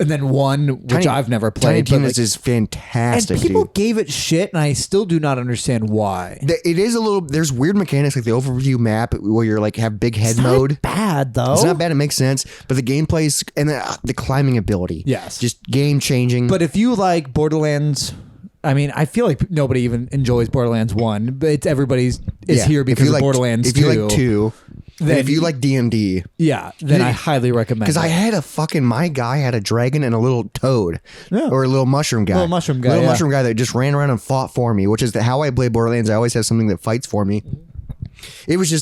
and then 1, which I've never played. Tiny Tina's is fantastic. And people gave it shit, and I still do not understand why. It is a little. There's weird mechanics like the overview map where you're like have big head mode. Not bad though. It's not bad. It makes sense, but the gameplay's and the climbing ability. Yes, just game changing. But if you like Borderlands. I mean, I feel like nobody even enjoys Borderlands 1, but everybody's here because of Borderlands 2. If you like 2, then if you like D&D, then I highly recommend it. Because I had my guy had a dragon and a little toad, or a little mushroom guy. Mushroom guy that just ran around and fought for me, which is how I play Borderlands. I always have something that fights for me. It was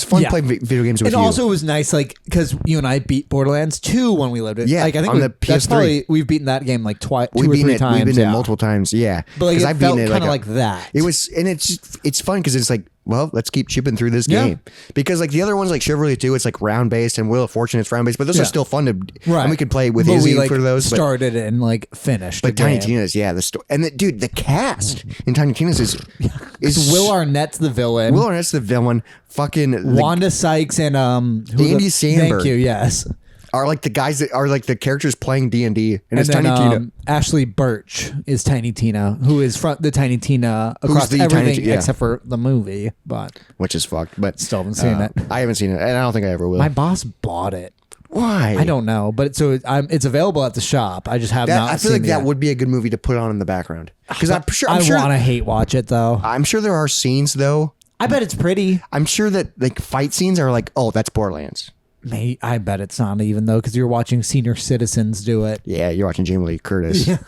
fun playing video games with you. And also it was nice, like, because you and I beat Borderlands 2 when we lived it. Yeah, like, I think on the PS3. We've beaten that game like 2 or 3 times. We've beaten it multiple times, yeah. But like, it felt kind of like that. It was, and it's fun because it's like, well, let's keep chipping through this game. Because like the other ones like Chivalry 2, it's like round based, and Wheel of Fortune, it's round based, but those are still fun to, and we could play with Izzy for those. Started and like finished. But Tiny Tina's, and the cast in Tiny Tina's is Will Arnett's the villain. Will Arnett's the villain. Fucking Wanda Sykes and Andy Samberg. Thank you. Yes. are like the guys that are like the characters playing D&D, and it's then, Tiny Tina. Ashley Birch is Tiny Tina, who is the Tiny Tina across the everything Tiny, yeah. except for the movie, but Which is fucked, but still haven't seen it. I haven't seen it, and I don't think I ever will. My boss bought it. Why? I don't know, but it's available at the shop. I just have not. I feel seen like it that yet. would be a good movie to put on in the background because I'm sure. I want to hate watch it though. I'm sure there are scenes though. I bet it's pretty. I'm sure that like fight scenes are like, oh, that's Borderlands. I bet it's not even though, because you're watching senior citizens do it. Yeah, you're watching Jamie Lee Curtis. Yeah.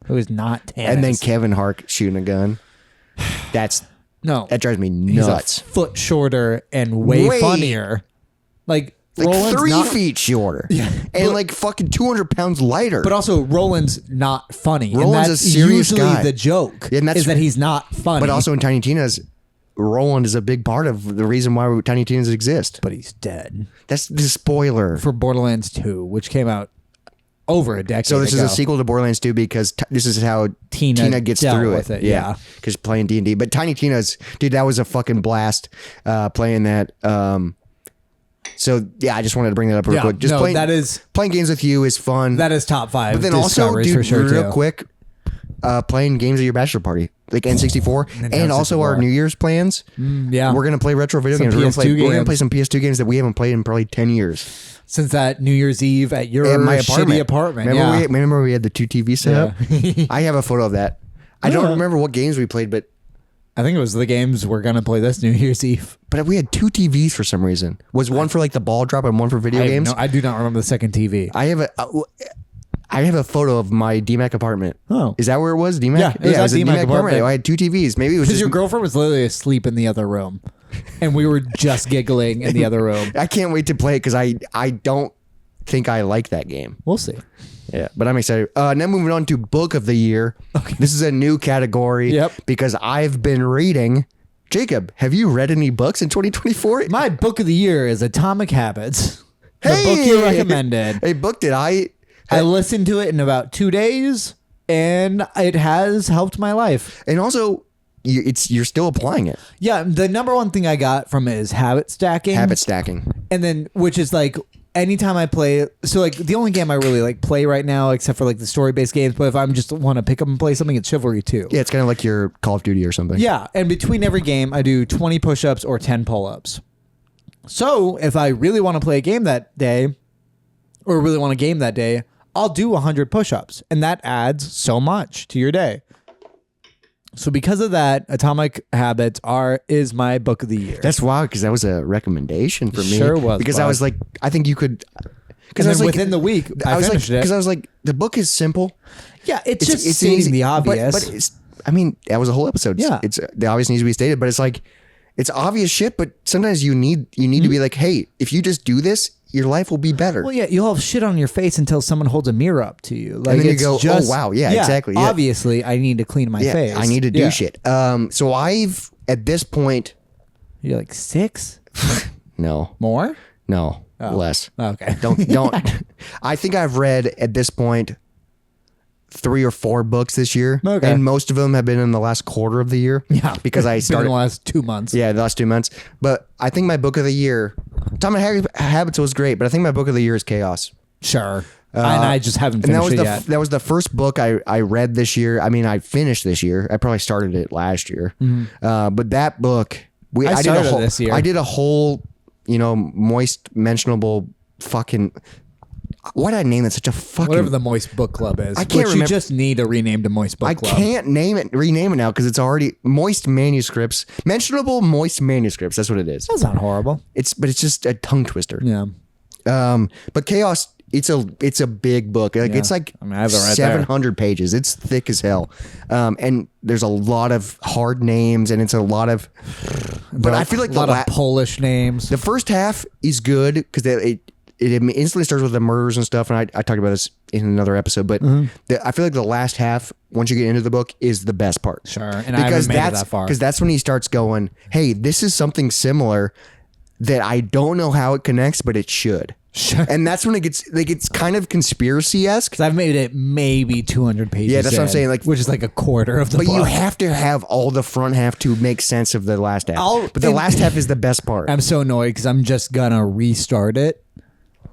Who is not Tannis. And then Kevin Hart shooting a gun. That drives me nuts. He's a foot shorter and way funnier. Like Roland's 3 feet shorter. Yeah. And like fucking 200 pounds lighter. But also Roland's not funny. Roland's and that's a serious usually guy. the joke is that he's not funny. But also in Tiny Tina's, Roland is a big part of the reason why Tiny Tina's exist. But he's dead. That's the spoiler. For Borderlands 2, which came out over a decade So this ago. is a sequel to Borderlands 2 because this is how Tina gets dealt through with it. Yeah. Because playing D&D. But Tiny Tina's, dude, that was a fucking blast playing that. So yeah, I just wanted to bring that up real quick. Just playing games with you is fun. That is top 5. But then also, dude, for sure real too. quick, playing games at your bachelor party, like N64, and also our New Year's plans. Yeah, we're gonna play retro video games. We're gonna play some PS2 games that we haven't played in probably 10 years. Since that New Year's Eve at your shitty apartment. Remember we had the 2 TV set up? I have a photo of that. I don't remember what games we played, but I think it was the games we're gonna play this New Year's Eve. But we had 2 TVs for some reason. Was one for like the ball drop and one for video games? I do not remember the second TV. I have a photo of my DMAC apartment. Oh. Is that where it was? DMAC? Yeah, it was a DMAC apartment. I had 2 TVs. Maybe it was because your girlfriend was literally asleep in the other room, and we were just giggling in the other room. I can't wait to play it because I don't think I like that game. We'll see. Yeah, but I'm excited. Now moving on to book of the year. Okay. This is a new category. Yep. Because I've been reading. Jacob, have you read any books in 2024? My book of the year is Atomic Habits. The Hey! book you recommended. A book that I listened to it in about 2 days, and it has helped my life. And also, you're still applying it. Yeah, the number one thing I got from it is habit stacking. Habit stacking. And then, which is like, anytime I play, so like the only game I really like play right now, except for like the story-based games, but if I'm just want to pick up and play something, it's Chivalry 2. Yeah, it's kind of like your Call of Duty or something. Yeah, and between every game, I do 20 push-ups or 10 pull-ups. So if I really want to play a game that day, or really want a game that day, I'll do 100 push-ups, and that adds so much to your day. So because of that, Atomic Habits is my book of the year. That's wild because that was a recommendation for me. Sure was. Because I was like, I think you could. Because then within the week, I finished it. Because I was like, the book is simple. Yeah, it's just stating the obvious. But it's, I mean, that was a whole episode. Yeah. It's the obvious needs to be stated, but it's like, it's obvious shit, but sometimes you need to be like, hey, if you just do this, your life will be better. Well, yeah, you'll have shit on your face until someone holds a mirror up to you. Like, and then you it's go, just, oh, wow. Yeah, exactly. Yeah. Obviously, I need to clean my face. I need to do shit. So I've, at this point. You're like 6? No. More? No. Oh. Less. Okay. Don't. I think I've read at this point 3 or 4 books this year. Okay. And most of them have been in the last quarter of the year. Yeah. Because I started. in the last 2 months. Yeah, the last 2 months. But I think my book of the year, Atomic Habits was great, but I think my book of the year is Chaos. Sure. And I just haven't finished it yet. That was the first book I read this year. I mean, I finished this year. I probably started it last year. Mm-hmm. But that book, I did this year. I did a whole, moist, mentionable fucking. Why did I name it such a fucking... Whatever the Moist Book Club is. I can't remember. You just need to rename to Moist Book Club. I can't rename it now because it's already Moist Manuscripts. Mentionable Moist Manuscripts. That's what it is. That's not horrible. But it's just a tongue twister. Yeah. But Chaos, it's a big book. Like it's like I have it right 700 pages. It's thick as hell. And there's a lot of hard names and it's a lot of... But I feel like a lot of Polish names. The first half is good because it instantly starts with the murders and stuff, and I talked about this in another episode, but I feel like the last half, once you get into the book, is the best part. Sure, and I haven't made it that far. Because that's when he starts going, hey, this is something similar that I don't know how it connects, but it should. Sure. And that's when it gets like it's kind of conspiracy-esque. Because I've made it maybe 200 pages. Yeah, that's what I'm saying. Like, which is like a quarter of the book. But you have to have all the front half to make sense of the last half. But the last half is the best part. I'm so annoyed because I'm just gonna restart it.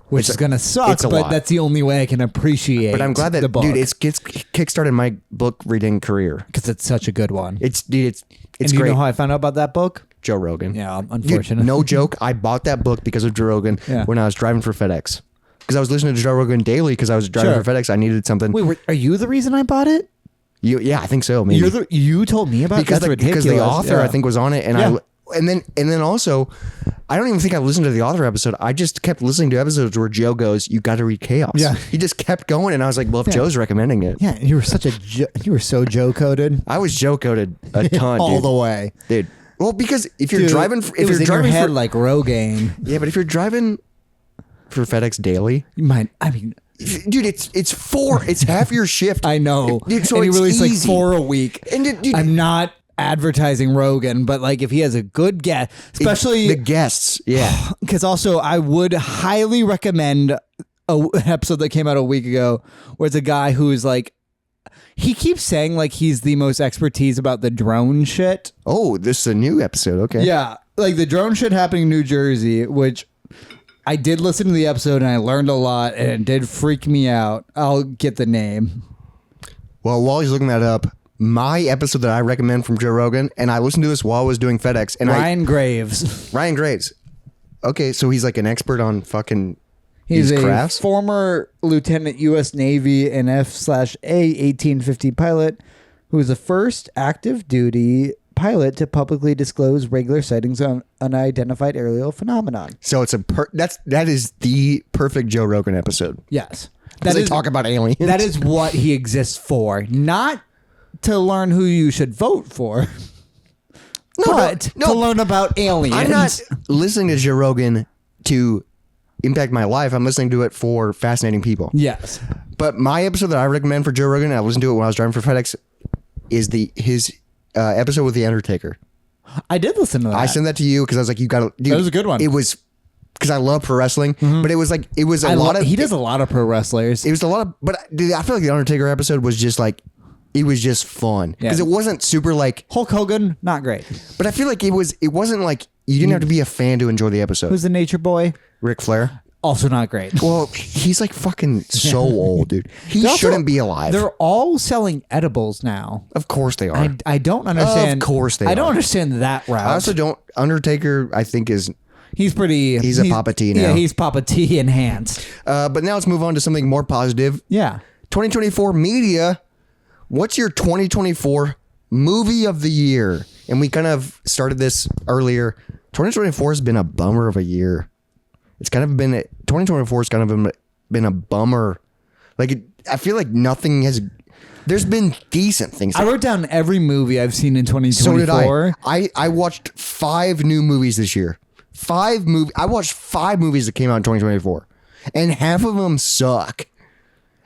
which is gonna suck. But lot. That's the only way I can appreciate. But I'm glad that, the book. dude, it's kickstarted my book reading career because it's such a good one. It's and great. You know how I found out about that book? Joe Rogan. Yeah, unfortunately. Dude, no joke. I bought that book because of Joe Rogan when I was driving for FedEx. Because I was listening to Joe Rogan daily because I was driving for FedEx. I needed something. Wait, are you the reason I bought it? Yeah, I think so. Maybe you told me about it. That's ridiculous. Because the author I think was on it, and and then also, I don't even think I listened to the author episode. I just kept listening to episodes where Joe goes, "You got to read Chaos." Yeah, he just kept going, and I was like, "Well, if Joe's recommending it, you were so Joe coded." I was Joe coded a ton, all the way, dude. Well, because if you're driving, if you're driving in your head like Rogaine, yeah, but if you're driving for FedEx daily, you might. I mean. Dude, it's half your shift. I know. Dude, so and he released like 4 a week. And dude, I'm not advertising Rogan, but like if he has a good guest, especially the guests, yeah. Because also I would highly recommend an episode that came out a week ago where it's a guy who's like, he keeps saying like he's the most expertise about the drone shit. Oh, this is a new episode. Okay. Yeah, like the drone shit happening in New Jersey, which. I did listen to the episode and I learned a lot and it did freak me out. I'll get the name. Well, while he's looking that up, my episode that I recommend from Joe Rogan, and I listened to this while I was doing FedEx. And Ryan Graves. Ryan Graves. Okay, so he's like an expert on fucking He's a crafts? former Lieutenant U.S. Navy and F/A 1850 pilot who was the first active duty pilot to publicly disclose regular sightings on unidentified aerial phenomenon. So it's that is the perfect Joe Rogan episode. Yes. They talk about aliens. That is what he exists for. Not to learn who you should vote for. But to learn about aliens. I'm not listening to Joe Rogan to impact my life. I'm listening to it for fascinating people. Yes. But my episode that I recommend for Joe Rogan, I listened to it when I was driving for FedEx, is his episode with The Undertaker. I did listen to that. I sent that to you because I was like, you got to... That was a good one. It was... Because I love pro wrestling, but it was a lot of... He does a lot of pro wrestlers. It was a lot of... But dude, I feel like The Undertaker episode was just like... It was just fun. Because it wasn't super like... Hulk Hogan, not great. But I feel like it wasn't like... You didn't have to be a fan to enjoy the episode. Who's the Nature Boy? Ric Flair. Also not great. Well, he's like fucking so old, dude. He shouldn't be alive. They're all selling edibles now. Of course they are. I don't understand. Of course they are. I don't understand that route. I also don't... Undertaker, I think, is... He's a Papa T now. Yeah, he's Papa T enhanced. But now let's move on to something more positive. Yeah. 2024 media. What's your 2024 movie of the year? And we kind of started this earlier. 2024 has been a bummer of a year. It's kind of been 2024 has kind of been a bummer. Like I feel like nothing has. There's been decent things. I wrote down every movie I've seen in 2024. So did I. I watched 5 new movies this year. I watched 5 movies that came out in 2024, and half of them suck.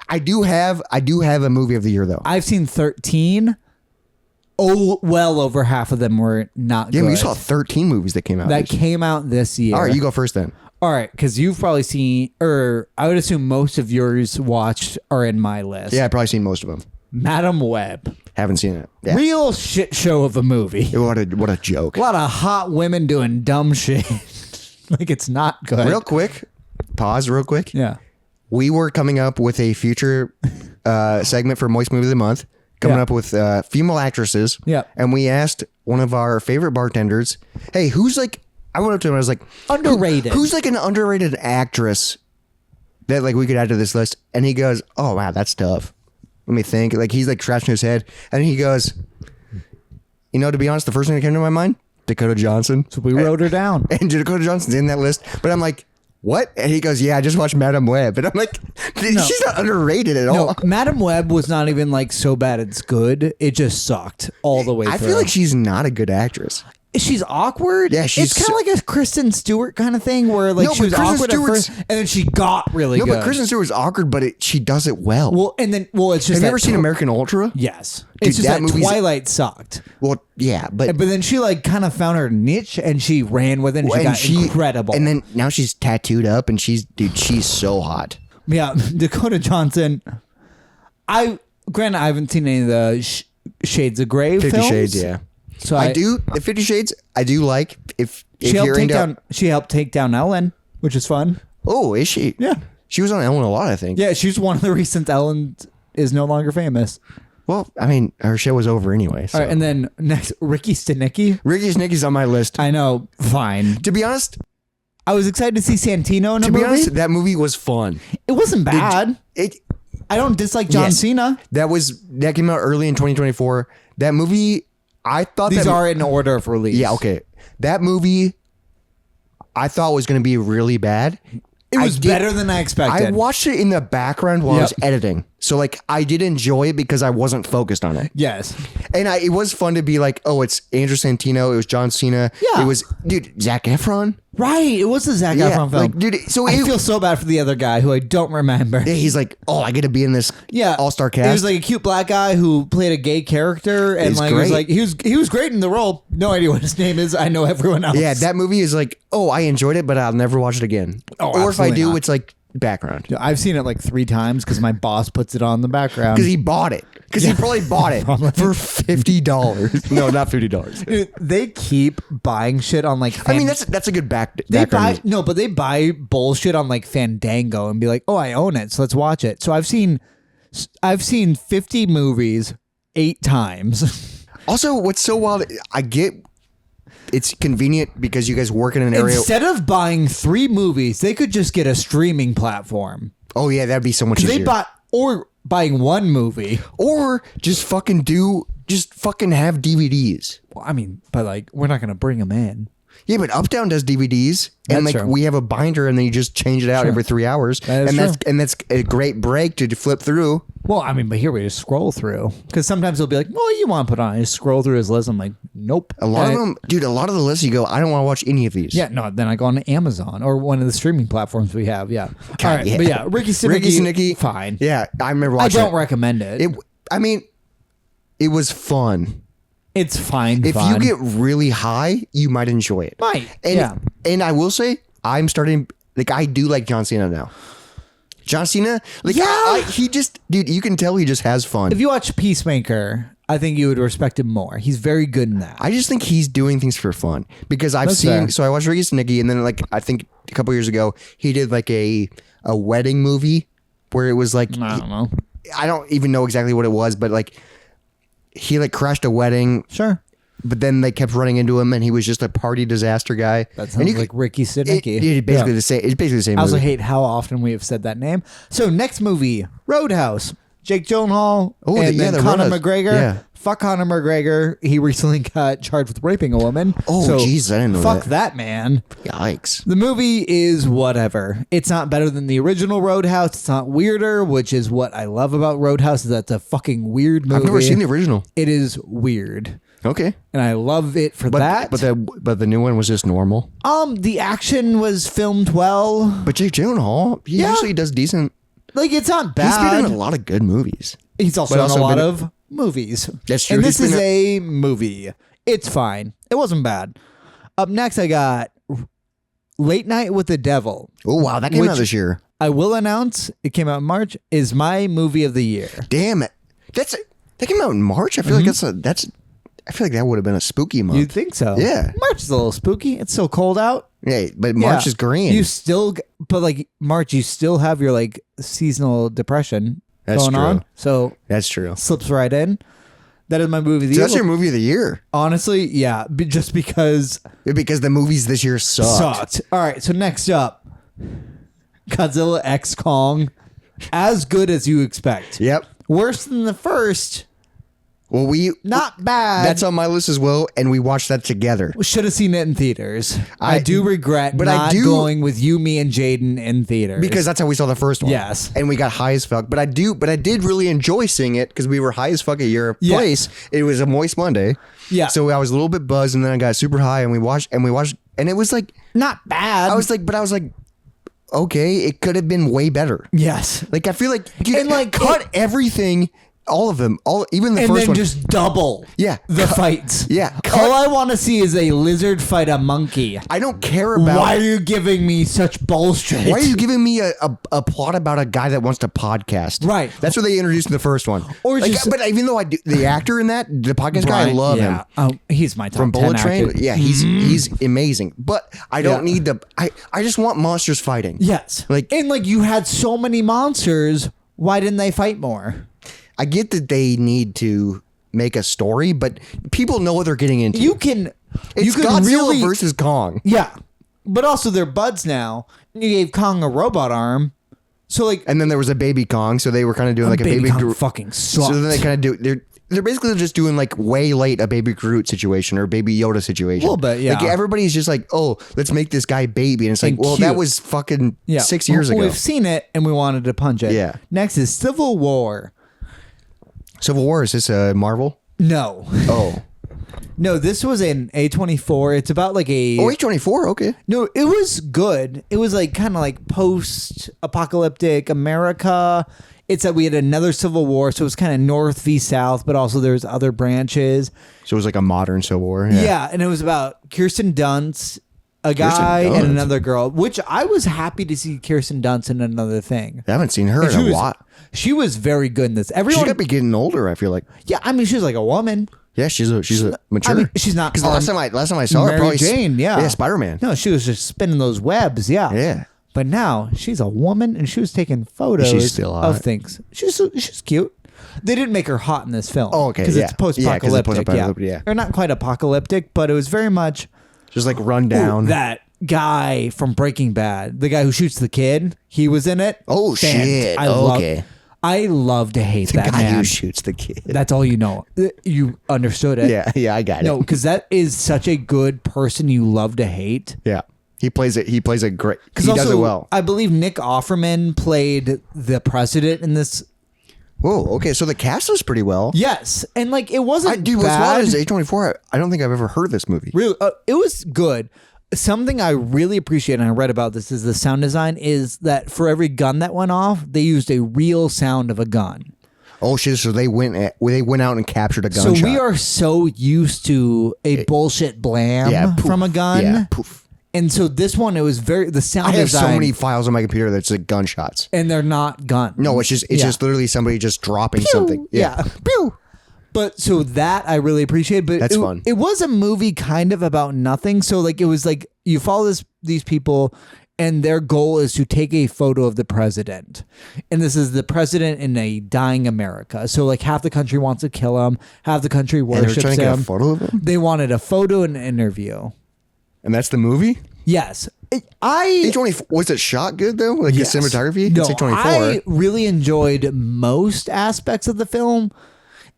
I do have a movie of the year though. I've seen 13. Oh, well over half of them were not good. Yeah, you saw 13 movies that came out. Came out this year. All right, you go first then. All right, because you've probably seen, or I would assume most of yours watched are in my list. Yeah, I've probably seen most of them. Madam Web. Haven't seen it. Yeah. Real shit show of a movie. What a joke. A lot of hot women doing dumb shit. Like it's not good. Real quick, pause real quick. Yeah. We were coming up with a future segment for Moist Movie of the Month, coming up with female actresses. Yeah. And we asked one of our favorite bartenders, hey, who's like, I went up to him and I was like, underrated. Who's like an underrated actress that like we could add to this list? And he goes, oh, wow, that's tough. Let me think. Like he's like scratching his head. And he goes, you know, to be honest, the first thing that came to my mind, Dakota Johnson. So we wrote her down. And Dakota Johnson's in that list. But I'm like, what? And he goes, yeah, I just watched Madam Web. And I'm like, she's not underrated at all. No, Madam Web was not even like so bad it's good. It just sucked all the way through. I feel like she's not a good actress. She's awkward. Yeah, it's kind of like a Kristen Stewart kind of thing where like she was awkward at first and then she got really good. No, but Kristen Stewart's awkward, but she does it well. Well, it's just. Have you ever seen American Ultra? Yes. Dude, it's just that Twilight sucked. Well, yeah, but then she like kind of found her niche and she ran with it and she got incredible. And then now she's tattooed up and she's so hot. Yeah, Dakota Johnson. I haven't seen any of the Shades of Grey 50 films. Shades, yeah. So the 50 Shades I do like. If she helped take down Ellen, which is fun. Oh, is she? Yeah. She was on Ellen a lot, I think. Yeah, she's one of the reasons Ellen is no longer famous. Well, I mean, her show was over anyway. So. All right, and then next, Ricky Stenicki. Ricky Stenicki's on my list. I know, fine. To be honest, I was excited to see Santino in a movie. To be honest, that movie was fun. It wasn't bad. I don't dislike John Cena. That came out early in 2024. That movie, I thought these are in order of release. Yeah, okay. That movie, I thought was going to be really bad. It was better than I expected. I watched it in the background while I was editing. So, like, I did enjoy it because I wasn't focused on it. Yes. And it was fun to be like, oh, it's Andrew Santino. It was John Cena. Yeah. It was, dude, Zac Efron. Right. It was a Zac Efron film. Like, dude, so I feel so bad for the other guy who I don't remember. Yeah, he's like, oh, I get to be in this all-star cast. He was like a cute black guy who played a gay character. And like, was like, he was great in the role. No idea what his name is. I know everyone else. Yeah, that movie is like, oh, I enjoyed it, but I'll never watch it again. Oh, or if I do, it's like background. I've seen it like 3 times because my boss puts it on the background. Because he bought it. Because he probably bought it for $50. No, not $50. Dude, they keep buying shit on like. I mean, that's a good background. But they buy bullshit on like Fandango and be like, oh, I own it, so let's watch it. So I've seen 50 movies 8 times. Also, what's so wild? I get. It's convenient because you guys work in an area. Instead of buying 3 movies, they could just get a streaming platform. Oh yeah, that'd be so much easier. Or buying 1 movie, or just fucking have DVDs. Well, I mean, but like we're not gonna bring them in. Yeah, but Uptown does DVDs, and like we have a binder, and then you just change it out every 3 hours, that's a great break to flip through. Well, I mean, but here we just scroll through because sometimes they'll be like, "Well, you want to put on?" I just scroll through his list. I'm like, "Nope." A lot of them, dude. A lot of the lists, you go, "I don't want to watch any of these." Yeah, no. Then I go on Amazon or one of the streaming platforms we have. Yeah, all right. But yeah, Ricky Stenicki, fine. Yeah, I remember watching. I don't recommend it. I mean, it was fun. It's fine. If you get really high, you might enjoy it. Might. And I will say, I'm starting. Like, I do like John Cena now. John Cena, like, he just, dude, you can tell he just has fun. If you watch Peacemaker, I think you would respect him more. He's very good in that. I just think he's doing things for fun because I've seen. So I watched Ricky Stenicki, and then like I think a couple years ago he did like a wedding movie where it was like I don't know. I don't even know exactly what it was, but like he like crashed a wedding. Sure. But then they kept running into him, and he was just a party disaster guy. That sounds like Ricky Stenicki. It's basically the same. It's basically the same. I also movie. hate how often we have said that name. So next movie, Roadhouse. Jake Gyllenhaal and then Conor McGregor. Yeah. Fuck Conor McGregor. He recently got charged with raping a woman. Oh, jeez, I didn't know fuck that man. Yikes. The movie is whatever. It's not better than the original Roadhouse. It's not weirder, which is what I love about Roadhouse. Is that's a fucking weird movie. I've never seen the original. It is weird. Okay. And I love it for that. But the new one was just normal. The action was filmed well. But Jake Gyllenhaal, he usually does decent. Like, it's not bad. He's been in a lot of good movies. He's also in a lot of movies. That's true. And this is a movie. It's fine. It wasn't bad. Up next, I got Late Night with the Devil. Oh, wow. That came out this year. I will announce, it came out in March, is my movie of the year. Damn it. That came out in March? I feel like I feel like that would have been a spooky month. You'd think so. Yeah. March is a little spooky. It's so cold out. Yeah, but March is green. But like March, you still have your like seasonal depression going on. So that's true. Slips right in. That is my movie of the year. That's your movie of the year. Honestly, yeah. Just because the movies this year sucked. All right. So next up, Godzilla X Kong. As good as you expect. Yep. Worse than the first. Well, not bad. That's on my list as well, and we watched that together. We should have seen it in theaters. I do regret not going with you, me, and Jaden in theaters because that's how we saw the first one. Yes, and we got high as fuck. But I did really enjoy seeing it because we were high as fuck at your place. It was a moist Monday. Yeah, so I was a little bit buzzed, and then I got super high, and we watched, and it was like not bad. I was like, okay, it could have been way better. Yes, like I feel like you cut everything. all of them, even the and first then one, just double the fights. Yeah. All I want to see is a lizard fight a monkey. I don't care about. Why are you giving me such bullshit? Why are you giving me a plot about a guy that wants to podcast? Right. That's what they introduced in the first one. Or just, but even though I do, the actor in that, the podcast guy, I love him. Oh, he's my top From 10 Bullet Train. actor. Yeah, he's amazing. But I don't need the. I just want monsters fighting. Yes. And you had so many monsters. Why didn't they fight more? I get that they need to make a story, but people know what they're getting into. You can Godzilla really versus Kong. Yeah. But also they're buds now. You gave Kong a robot arm. So and then there was a baby Kong, so they were kind of doing like a baby Kong Groot. fucking sucked. So then they kind of do they're basically just doing like way late a baby Groot situation or baby Yoda situation. A little bit, yeah. Like everybody's just like, oh, let's make this guy baby, and it's like, well, cute. that was fucking 6 years ago. We've seen it and we wanted to punch it. Yeah. Next is Civil War. Civil War, is this Marvel? No. Oh. No, this was an A24. It's about like a... Oh, A24, okay. No, it was good. It was like kind of like post-apocalyptic America. It's that we had another civil war, so it was kind of North v South, but also there's other branches. So it was like a modern Civil War. Yeah, and it was about Kirsten Dunst, a guy, and another girl, which I was happy to see Kirsten Dunst in another thing. I haven't seen her in a while. She was very good in this. Everyone, She's got to be getting older, I feel like. Yeah, I mean, she's like a woman. Yeah, she's a mature. I mean, she's not. Because last time I saw her, Mary probably Jane, yeah, Spider-Man. No, she was just spinning those webs. Yeah, yeah. But now she's a woman, and she was taking photos She's still hot. of things. She's cute. They didn't make her hot in this film. Oh, okay, because it's post-apocalyptic. Yeah. Or not quite apocalyptic, but it was very much just like run down. That guy from Breaking Bad, the guy who shoots the kid, he was in it. Oh shit! I love to hate that guy man who shoots the kid. That's all you know. You understood it. Yeah, I got it. No, because that is such a good person you love to hate. Yeah, he plays it. He plays it great. He does it well. I believe Nick Offerman played the president in this. Whoa, okay, so the cast was pretty well. Yes, and like it wasn't dude, what's bad. wild is A24. I don't think I've ever heard this movie. Really, it was good. Something I really appreciate, and I read about this, is the sound design. Is that for every gun that went off, they used a real sound of a gun. Oh shit! So they went out and captured a gunshot. So we are so used to a bullshit blam from a gun. Yeah, poof. And so this one, it was the sound I have design. so many files on my computer that's like gunshots, and they're not guns. No, it's just literally somebody just dropping something. Yeah. Pew. But so that I really appreciate. But that's fun. It was a movie kind of about nothing. So like it was like you follow these people, and their goal is to take a photo of the president. And this is the president in a dying America. So like half the country wants to kill him, half the country worships him. And they're trying to get a photo of him? They wanted a photo and an interview. And that's the movie? Yes. A24, was it shot good though? Like the cinematography? No, it's A24. I really enjoyed most aspects of the film.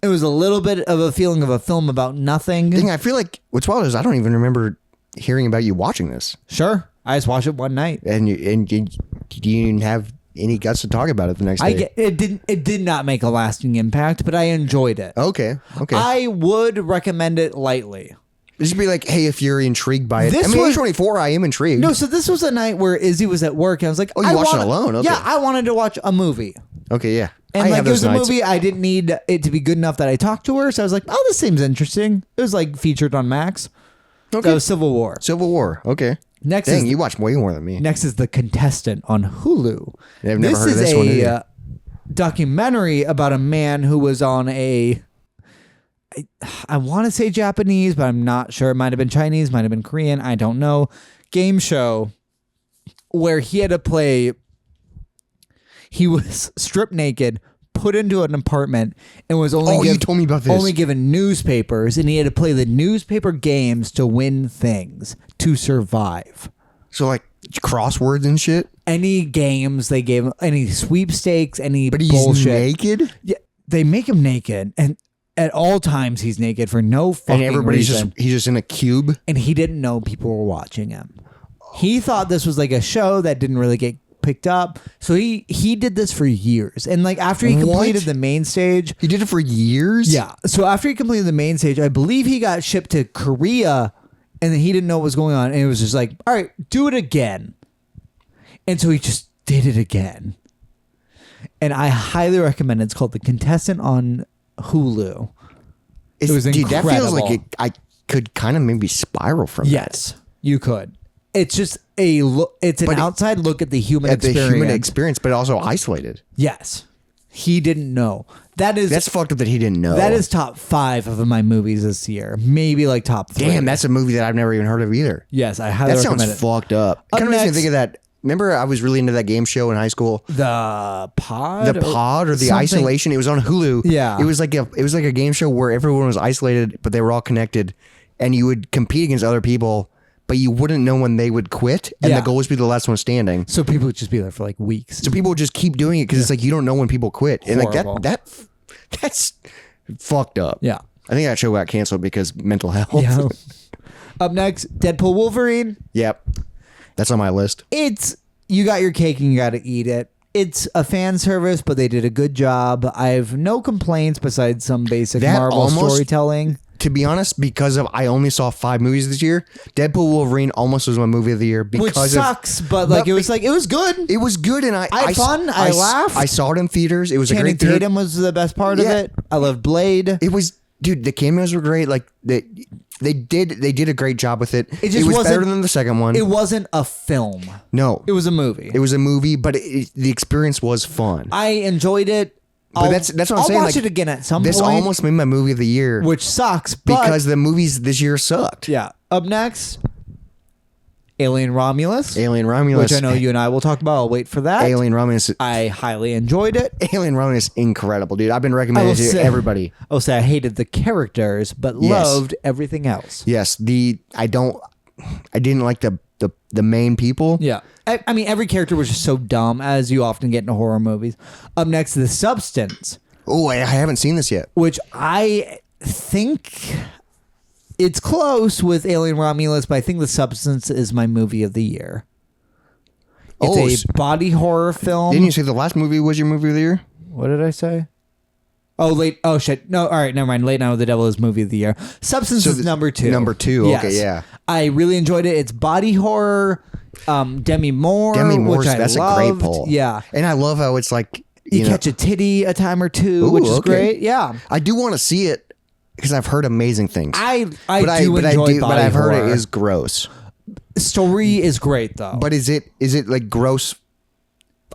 It was a little bit of a feeling of a film about nothing. I feel like what's wild is I don't even remember hearing about you watching this. Sure. I just watched it one night. And you didn't have any guts to talk about it the next day. It did not make a lasting impact, but I enjoyed it. Okay. I would recommend it lightly. Just be like, hey, if you're intrigued by it. A24, I am intrigued. No, so this was a night where Izzy was at work, and I was like, oh, you watched it alone? Okay. Yeah, I wanted to watch a movie. Okay, yeah. And like it was a movie, I didn't need it to be good enough that I talked to her, so I was like, oh, this seems interesting. It was like featured on Max. Okay. So Civil War. Civil War, okay. Next you watch way more than me. Next is The Contestant on Hulu. I've never heard of this one. This is a documentary about a man who was on I want to say Japanese, but I'm not sure. It might have been Chinese, might have been Korean. I don't know. Game show where he had to play. He was stripped naked, put into an apartment, and was only you told me about this. Only given newspapers, and he had to play the newspaper games to win things to survive. So like crosswords and shit. Any games they gave him, any sweepstakes, any but bullshit. He's naked. Yeah, they make him naked, and at all times he's naked for no fucking and everybody's reason. He's just in a cube, and he didn't know people were watching him. He thought this was like a show that didn't really get picked up, so he did this for years. And like after he completed the main stage, he did it for years. Yeah. So after he completed the main stage, I believe he got shipped to Korea, and then he didn't know what was going on, and it was just like, all right, do it again. And so he just did it again. and I highly recommend it. It's called The Contestant on Hulu. It was incredible. That feels like I could kind of maybe spiral from Yes, you could. It's just it's an outside look at the human experience. But also isolated. Yes. He didn't know. That's fucked up that he didn't know. That is top 5 of my movies this year. Maybe like top 3. Damn, that's a movie that I've never even heard of either. Yes, I highly recommend it. That sounds fucked up. Kind of makes me think of that. Remember, I was really into that game show in high school. The Pod? The Pod or the Isolation. It was on Hulu. Yeah. It was like a game show where everyone was isolated, but they were all connected, and you would compete against other people, but you wouldn't know when they would quit, and the goal was to be the last one standing. So people would just be there for like weeks. So people would just keep doing it because it's like you don't know when people quit, and like that's fucked up. Yeah, I think that show got canceled because mental health. Yeah. Up next, Deadpool Wolverine. Yep, that's on my list. You got your cake and you got to eat it. It's a fan service, but they did a good job. I have no complaints besides some basic Marvel storytelling. To be honest, because I only saw 5 movies this year, Deadpool Wolverine almost was my movie of the year. Which sucks, but it was good. It was good, and I had fun. I laughed. I saw it in theaters. It was a great theater. Tatum was the best part of it. I love Blade. It was, dude. The cameos were great. Like they did a great job with it. It was better than the second one. It wasn't a film. No, it was a movie. It was a movie, but the experience was fun. I enjoyed it. But that's what I'm saying. I'll watch it again at some point. This almost made my movie of the year, which sucks because the movies this year sucked. Yeah. Up next, Alien Romulus, which I know you and I will talk about. I'll wait for that. Alien Romulus. I highly enjoyed it. Alien Romulus, incredible, dude. I've been recommending it to everybody. I'll say I hated the characters, but loved everything else. Yes. I didn't like the main people. Yeah. I mean, every character was just so dumb, as you often get in horror movies. Up next, The Substance. Oh, I haven't seen this yet. Which I think it's close with Alien Romulus, but I think The Substance is my movie of the year. It's a body horror film. Didn't you say the last movie was your movie of the year? What did I say? Oh, shit. No, all right, never mind. Late Night with the Devil is movie of the year. Substance is number 2. Number 2, yes. Okay, yeah. I really enjoyed it. It's body horror. Demi Moore, which that's loved. A great poll. Yeah. And I love how it's like... You catch a titty a time or two, which is great. Yeah. I do want to see it because I've heard amazing things. I enjoy body but I've heard horror. It is gross. Story is great, though. But is it like gross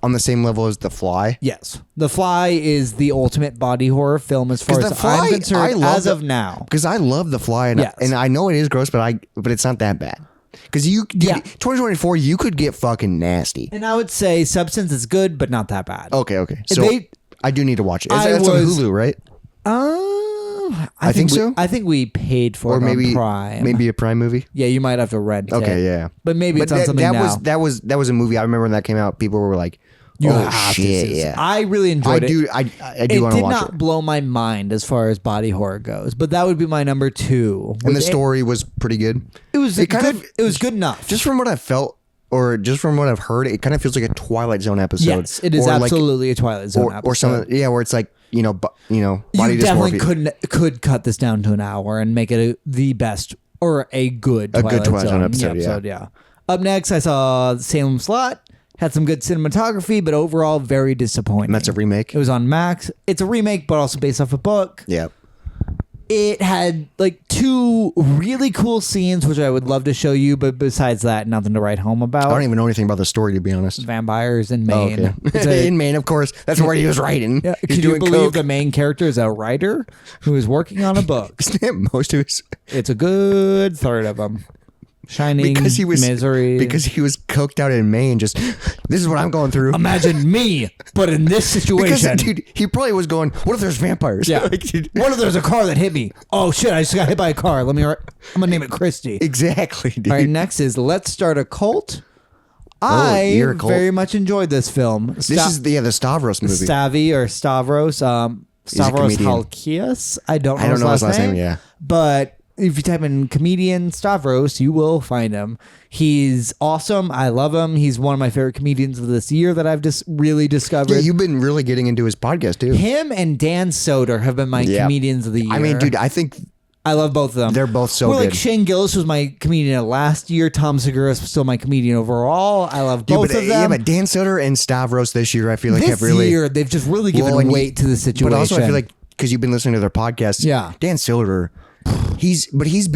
on the same level as The Fly? Yes. The Fly is the ultimate body horror film as far as I'm concerned of now. Because I love The Fly, and I know it is gross, but it's not that bad. Because 2024, you could get fucking nasty. And I would say Substance is good, but not that bad. Okay. So I do need to watch it. That's on Hulu, right? I think so. I think we paid for it on Prime. Maybe a Prime movie. Yeah, you might have to rent it. Okay, yeah. But maybe it's on something now. That was a movie. I remember when that came out. People were like, shit, yeah. I really enjoyed it. I do want to watch it. It did not blow my mind as far as body horror goes, but that would be my number 2. And the story was pretty good. It was good enough. Just from what I felt, or just from what I've heard, it kind of feels like a Twilight Zone episode. Yes, it is absolutely a Twilight Zone episode. Or something, where it's like, body you definitely could cut this down to an hour and make it the best or a good Twilight Zone episode. Yeah. Up next, I saw Salem Slot. Had some good cinematography, but overall very disappointing. And that's a remake? It was on Max. It's a remake, but also based off a book. Yeah. It had like 2 really cool scenes, which I would love to show you, but besides that, nothing to write home about. I don't even know anything about the story, to be honest. Vampires in Maine. Oh, okay. In Maine, of course. That's where he was writing. Yeah. Can you believe the main character is a writer who is working on a book? Isn't it most of his? It's a good third of them. Shining, Misery. Because he was coked out in Maine. Just, this is what I'm going through. Imagine me, but in this situation. Because, dude, he probably was going, what if there's vampires? Yeah. What if there's a car that hit me? Oh, shit, I just got hit by a car. I'm going to name it Christy. Exactly, dude. All right, next is Let's Start a Cult. I very much enjoyed this film. This is the Stavros movie. Stavros. Stavros Halkias. I don't know his last name. Yeah. But if you type in comedian Stavros, you will find him. He's awesome. I love him. He's one of my favorite comedians of this year that I've just really discovered. Yeah, you've been really getting into his podcast too. Him and Dan Soder have been my comedians of the year. I mean, dude, I think I love both of them. They're both so Like good. Shane Gillis was my comedian last year. Tom Segura is still my comedian overall. I love both of them. Yeah, but Dan Soder and Stavros this year, I feel like this year they've just really given weight to the situation. But also, I feel like because you've been listening to their podcasts, Dan Soder, he's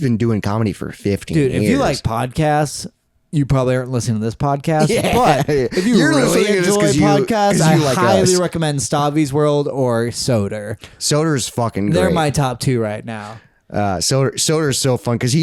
been doing comedy for 15 years. Dude, if you like podcasts, you probably aren't listening to this podcast. Yeah. But if you really enjoy podcasts, I highly recommend Stavi's World or Soder. Soder's fucking great. They're my top 2 right now. Soder's so fun because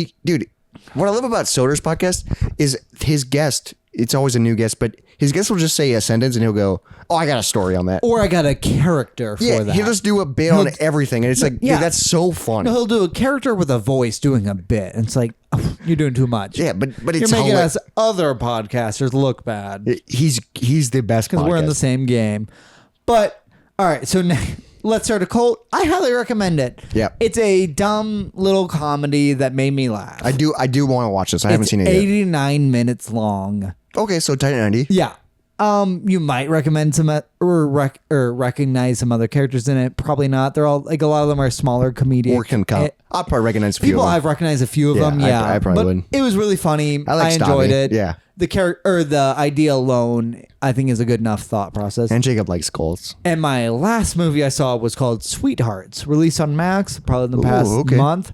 what I love about Soder's podcast is his guest. It's always a new guest, but his guest will just say a sentence and he'll go, "Oh, I got a story on that," or "I got a character for that." He'll just do a bit on everything, and it's like, dude, that's so fun. No, he'll do a character with a voice doing a bit, and it's like, oh, you're doing too much. Yeah, but it's you're making us other podcasters look bad. He's the best because we're in the same game. But all right, so now, let's start a cult. I highly recommend it. Yeah, it's a dumb little comedy that made me laugh. I do want to watch this. I haven't seen it yet. 89 minutes long. Okay, so tight 90. Yeah. You might recommend some or recognize some other characters in it. Probably not. They're all like a lot of them are smaller comedians. Or can come. I'll probably recognize a few people. of them. I've recognized a few of them. Yeah, I probably would. It was really funny. I enjoyed it. Yeah. The character or the idea alone, I think, is a good enough thought process. And Jacob likes skulls. And my last movie I saw was called Sweethearts, released on Max probably in the past month.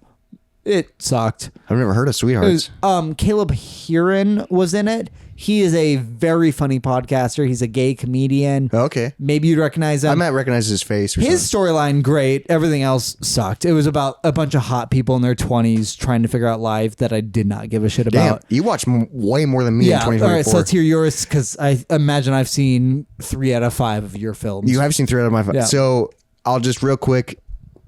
It sucked. I've never heard of Sweethearts. Caleb Heron was in it. He is a very funny podcaster. He's a gay comedian. Okay. Maybe you'd recognize him. I might recognize his face. His storyline, great. Everything else sucked. It was about a bunch of hot people in their 20s trying to figure out life that I did not give a shit about. You watch way more than me in 2024. All right, so let's hear yours because I imagine I've seen 3 out of 5 of your films. You have seen 3 out of my 5. Yeah. So I'll just real quick,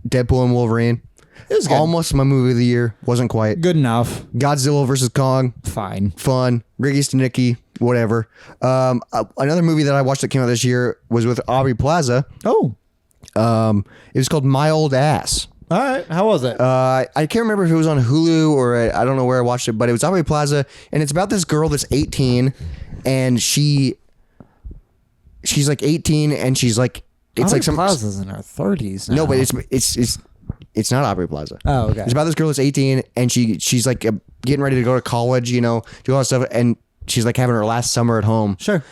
Deadpool and Wolverine. It was good. Almost my movie of the year. Wasn't quite. Good enough. Godzilla versus Kong. Fine. Fun. Ricky Stenicki. Whatever. Another movie that I watched that came out this year was with Aubrey Plaza. Oh. It was called My Old Ass. All right. How was it? I can't remember if it was on Hulu or I don't know where I watched it, but it was Aubrey Plaza, and it's about this girl that's 18, and she's like 18, and she's like, it's Aubrey like some Plaza's in her 30s now. No, but it's not Aubrey Plaza. Oh, okay. It's about this girl that's 18, and she's like getting ready to go to college, do all that stuff, and she's like having her last summer at home. Sure.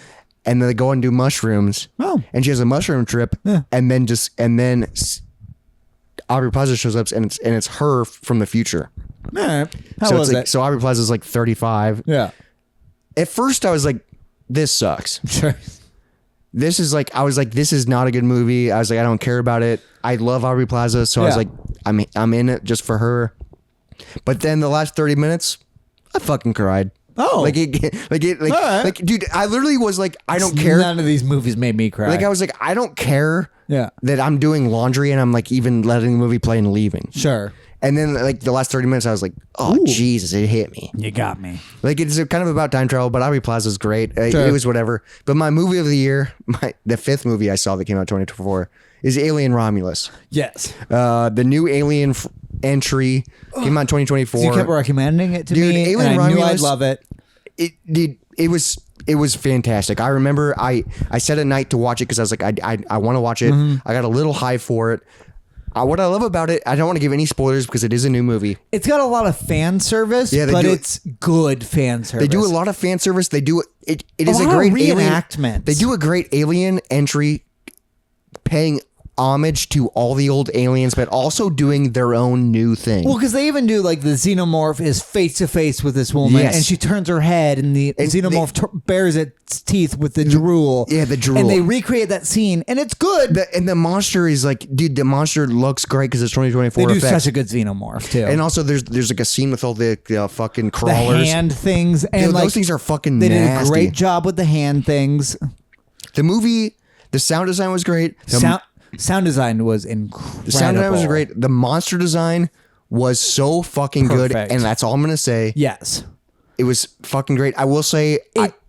And then they go and do mushrooms. Oh. And she has a mushroom trip. Yeah. And then Aubrey Plaza shows up, and it's her from the future. All right. How so was it's like, it? So Aubrey Plaza's like 35. Yeah. At first, I was like, this sucks. Sure. This is not a good movie. I was like, I don't care about it. I love Aubrey Plaza, so I was like, I'm in it just for her. But then the last 30 minutes, I fucking cried. Oh, dude, I literally was like, I don't care. None of these movies made me cry. Like, I was like, I don't care. Yeah. That I'm doing laundry and I'm like even letting the movie play and leaving. Sure. And then like the last 30 minutes, I was like, oh, ooh, Jesus, it hit me. You got me. Like, it's kind of about time travel, but Aubrey Plaza's great. Sure. It was whatever. But my movie of the year, the 5th movie I saw that came out 2024 is Alien Romulus. Yes. The new Alien entry came out in 2024. So you kept recommending it to me, Alien and I Romulus, knew I'd love it. It was fantastic. I remember I set a night to watch it because I was like, I want to watch it. I got a little high for it. What I love about it, I don't want to give any spoilers because it is a new movie. It's got a lot of fan service, but it's good fan service. They do a lot of fan service. They do it. It is a great reenactment. Alien. They do a great Alien entry, paying homage to all the old aliens, but also doing their own new thing. Well, because they even do like the xenomorph is face to face with this woman, yes, and she turns her head, and the xenomorph bares its teeth with the drool. Yeah, the drool. And they recreate that scene, and it's good. And the monster is like, dude, the monster looks great because it's 2024. They do effects. such a good xenomorph too. And also, there's like a scene with all the fucking crawlers, the hand things, and those things are fucking. They nasty. did a great job with the hand things. The movie, the sound design was great. Sound design was incredible. The sound design was great. The monster design was so fucking good, and that's all I'm gonna say. Yes, it was fucking great. I will say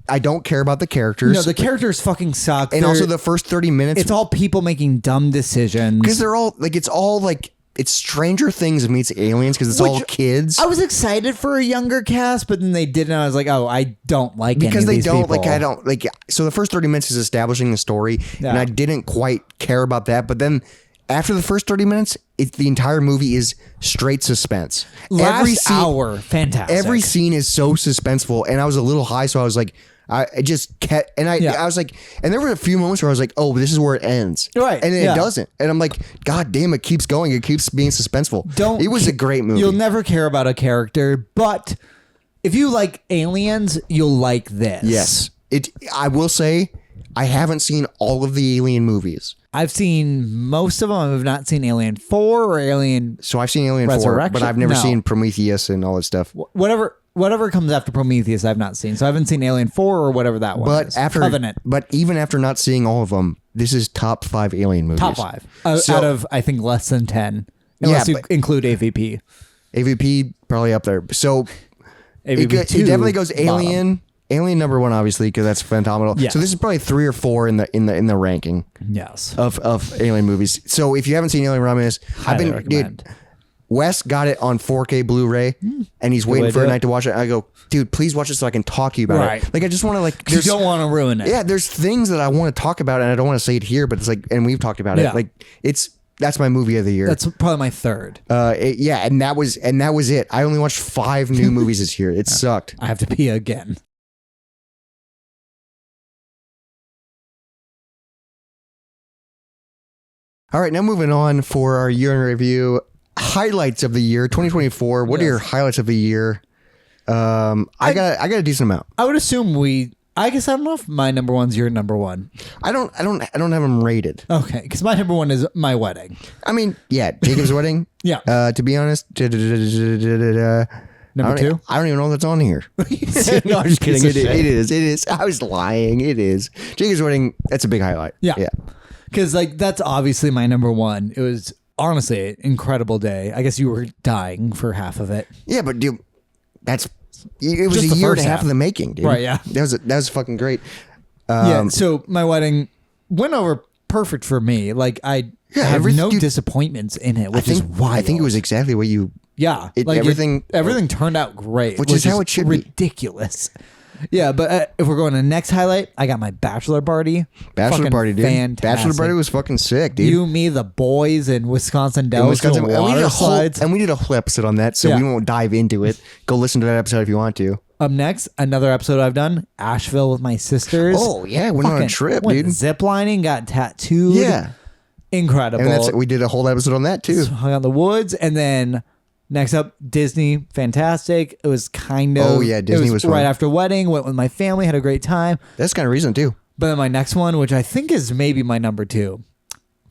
I don't care about the characters. No, the characters fucking suck. And also the first 30 minutes, it's all people making dumb decisions because they're all like it's Stranger Things meets Aliens because it's all kids. I was excited for a younger cast, but then they didn't. I was like, oh, I don't like because any of they these don't people. like. I don't like. So the first 30 minutes is establishing the story, and I didn't quite care about that. But then after the first 30 minutes, the entire movie is straight suspense. Last hour, fantastic. Every scene is so suspenseful, and I was a little high, so I was like, I just kept, and I was like, and there were a few moments where I was like, oh, this is where it ends, right? And then it doesn't, and I'm like, God damn, it keeps going, it keeps being suspenseful. It was a great movie. You'll never care about a character, but if you like Aliens, you'll like this. Yes, I will say, I haven't seen all of the Alien movies. I've seen most of them. I've not seen Alien 4 or Alien. So I've seen Alien 4, but I've never seen Prometheus and all that stuff. Whatever comes after Prometheus, I've not seen. So I haven't seen Alien 4 or whatever that one is. Covenant. But even after not seeing all of them, this is top 5 Alien movies. Top 5 out of I think less than 10, unless you include AVP. AVP probably up there. So AVP it definitely goes Alien. Alien number 1, obviously, because that's phenomenal. Yes. So this is probably 3 or 4 in the ranking. Yes. Of Alien movies. So if you haven't seen Alien Romulus, dude, Wes got it on 4K Blu-ray, and he's waiting for a night to watch it. I go, dude, please watch it so I can talk to you about it. Like, I just want to you don't want to ruin it. Yeah, there's things that I want to talk about, and I don't want to say it here, but it's like, and we've talked about it. Like, that's my movie of the year. That's probably my third. And that was it. I only watched 5 new movies this year. It sucked. I have to pee again. All right, now moving on for our year in review. Highlights of the year 2024. What are your highlights of the year? I got a decent amount. I would assume I guess I don't know if my number one's your number one. I don't have them rated. Okay, because my number one is My Wedding. I mean, yeah, Jacob's Wedding. Yeah. To be honest, number 2. I don't even know if that's on here. No, I'm just kidding. It is. I was lying. It is. Jacob's Wedding. That's a big highlight. Yeah. Because that's obviously my number one. It was honestly an incredible day. I guess you were dying for half of it. Yeah, but dude, it was a year and a half in the making, dude. Right? Yeah. That was fucking great. So My Wedding went over perfect for me. Like I have no disappointments in it, which is wild. I think it was exactly what you. Yeah, everything turned out great, which is how it should be. Ridiculous. Yeah, but if we're going to the next highlight, I got my bachelor party. Bachelor party, dude. Fantastic. Bachelor party was fucking sick, dude. You, me, the boys in Wisconsin Dells, water slides. And we did a whole episode on that, so we won't dive into it. Go listen to that episode if you want to. Up next, another episode I've done, Asheville with my sisters. Oh, yeah, went on a trip, dude. Ziplining, got tattooed. Yeah. Incredible. And we did a whole episode on that, too. Hung out in the woods, and then... Next up, Disney, fantastic. It was kind of... Oh, yeah, Disney was fun. Right after wedding, went with my family, had a great time. That's kind of reason, too. But then my next one, which I think is maybe my number 2,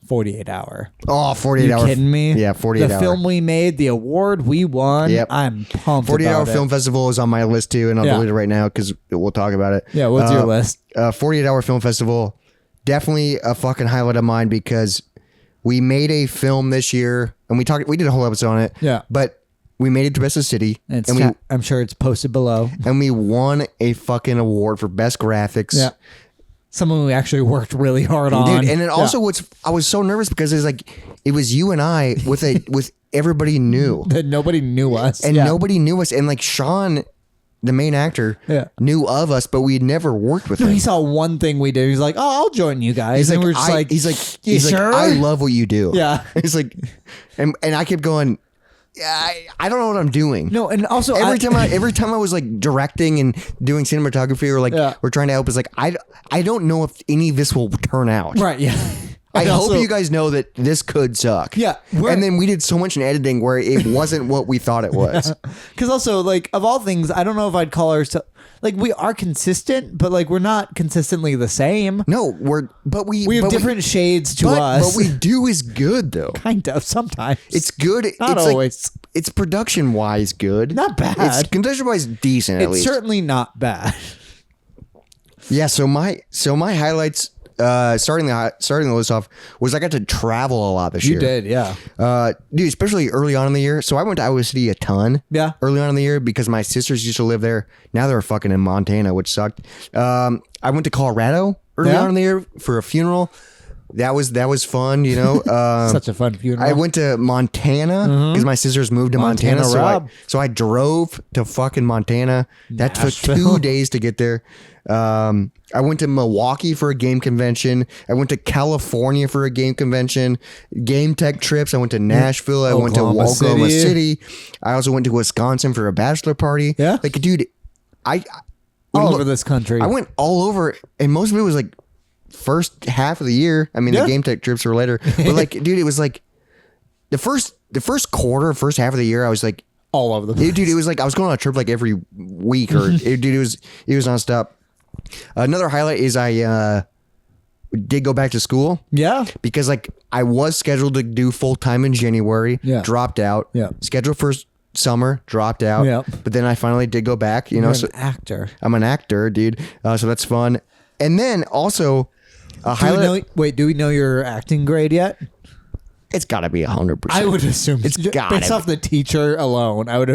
48 Hour. Oh, 48 Hour. You kidding me? Yeah, 48 Hour. The film we made, the award we won. Yep. I'm pumped 48 about Hour it. Film Festival is on my list, too, and I'll delete it right now because we'll talk about it. Yeah, what's your list? 48 Hour Film Festival, definitely a fucking highlight of mine because we made a film this year, and we did a whole episode on it. Yeah. But... we made it to Best of the City. I'm sure it's posted below. And we won a fucking award for best graphics. Yeah. Someone we actually worked really hard on. Dude, and then also I was so nervous because it was you and I with everybody new. That nobody knew us. And nobody knew us. And like Sean, the main actor, knew of us, but we'd never worked with him. He saw one thing we did. He's like, "Oh, I'll join you guys." He's like, he's sure? like, I love what you do. Yeah. He's like, and I kept going, I don't know what I'm doing. No, and also every time I was like directing and doing cinematography or like we're trying to help, it's like I don't know if any of this will turn out. Right, yeah. I hope you guys know that this could suck. Yeah. And then we did so much in editing where it wasn't what we thought it was. Because also, like, of all things, I don't know if I'd call ourselves... Like, we are consistent, but, like, we're not consistently the same. No, we have different shades to us. But we do is good, though. Kind of, sometimes. It's good. Not it's always. Like, it's production-wise good. Not bad. It's production-wise decent, at least. It's certainly not bad. Yeah, so my highlights... starting the list off was I got to travel a lot this year. You did, yeah. Dude, especially early on in the year. So I went to Iowa City a ton. Yeah. Early on in the year because my sisters used to live there. Now they're fucking in Montana, which sucked. I went to Colorado early on in the year for a funeral. that was fun. You know, Such a fun funeral. I went to Montana because my sisters moved to Montana, so I drove to fucking Montana. That took 2 days to get there. I went to Milwaukee for a game convention. I went to California for a game convention. Game tech trips. I went to Nashville. I went to Oklahoma City. I also went to Wisconsin for a bachelor party. Yeah, like, dude, all over this country. I went all over, and most of it was like first half of the year. I mean, the game tech trips were later, but like, dude, it was like the first half of the year. I was like all over the place. Dude, it was like I was going on a trip like every week, or dude, it was nonstop. Another highlight is I did go back to school. Yeah, because like I was scheduled to do full time in January. Yeah, dropped out. Yeah, scheduled for summer, dropped out. Yeah, but then I finally did go back. You know, You're an actor. I'm an actor, dude. So that's fun. And then also, do we know your acting grade yet? It's got to be 100%. I would assume it's got based off the teacher alone. I would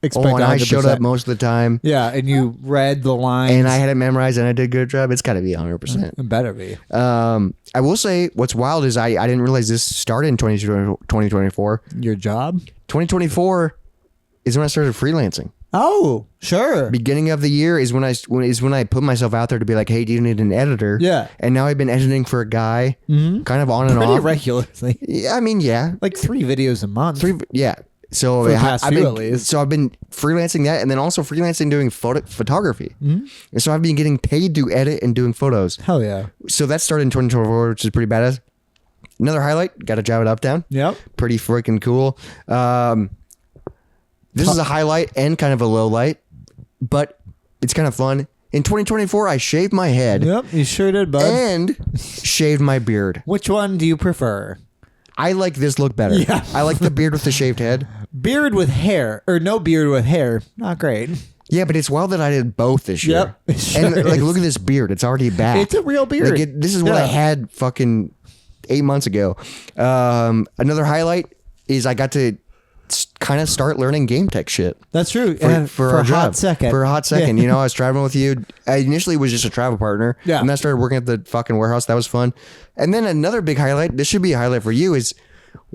expect. And 100%. I showed up most of the time. Yeah, and you read the lines, and I had it memorized, and I did a good job. It's got to be 100%. It better be. I will say, what's wild is I didn't realize this started in 2024. Your job? 2024 is when I started freelancing. Oh, sure. Beginning of the year is when I put myself out there to be like, hey, do you need an editor? Yeah. And now I've been editing for a guy, kind of on and off. Pretty regularly. Yeah, I mean, yeah. Like 3 videos a month. Yeah. So I've been freelancing that, and then also freelancing doing photography. Mm-hmm. And so I've been getting paid to edit and doing photos. Hell yeah. So that started in 2024, which is pretty badass. Another highlight, got a job at Uptown. Yep. Pretty freaking cool. This is a highlight and kind of a low light, but it's kind of fun. In 2024, I shaved my head. Yep, you sure did, bud. And shaved my beard. Which one do you prefer? I like this look better. Yeah. I like the beard with the shaved head. Beard with hair, or no beard with hair, not great. Yeah, but it's wild that I did both this year. Yep, sure and like, look at this beard. It's already back. It's a real beard. Like this is what I had fucking 8 months ago. Another highlight is I got to kind of start learning game tech shit. That's true. For a hot second. For a hot second. Yeah. You know, I was traveling with you. I initially was just a travel partner. Yeah. And then I started working at the fucking warehouse. That was fun. And then another big highlight, this should be a highlight for you, is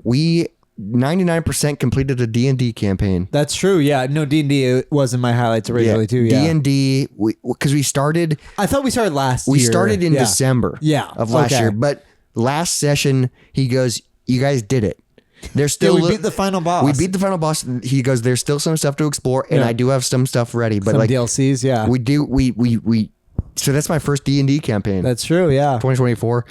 we 99% completed a D&D campaign. That's true. Yeah. No, D&D was in my highlights originally too. Yeah. D&D, because we started. I thought we started last year. We started in December of last year. But last session, he goes, you guys did it. There's still we beat the final boss. We beat the final boss. He goes, there's still some stuff to explore, and I do have some stuff ready. But some like DLCs, yeah. We do. We. So that's my first D&D campaign. That's true, yeah. 2024.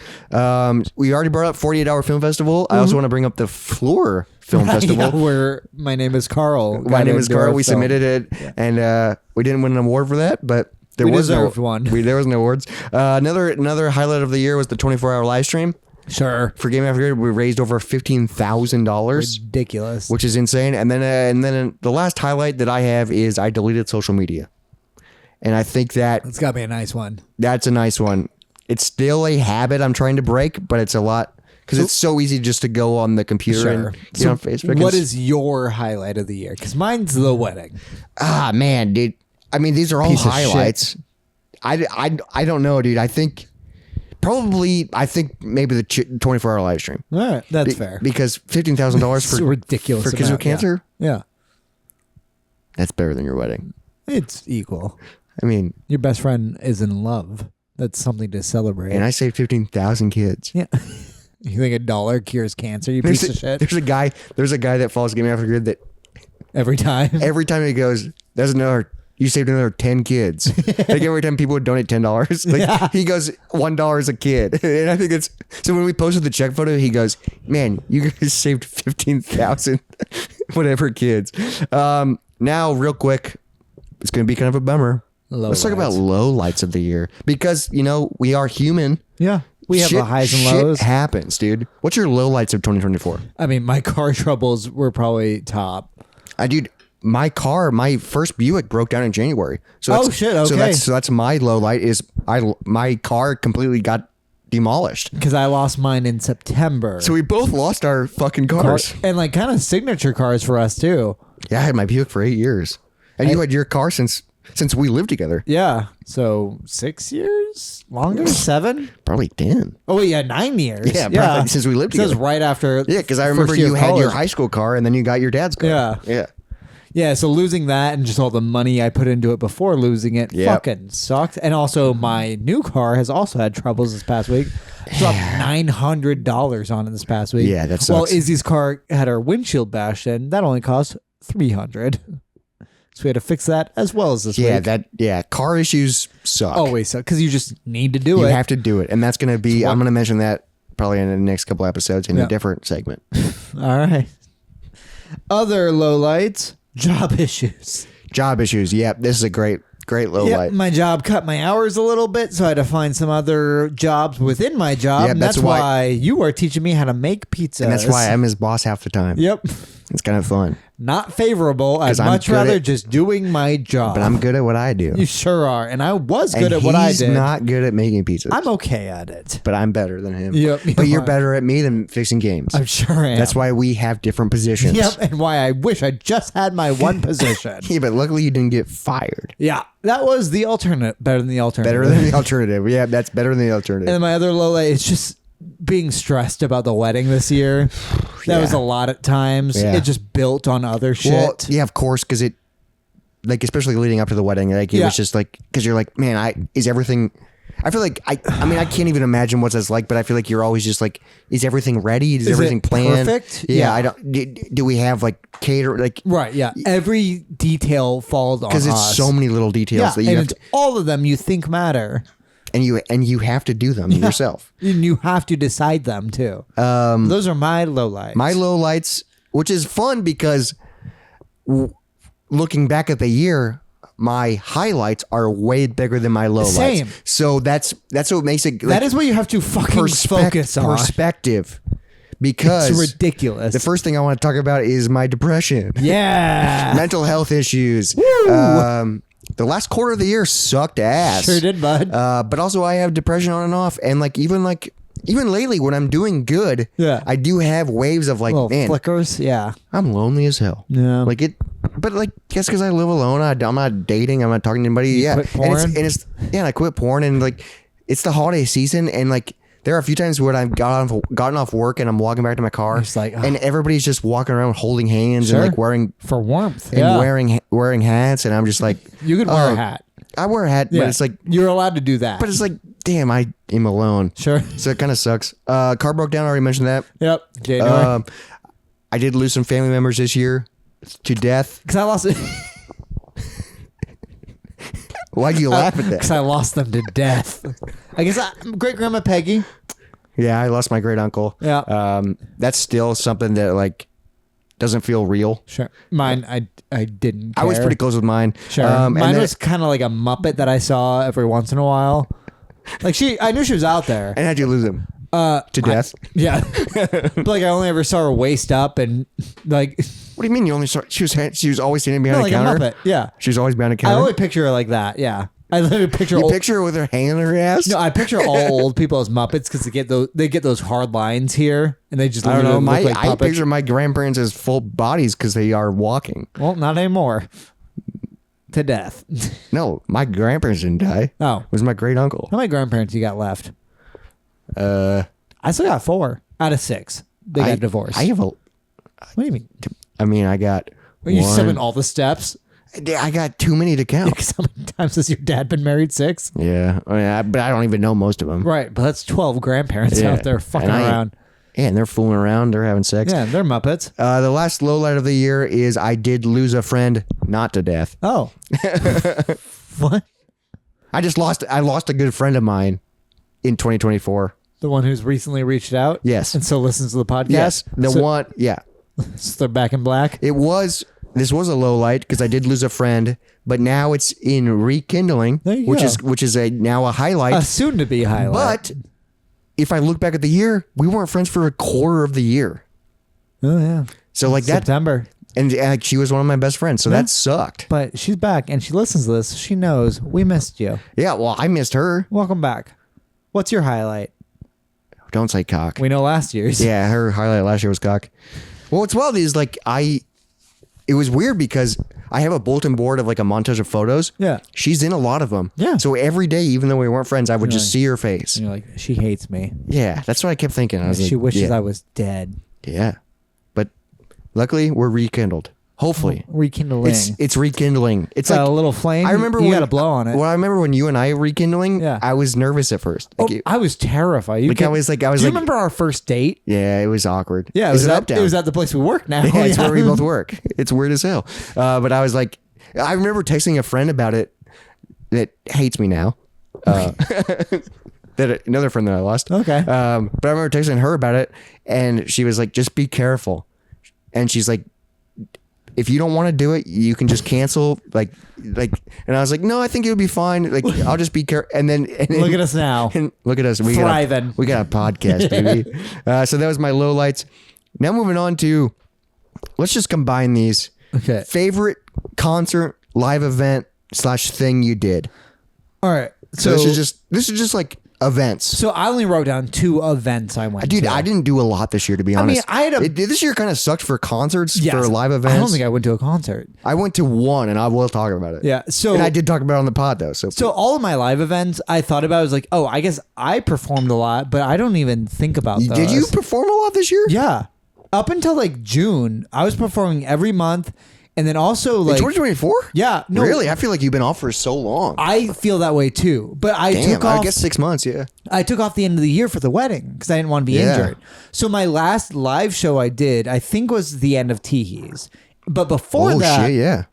We already brought up 48 Hour Film Festival. I also want to bring up the Floor Film Festival, where my name is Carl. My name is Carl. We submitted it, and we didn't win an award for that, but there was no one. There was no awards. Another highlight of the year was the 24-hour live stream. Sure. For Game After Game, we raised over $15,000. Ridiculous. Which is insane. And then the last highlight that I have is I deleted social media. And I think that's got to be a nice one. That's a nice one. It's still a habit I'm trying to break, but it's a lot because it's so easy just to go on the computer and get on Facebook. What is your highlight of the year? Because mine's the wedding. Ah, man, dude. I mean, these are all highlights. I don't know, dude. I think maybe the 24-hour live stream. All right, that's fair. Because $15,000 for ridiculous for kids with cancer. Yeah, that's better than your wedding. It's equal. I mean, your best friend is in love. That's something to celebrate. And I saved 15,000 kids. Yeah. You think $1 cures cancer? You piece of shit. There's a guy that follows Game After Good that every time he goes, "There's another." You saved another 10 kids. Like every time people would donate $10, like he goes $1 a kid. And I think it's so when we posted the check photo, he goes, "Man, you guys saved 15,000 whatever kids." Now real quick, it's going to be kind of a bummer. Let's talk about low lights of the year because, you know, we are human. Yeah. We have the highs and lows. Shit happens, dude. What's your low lights of 2024? I mean, my car troubles were probably top. Dude, my first Buick broke down in January. Shit. Okay. So that's my low light is my car completely got demolished. Because I lost mine in September. So we both lost our fucking cars. And like kind of signature cars for us too. Yeah, I had my Buick for 8 years. And you had your car since Since we lived together. Yeah. So 6 years? Longer? 7? Probably 10. Oh, wait, yeah, 9 years. Yeah, probably since we lived This together. was right after. Yeah, because I remember you had your high school car and then you got your dad's car. Yeah. Yeah. Yeah, so losing that and just all the money I put into it before losing it fucking sucked. And also, my new car has also had troubles this past week. Dropped $900 on it this past week. Yeah, that sucks. Well, Izzy's car had her windshield bashed in. That only cost $300. So we had to fix that as well as this week. Car issues suck. Always suck because you just need to do You it. have to do it. And that's going to be, I'm going to mention that probably in the next couple episodes in a different segment. All right. Other lowlights, job issues. Job issues. Yep. This is a great low light. My job cut my hours a little bit, so I had to find some other jobs within my job. And that's why you are teaching me how to make pizzas. And that's why I'm his boss half the time. Yep. It's kind of fun. Not favorable. I'd much rather just doing my job. But I'm good at what I do. You sure are. And I was good at what I did. He's not good at making pizzas. I'm okay at it. But I'm better than him. Yep. But you're better at me than fixing games. I'm sure am. That's why we have different positions. Yep. And why I wish I just had my one position. Yeah, but luckily you didn't get fired. Yeah. That was the alternate. Better than the alternative. Better than the alternative. Yeah, that's better than the alternative. And then my other low light is just being stressed about the wedding this year. That was a lot at times. Yeah. It just built on other shit. Well, yeah, of course, because it, like, especially leading up to the wedding, like, it was just like, because you're like, man, is everything, I feel like, I mean, I can't even imagine what that's like, but I feel like you're always just like, is everything ready? Is everything planned? Perfect? Yeah, I don't, do we have like cater, like. Right, yeah. Every detail falls on us. Because it's so many little details that you and have it's to, all of them you think matter. and you have to do them yourself. And you have to decide them too. Those are my lowlights. My lowlights, which is fun because looking back at the year, my highlights are way bigger than my lowlights. Same. So that's what makes it. Like, that is what you have to fucking focus on. Perspective. Because it's ridiculous. The first thing I want to talk about is my depression. Yeah. Mental health issues. Woo. The last quarter of the year sucked ass. Sure did, bud. But also I have depression on and off, and even lately when I'm doing good, I do have waves of like, little man, flickers. Yeah, I'm lonely as hell. Yeah, like it. But like, guess because I live alone, I'm not dating, I'm not talking to anybody. Quit porn? And I quit porn, and like it's the holiday season, and like there are a few times where I've gotten off work and I'm walking back to my car, and everybody's just walking around holding hands and like wearing for warmth and wearing hats, and I'm just like, you could wear a hat. I wear a hat, but it's like you're allowed to do that. But it's like, damn, I am alone. Sure. So it kind of sucks. Car broke down. I already mentioned that. Yep. January. I did lose some family members this year to death. Because I lost it. Why do you laugh at that? Because I lost them to death. I guess great grandma Peggy. Yeah, I lost my great uncle. Yeah. That's still something that like doesn't feel real. Sure. Mine, I didn't care. I was pretty close with mine. Sure. Mine was kind of like a Muppet that I saw every once in a while. Like I knew she was out there. And how'd you lose him? To death? Yeah. But like I only ever saw her waist up and like. What do you mean you only saw? She was always standing behind like a counter. A Muppet. Yeah. She was always behind a counter. I only picture her like that. Yeah. I literally picture. You picture her with her hand in her ass? No, I picture all old people as Muppets because they get those hard lines here and they just. I don't know. Look like I picture my grandparents as full bodies because they are walking. Well, not anymore. To death. No, my grandparents didn't die. Oh, it was my great uncle. How many grandparents you got left? I still got 4 out of 6. They got divorced. I have a. What do you mean? I mean, I got. Are you summing all the steps? I got too many to count. How many times has your dad been married? 6? Yeah, but I don't even know most of them. Right, but that's 12 grandparents out there fucking around. Yeah, and they're fooling around. They're having sex. Yeah, they're Muppets. The last low light of the year is I did lose a friend, not to death. Oh. What? I lost a good friend of mine in 2024. The one who's recently reached out? Yes. And so listens to the podcast? Yes. One, yeah. So they're back in black? This was a low light because I did lose a friend, but now it's in rekindling, which is now a highlight. A soon to be highlight. But if I look back at the year, we weren't friends for a quarter of the year. Oh yeah. So like that September. And she was one of my best friends, so that sucked. But she's back and she listens to this. She knows we missed you. Yeah, well, I missed her. Welcome back. What's your highlight? Don't say cock. We know last year's. Yeah, her highlight last year was cock. Well, what's wild is like it was weird because I have a bulletin board of like a montage of photos. Yeah. She's in a lot of them. Yeah. So every day, even though we weren't friends, I would just see her face. And you're like, she hates me. Yeah. That's what I kept thinking. I was She like, wishes I was dead. Yeah. But luckily, we're rekindled. Hopefully. Rekindling. It's rekindling. It's got like a little flame. I remember you when, got to blow on it. Well, I remember when you and I rekindling. Yeah. I was nervous at first. Like I was terrified. I was like, do you remember our first date? Yeah, it was awkward. Yeah, it was at the place we work now. Yeah, it's where we both work. It's weird as hell. But I was like, I remember texting a friend about it that hates me now. Another friend that I lost. Okay. But I remember texting her about it, and she was like, "Just be careful." And she's like, "If you don't want to do it, you can just cancel." Like, and I was like, "No, I think it'll be fine. Like, I'll just be careful." And then look at us now. And look at us. We thriving. got a podcast, baby. So that was my lowlights. Now moving on to, let's just combine these. Okay. Favorite concert, live event / thing you did. All right. So this is just like events. So I only wrote down 2 events I went to. Dude, I didn't do a lot this year, to be honest. I had this year kind of sucked for concerts, Yes. for live events. I don't think I went to a concert. I went to one, and I will talk about it. Yeah. So And I did talk about it on the pod, though. So all of my live events, I thought about, I was like, oh, I guess I performed a lot, but I don't even think about those. Did you perform a lot this year? Yeah. Up until like June, I was performing every month. And then also like 2024? Yeah. No, Really? I feel like you've been off for so long. I feel that way too. But I Damn, took off. I guess 6 months, yeah. I took off the end of the year for the wedding because I didn't want to be injured. So my last live show I did, I think, was the end of Teehees. But before that, shit, yeah.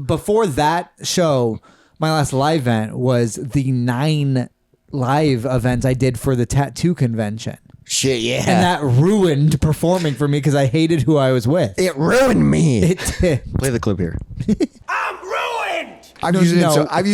before that show, my last live event was the 9 live events I did for the tattoo convention. Shit, yeah. And that ruined performing for me because I hated who I was with. It ruined me. It did. Play the clip here. I'm ruined! I've used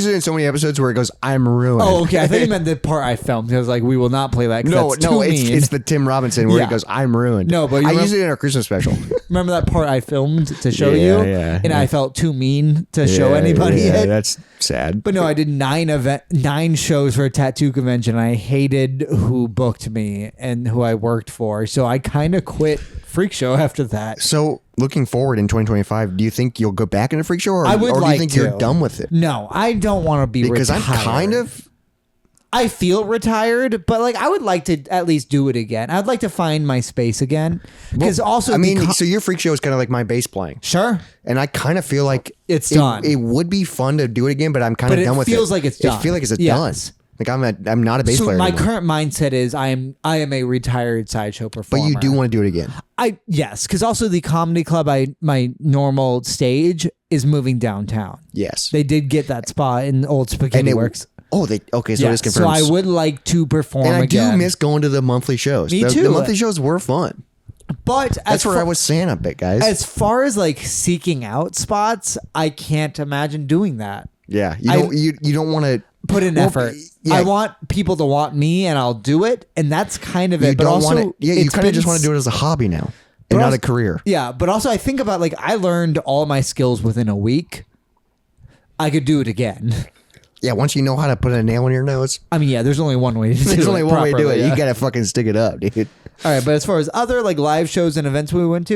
it in so many episodes where it goes, "I'm ruined." Oh, okay. I thought you meant the part I filmed. I was like, we will not play that. No, that's too mean. it's the Tim Robinson where Yeah. he goes, "I'm ruined." No, but I used it in our Christmas special. Remember that part I filmed to show Yeah, you? yeah, And yeah. I felt too mean to show anybody it. That's sad. But no, I did 9 shows for a tattoo convention. I hated who booked me and who I worked for. So I kind of quit Freak Show after that. So looking forward in 2025, do you think you'll go back into Freak Show, or, I would or do like you think to. you're done with it? No, I don't want to be Because retired. I'm kind of. I feel retired, but like I would like to at least do it again. I'd like to find my space again. Because also, I mean, so your Freak Show is kind of like my bass playing. sure. And I kind of feel like It's done. It would be fun to do it again, but I'm kind of But it done with it. feels like it's done. I feel like it's Yes. done. Like I'm not a bass So player my anymore. current mindset is I am a retired sideshow But performer. you do want to do it again. Yes, because also the comedy club, my normal stage is moving downtown. Yes. They did get that spot in Old Spaghetti Works. Okay, so Yeah, this confirms. so I would like to perform and I again. do miss going to the monthly shows. Me The too. monthly shows were fun. But That's where I was saying a bit, guys. As far as like seeking out spots, I can't imagine doing that. Yeah, you don't want to Put in effort. Yeah, I want people to want me, and I'll do it, and that's kind of you it. But don't also, want to. Yeah, you kind of just want to do it as a hobby now, and not a career. Yeah, but also I think about like I learned all my skills within a week. I could do it again. Yeah, once you know how to put a nail in your nose, I mean, yeah, there's only one way to do it. there's only one way to do it. properly, yeah. You gotta fucking stick it up, dude. All right, but as far as other like live shows and events we went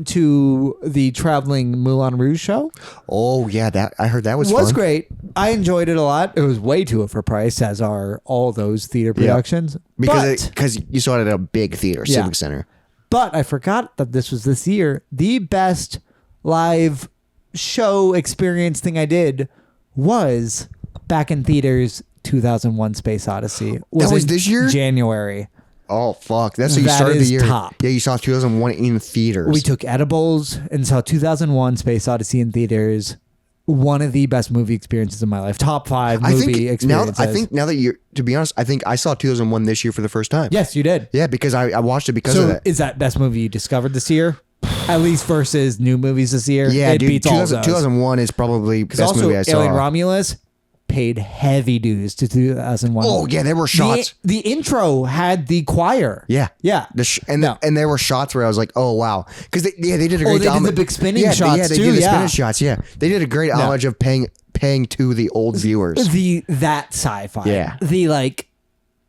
to the traveling Moulin Rouge show. Oh yeah, that I heard that was It was fun. great. I enjoyed it a lot. It was way too overpriced, as are all those theater productions. because you saw it at a big theater, Yeah. Civic Center. But I forgot that this year. The best live show experience thing I did was back in theaters 2001 Space Odyssey. That was in this year? January. Oh fuck, that's how you That started the is year. top. Yeah, you saw 2001 in theaters. We took edibles and saw 2001 Space Odyssey in theaters. One of the best movie experiences of my life. Top 5 movie experiences. Now that you're, to be honest, I think I saw 2001 this year for the first time. Yes, you did. Yeah, because I watched it because of So that. is that best movie you discovered this year? At least versus new movies this year? Yeah, it dude, beats all those. 2001 is probably best Also, movie I saw. Alien Romulus paid heavy dues to 2001. Oh yeah, there were shots. The intro had the choir. Yeah, Yeah. And there were shots where I was like, oh wow, because they did a great. they did the big spinning shots Yeah, they too, did the yeah. spinning shots. Yeah, they did a great homage of paying to the old viewers. That sci-fi. Yeah. The like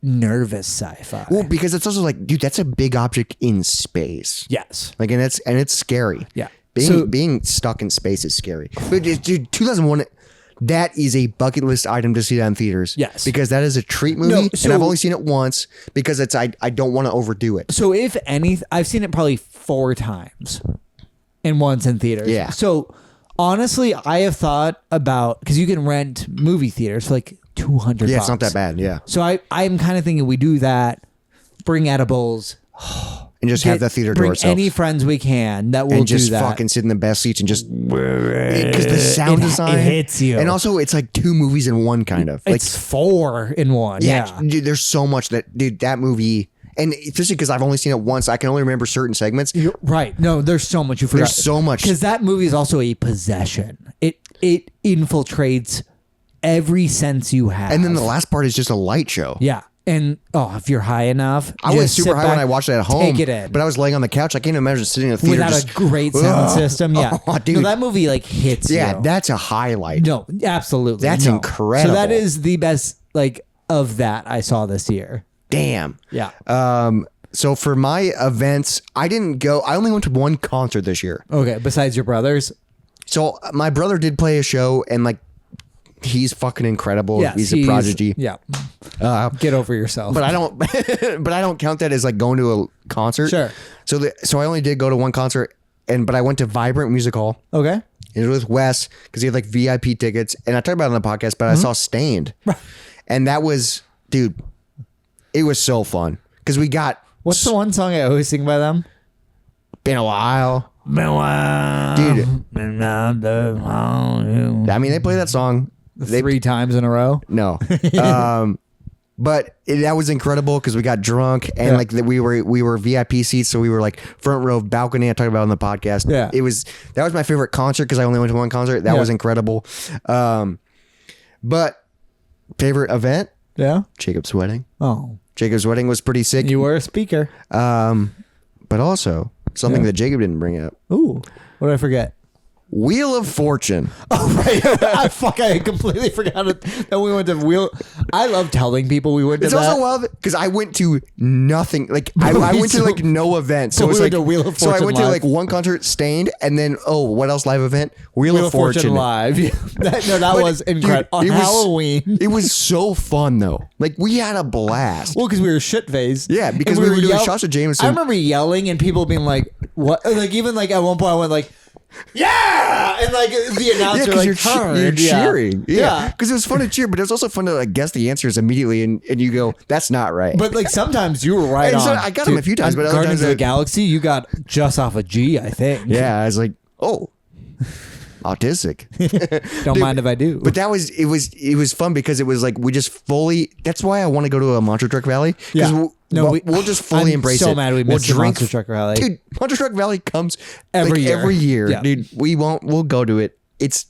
nervous sci-fi. Well, because it's also like, dude, that's a big object in space. Yes. Like, and it's scary. Yeah. Being stuck in space is scary. But dude, 2001, that is a bucket list item to see that in theaters. Yes. Because that is a treat movie, and I've only seen it once because I don't want to overdo it. So if anything, I've seen it probably 4 times and once in theaters. Yeah. So honestly, I have thought about, because you can rent movie theaters for like $200. Yeah, it's not that bad. Yeah. So I'm kind of thinking we do that, bring edibles, and just have the theater to bring ourselves. any friends we can that will and just do that. fucking sit in the best seats and just because the sound design it hits you, and also it's like 2 movies in one kind of. Like, it's 4 in one. Yeah. Dude, there's so much that movie, and especially because I've only seen it once, I can only remember certain segments. You're right. No, there's so much you forgot. There's so much because that movie is also a possession. It infiltrates every sense you have, and then the last part is just a light show. Yeah. And if you're high enough, I was super high when I watched it at home. Take it in. But I was laying on the couch. I can't imagine sitting in a theater without a great sound system. Yeah, dude. No, that movie like hits you. Yeah, that's a highlight. No, absolutely. That's incredible. So that is the best of that I saw this year. Damn. Yeah. So for my events, I didn't go. I only went to one concert this year. Okay. Besides your brothers. So my brother did play a show, and he's fucking incredible. Yes, he's a prodigy. Yeah. Get over yourself. But I don't. But I don't count that as going to a concert. Sure. So I only did go to one concert, but I went to Vibrant Music Hall. Okay. It was with Wes because he had VIP tickets, and I talked about it on the podcast. But I saw Stained, and that was, dude, it was so fun because we got. What's the one song I always sing by them? Been a while. Been a while, dude. I mean, they play that song 3 times in a row. No. But that was incredible because we got drunk and we were VIP seats, so we were front row balcony. I talked about it on the podcast. Yeah, that was my favorite concert because I only went to one concert. That was incredible. But favorite event? Yeah, Jacob's wedding. Oh, Jacob's wedding was pretty sick. You were a speaker. But also something that Jacob didn't bring up. Ooh, what did I forget? Wheel of Fortune. Oh, right. I completely forgot that we went to Wheel. I love telling people we went to that. It's also wild because I went to nothing. I went to no event. So we it's went to Wheel of So I Fortune went to live. one concert, Stained, and then what else live event? Wheel of Fortune live. that was incredible. On Halloween. It was so fun though. We had a blast. Well, because we were shit faced. Yeah, because we were doing shots of Jameson. I remember yelling and people being like, "What?" Even at one point I went yeah, and the announcer you're cheering. Yeah, because it was fun to cheer, but it was also fun to guess the answers immediately, and you go, "That's not right." But sometimes you were right on. So I got them a few times, but other Guardians times of the Galaxy, you got just off a G, I think. Yeah, I was like, "Oh, autistic." Don't mind if I do. But it was fun because it was we just fully. That's why I want to go to a Monster Truck Valley. Yeah. We'll just fully embrace it. I'm so mad we missed the Monster Truck Rally. Dude, Monster Truck Valley comes every year. Yeah. Dude, we'll go to it. It's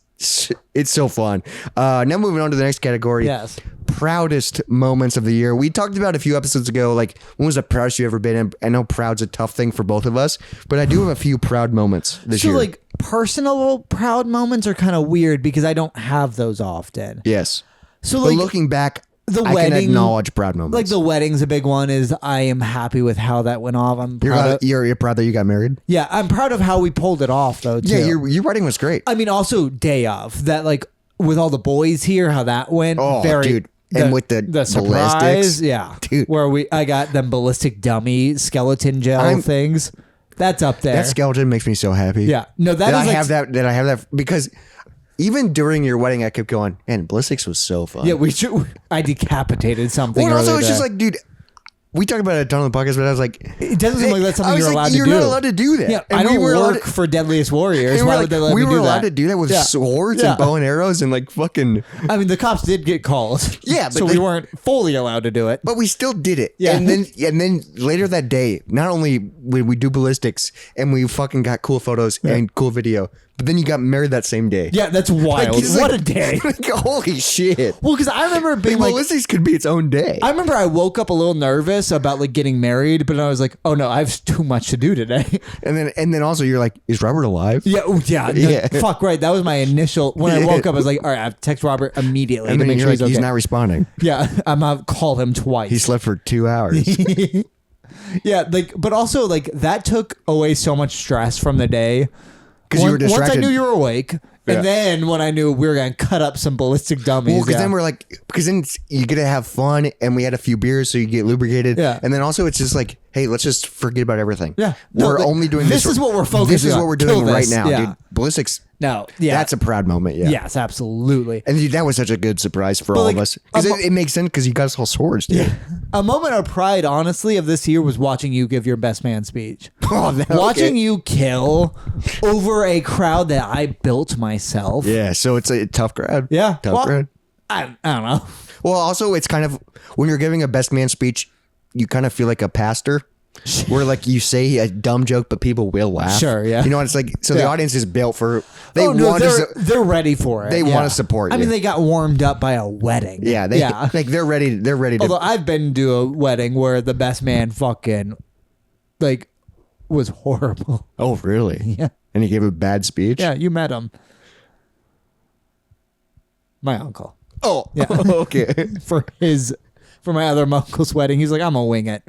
so fun. Now moving on to the next category. Yes. Proudest moments of the year. We talked about a few episodes ago, when was the proudest you've ever been? And I know proud's a tough thing for both of us, but I do have a few proud moments this year. So personal proud moments are kind of weird because I don't have those often. Yes. So but looking back, I can acknowledge proud moments. The wedding's a big one. Is I am happy with how that went off. I'm proud. You're proud that you got married. Yeah, I'm proud of how we pulled it off though. Too. Yeah, your wedding was great. I mean, also day of that, with all the boys here, how that went. Oh, dude. And with the surprise, ballistics. Yeah, dude. Where I got them ballistic dummy skeleton gel things. That's up there. That skeleton makes me so happy. Yeah, no, that I have that because. Even during your wedding, I kept going, man, ballistics was so fun. Yeah, I decapitated something. Well, also, it's just dude, we talked about it a ton on the podcast, but I was like, it doesn't seem like that's something you're allowed to do. You're not allowed to do that. Yeah, and I don't work for Deadliest Warriors. Why would they let me do that? We were allowed to do that with swords and bow and arrows and fucking. I mean, the cops did get called. Yeah, but so we weren't fully allowed to do it. But we still did it. Yeah, and then later that day, not only would we do ballistics and we fucking got cool photos and cool video. But then you got married that same day. Yeah, that's wild. What a day. Holy shit. Well, because I remember being ballistics could be its own day. I remember I woke up a little nervous about getting married, but I was like, oh no, I have too much to do today. And then also you're like, is Robert alive? Yeah, yeah. Fuck right. That was my initial. When I woke up, I was like, all right, I have to text Robert immediately and to make sure he's okay. He's not responding. Yeah, I'm gonna call him twice. He slept for 2 hours. Yeah, but also that took away so much stress from the day. because you were distracted. Once I knew you were awake, Yeah. and then when I knew we were going to cut up some ballistic dummies. Well, because then we're like, because then you get to have fun, and we had a few beers, so you get lubricated. Yeah. And then also it's just like, hey, let's just forget about everything. Yeah. We're only doing this. This is what we're focusing on. This is what we're doing Kill right this. now, Yeah. dude. Ballistics. No. Yeah. That's a proud moment. Yeah. Yes, absolutely. And dude, that was such a good surprise for all like, of us. Because it makes sense because you got us all swords, dude. A moment of pride, honestly, of this year was watching you give your best man speech. Watching you kill over a crowd that I built myself. Yeah, so it's a tough crowd. Yeah. Tough Well, crowd. I don't know. Well, also, it's kind of, when you're giving a best man speech, you kind of feel like a pastor. Where like you say a dumb joke, but people will laugh. Sure, yeah. You know what it's like? So the audience is built for, they want they're ready for it. They want to support you. I mean, they got warmed up by a wedding. Yeah, like they're ready to. Although I've been to a wedding where the best man fucking like was horrible. Oh, really? Yeah. And he gave a bad speech? Yeah, you met him. My uncle. Oh, Yeah. okay. For my other uncle's wedding, he's like, I'm gonna wing it.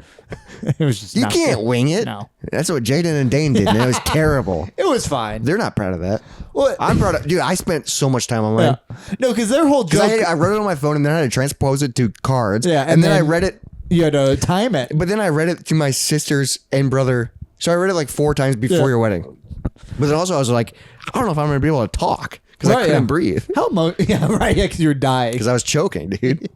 It was just You not can't good. wing it. No. That's what Jaden and Dane did, and it was terrible. It was fine. They're not proud of that. Well, I'm proud of, dude, I spent so much time on mine. yeah. No, because their whole joke. I wrote it on my phone, and then I had to transpose it to cards. Yeah, and then I read it, You had to time it. but then I read it to my sisters and brother. So I read it like 4 times before Yeah. your wedding. But then also I was like, I don't know if I'm going to be able to talk because I Right, couldn't yeah. breathe Yeah, right. Yeah, because you were dying. because I was choking, dude.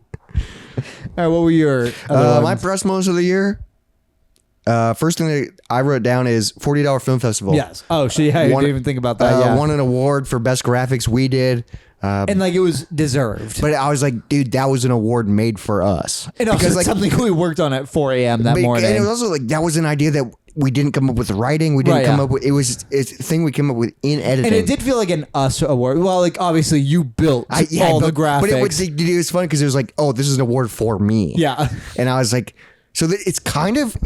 All right, what were your other My ones? press moments of the year. First thing that I wrote down is $40 film festival. Yes. Oh, shit. Yeah, I Won- didn't even think about that. Yeah. Won an award for best graphics. We did. And like it was deserved. But I was like, dude, that was an award made for us. And also like, something we worked on at 4 a.m. that morning. And it was also like, that was an idea that we didn't come up with writing. We didn't Right, come yeah. up with, it's a thing we came up with in editing. And it did feel like an us award. Well, like obviously you built all the graphics. But it was funny because it was like, oh, this is an award for me. Yeah. And I was like, so that it's kind of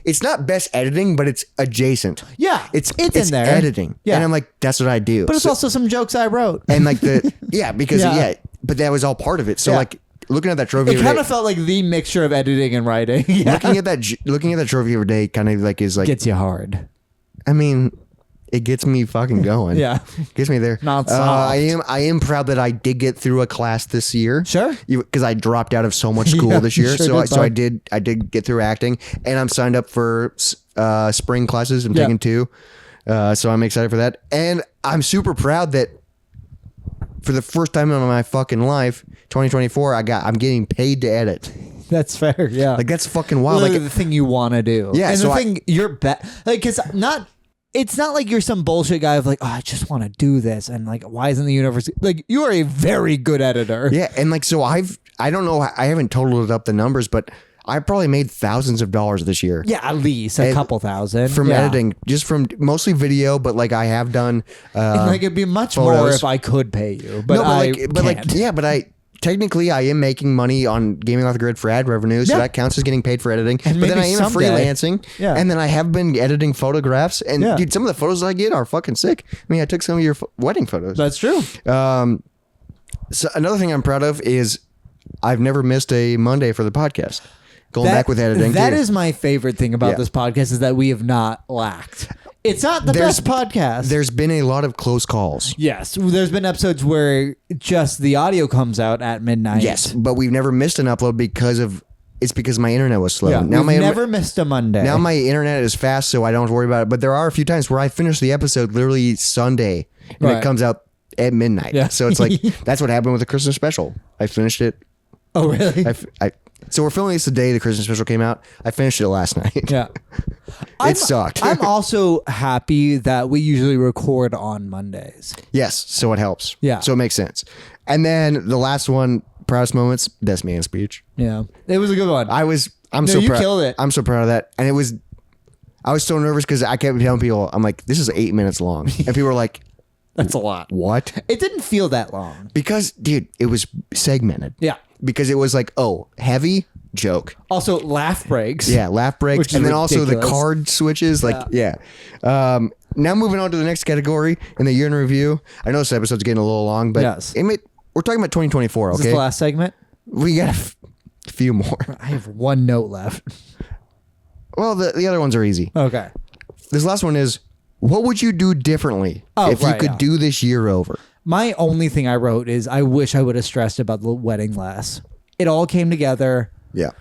it's not best editing, but it's adjacent. Yeah, it's in there. editing. Yeah. And I'm like, that's what I do. But it's also some jokes I wrote. and like because Yeah. but that was all part of it. So Yeah. like looking at that trophy, It every kind day- of felt like the mixture of editing and writing. Yeah. looking at that trophy every day, kind of like is like, Gets you hard. I mean, it gets me fucking going. Yeah. Gets me there. Not soft. I am proud that I did get through a class this year. Sure. Because I dropped out of so much school Yeah, this you year. sure So did, I did get through acting, and I'm signed up for spring classes. I'm taking 2. So I'm excited for that. And I'm super proud that for the first time in my fucking life, 2024, I'm getting paid to edit. That's fair. Yeah. Like that's fucking wild. Literally Like the thing you want to do. Yeah, And so the thing you're like, it's not like you're some bullshit guy of like, oh, I just want to do this. And like, why isn't the universe like, you are a very good editor. yeah, and like so I don't know, I haven't totaled up the numbers, but I probably made thousands of dollars this year. Yeah, at least a couple thousand From Yeah. editing, just from mostly video, but like I have done And like it'd be much more photos. if I could pay you, but I can't. but I technically I am making money on Gaming Off the Grid for ad revenue, so Yeah. that counts as getting paid for editing. And But then I maybe am someday. freelancing, Yeah. and then I have been editing photographs, and Yeah. dude, some of the photos I get are fucking sick. I mean, I took some of your wedding photos. That's true. So another thing I'm proud of is I've never missed a Monday for the podcast. Going back with editing, That dude. is my favorite thing about Yeah. this podcast is that we have not lacked. It's not the There's- best podcast. There's been a lot of close calls. Yes, there's been episodes where just the audio comes out at midnight. Yes, but we've never missed an upload because my internet was slow. Yeah, Now we've my never missed a Monday. Now my internet is fast, so I don't have to worry about it. But there are a few times where I finish the episode literally Sunday, and Right. it comes out at midnight. Yeah. So it's like that's what happened with the Christmas special. I finished it. Oh, really? So we're filming this the day the Christmas special came out. I finished it last night. Yeah. It sucked. I'm also happy that we usually record on Mondays. Yes, so it helps. Yeah. So it makes sense. And then the last one, proudest moments, best man speech. Yeah. It was a good one. I'm No, so you proud. killed it. I'm so proud of that. And I was so nervous because I kept telling people, I'm like, this is 8 minutes long. And people were like, That's a lot. what? It didn't feel that long. Because, dude, it was segmented. Yeah. Because it was like, oh, heavy joke. Also, laugh breaks. Yeah, laugh breaks. Which is And then also the ridiculous. card switches. Like, yeah. Now moving on to the next category in the year in review. I know this episode's getting a little long, but Yes. we're talking about 2024, Is okay? this the last segment? We got a few more. I have one note left. Well, the other ones are easy. Okay. This last one is, What would you do differently if you could do this year over? My only thing I wrote is I wish I would have stressed about the wedding less. It all came together. Yeah.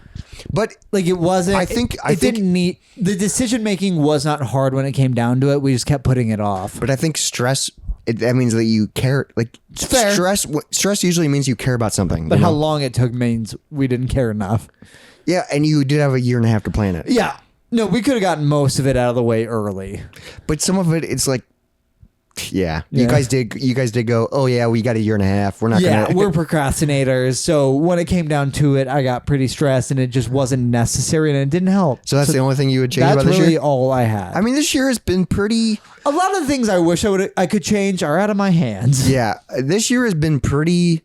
But like it wasn't. I think didn't need the decision making was not hard when it came down to it. We just kept putting it off. But I think stress. That means that you care. Like stress usually means you care about something. But how long it took means we didn't care enough. Yeah, and you did have a year and a half to plan it. Yeah. No, we could have gotten most of it out of the way early. But some of it, it's like, yeah. You guys did go, oh yeah, we got a year and a half. We're not gonna. We're procrastinators. So when it came down to it, I got pretty stressed and it just wasn't necessary and it didn't help. So that's the only thing you would change about this year? That's really all I had. I mean, this year has been pretty. A lot of the things I wish I could change are out of my hands. Yeah. This year has been pretty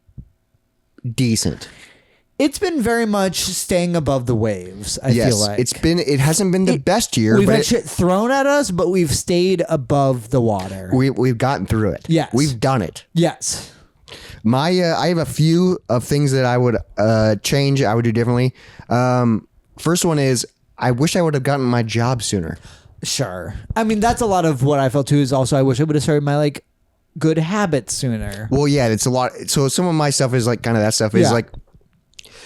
decent. It's been very much staying above the waves, I feel like. It hasn't been the best year. We've had shit thrown at us, but we've stayed above the water. We've gotten through it. Yes. We've done it. Yes. I have a few of things that I would change, I would do differently. First one is, I wish I would have gotten my job sooner. Sure. I mean, that's a lot of what I felt too, is also I wish I would have started my good habits sooner. Well, yeah, it's a lot. So some of my stuff is like kind of that stuff is like,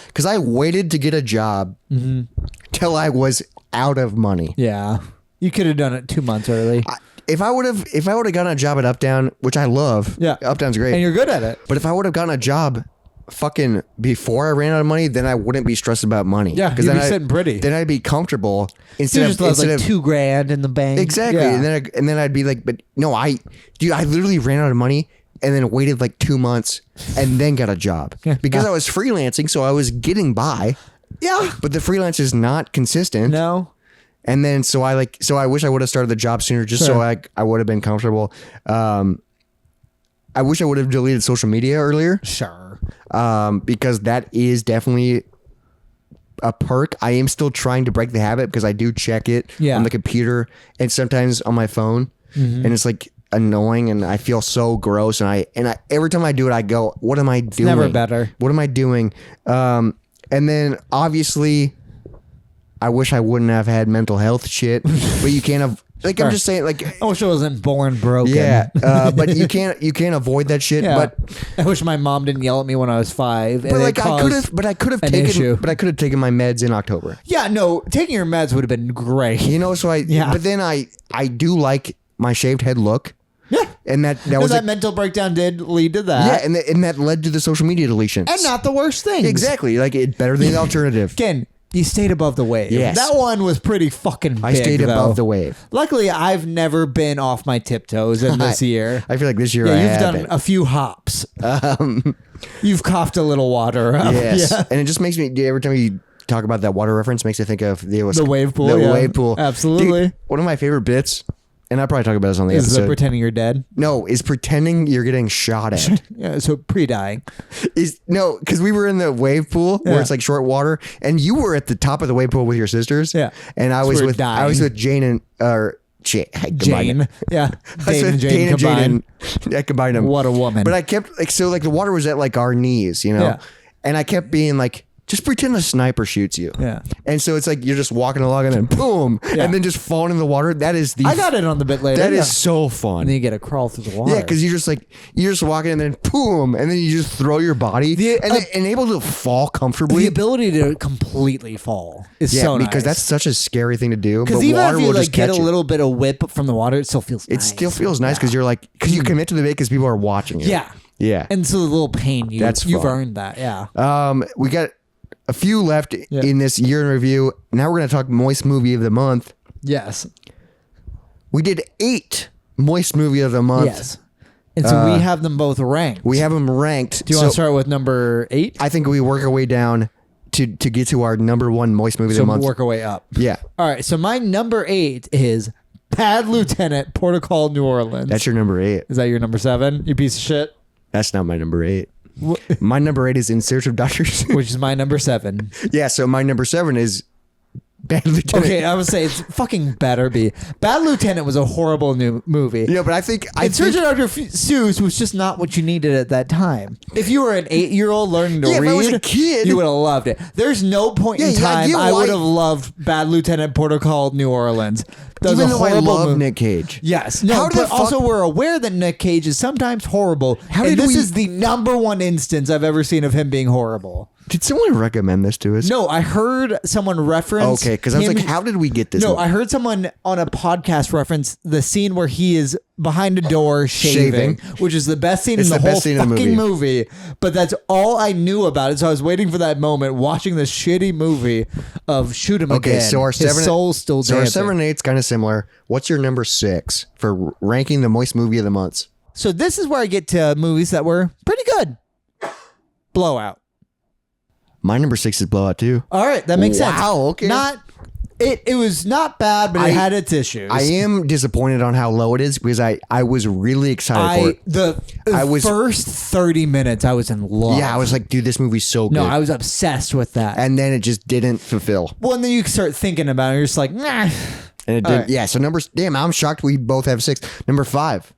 because I waited to get a job till I was out of money. Yeah, you could have done it 2 months early. If I would have gotten a job at Uptown, which I love, Uptown's great, and you're good at it. But if I would have gotten a job, fucking before I ran out of money, then I wouldn't be stressed about money. Yeah, because then I'd be sitting pretty. Then I'd be comfortable instead of $2,000 in the bank. Exactly, yeah. and then I'd be like, but no, I literally ran out of money. And then waited like 2 months and then got a job because I was freelancing. So I was getting by. Yeah. But the freelance is not consistent. No. And then, so I wish I would have started the job sooner just so I would have been comfortable. I wish I would have deleted social media earlier. Sure. Because that is definitely a perk. I am still trying to break the habit because I do check it on the computer and sometimes on my phone. And it's like, annoying and I feel so gross and I every time I do it I go, what am I doing? Never better. What am I doing? And then obviously I wish I wouldn't have had mental health shit, but you can't have I'm just saying I wish I wasn't born broken. Yeah. But you can't avoid that shit. Yeah. But I wish my mom didn't yell at me when I was 5. But I could have taken my meds in October. Yeah, no, taking your meds would have been great. You know, so but then I do like my shaved head look. Yeah, and that was that mental breakdown did lead to that. Yeah, and that led to the social media deletions. And not the worst thing. Exactly, like it better than the alternative. Again, you stayed above the wave. Yes. That one was pretty fucking big. I stayed above the wave. Luckily, I've never been off my tiptoes in this year. I feel like this year you've done a few hops. You've coughed a little water up. Yes, and it just makes me every time you talk about that water reference makes me think of the wave pool. The wave pool. Absolutely. Dude, one of my favorite bits. And I'll probably talk about this on the episode. Is pretending you're dead? No, is pretending you're getting shot at. Yeah, so pre-dying. No, because we were in the wave pool where it's like short water, and you were at the top of the wave pool with your sisters. Yeah, and I was with Jane and Jane. Yeah, Dane and Jane combined. I combined them. What a woman! But I kept the water was at like our knees, you know, and I kept being like, just pretend a sniper shoots you. Yeah. And so it's like you're just walking along and then boom, and then just falling in the water. That is I got it on the bit later. That is so fun. And then you get to crawl through the water. Yeah, because you're just walking and then boom, and then you just throw your body and able to fall comfortably. The ability to completely fall is so nice. Because that's such a scary thing to do. But even water if you will just get catch a little bit of whip from the water, it still feels nice. It still feels nice because you're because you commit to the bit because people are watching you. Yeah. Yeah. And so the little pain you've fun. earned that. Yeah. We got a few left in this year in review. Now we're going to talk Moist Movie of the Month. Yes. We did 8 Moist Movie of the Month. Yes. And so we have them both ranked. We have them ranked. Do you want to start with number 8? I think we work our way down to get to our number 1 Moist Movie of the Month. So work our way up. Yeah. All right. So my number 8 is Bad Lieutenant, Protocol New Orleans. That's your number 8. Is that your number 7? You piece of shit. That's not my number 8. My number 8 is In Search of Dr. Seuss. Which is my number 7. Yeah, so my number 7 is Bad Lieutenant. Okay, I would say it's fucking better be. Bad Lieutenant was a horrible new movie. Yeah, but I think In Search of Dr. Seuss was just not what you needed at that time. If you were an 8-year-old learning to read, if I was a kid, you would have loved it. There's no point in time I would have loved Bad Lieutenant, Protocol New Orleans. That was Even a though I horrible love movie. Nick Cage. Yes. No, How did but the fuck- also we're aware that Nick Cage is sometimes horrible. How And did this we- is the number one instance I've ever seen of him being horrible. Did someone recommend this to us? No, I heard someone reference. Okay, because I was him- like, how did we get this? No, movie? I heard someone on a podcast reference the scene where he is behind a door shaving, which is the best scene It's in the the whole best scene in the fucking movie. movie. But that's all I knew about it. So I was waiting for that moment, watching this shitty movie of shoot him Okay, again. so our His 7 soul's still so our dancing. 7 and 8's kind of similar. What's your number 6 for ranking the moist movie of the months? So this is where I get to movies that were pretty good. Blowout. My number 6 is Blowout too. All right, that makes sense. Wow, okay. It was not bad, but it had its issues. I am disappointed on how low it is because I was really excited for it. The first 30 minutes I was in love. Yeah, I was like, dude, this movie's so good. No, I was obsessed with that. And then it just didn't fulfill. Well, and then you start thinking about it. You're just like, nah. And it All did. right. Yeah, so damn, I'm shocked we both have 6. Number 5.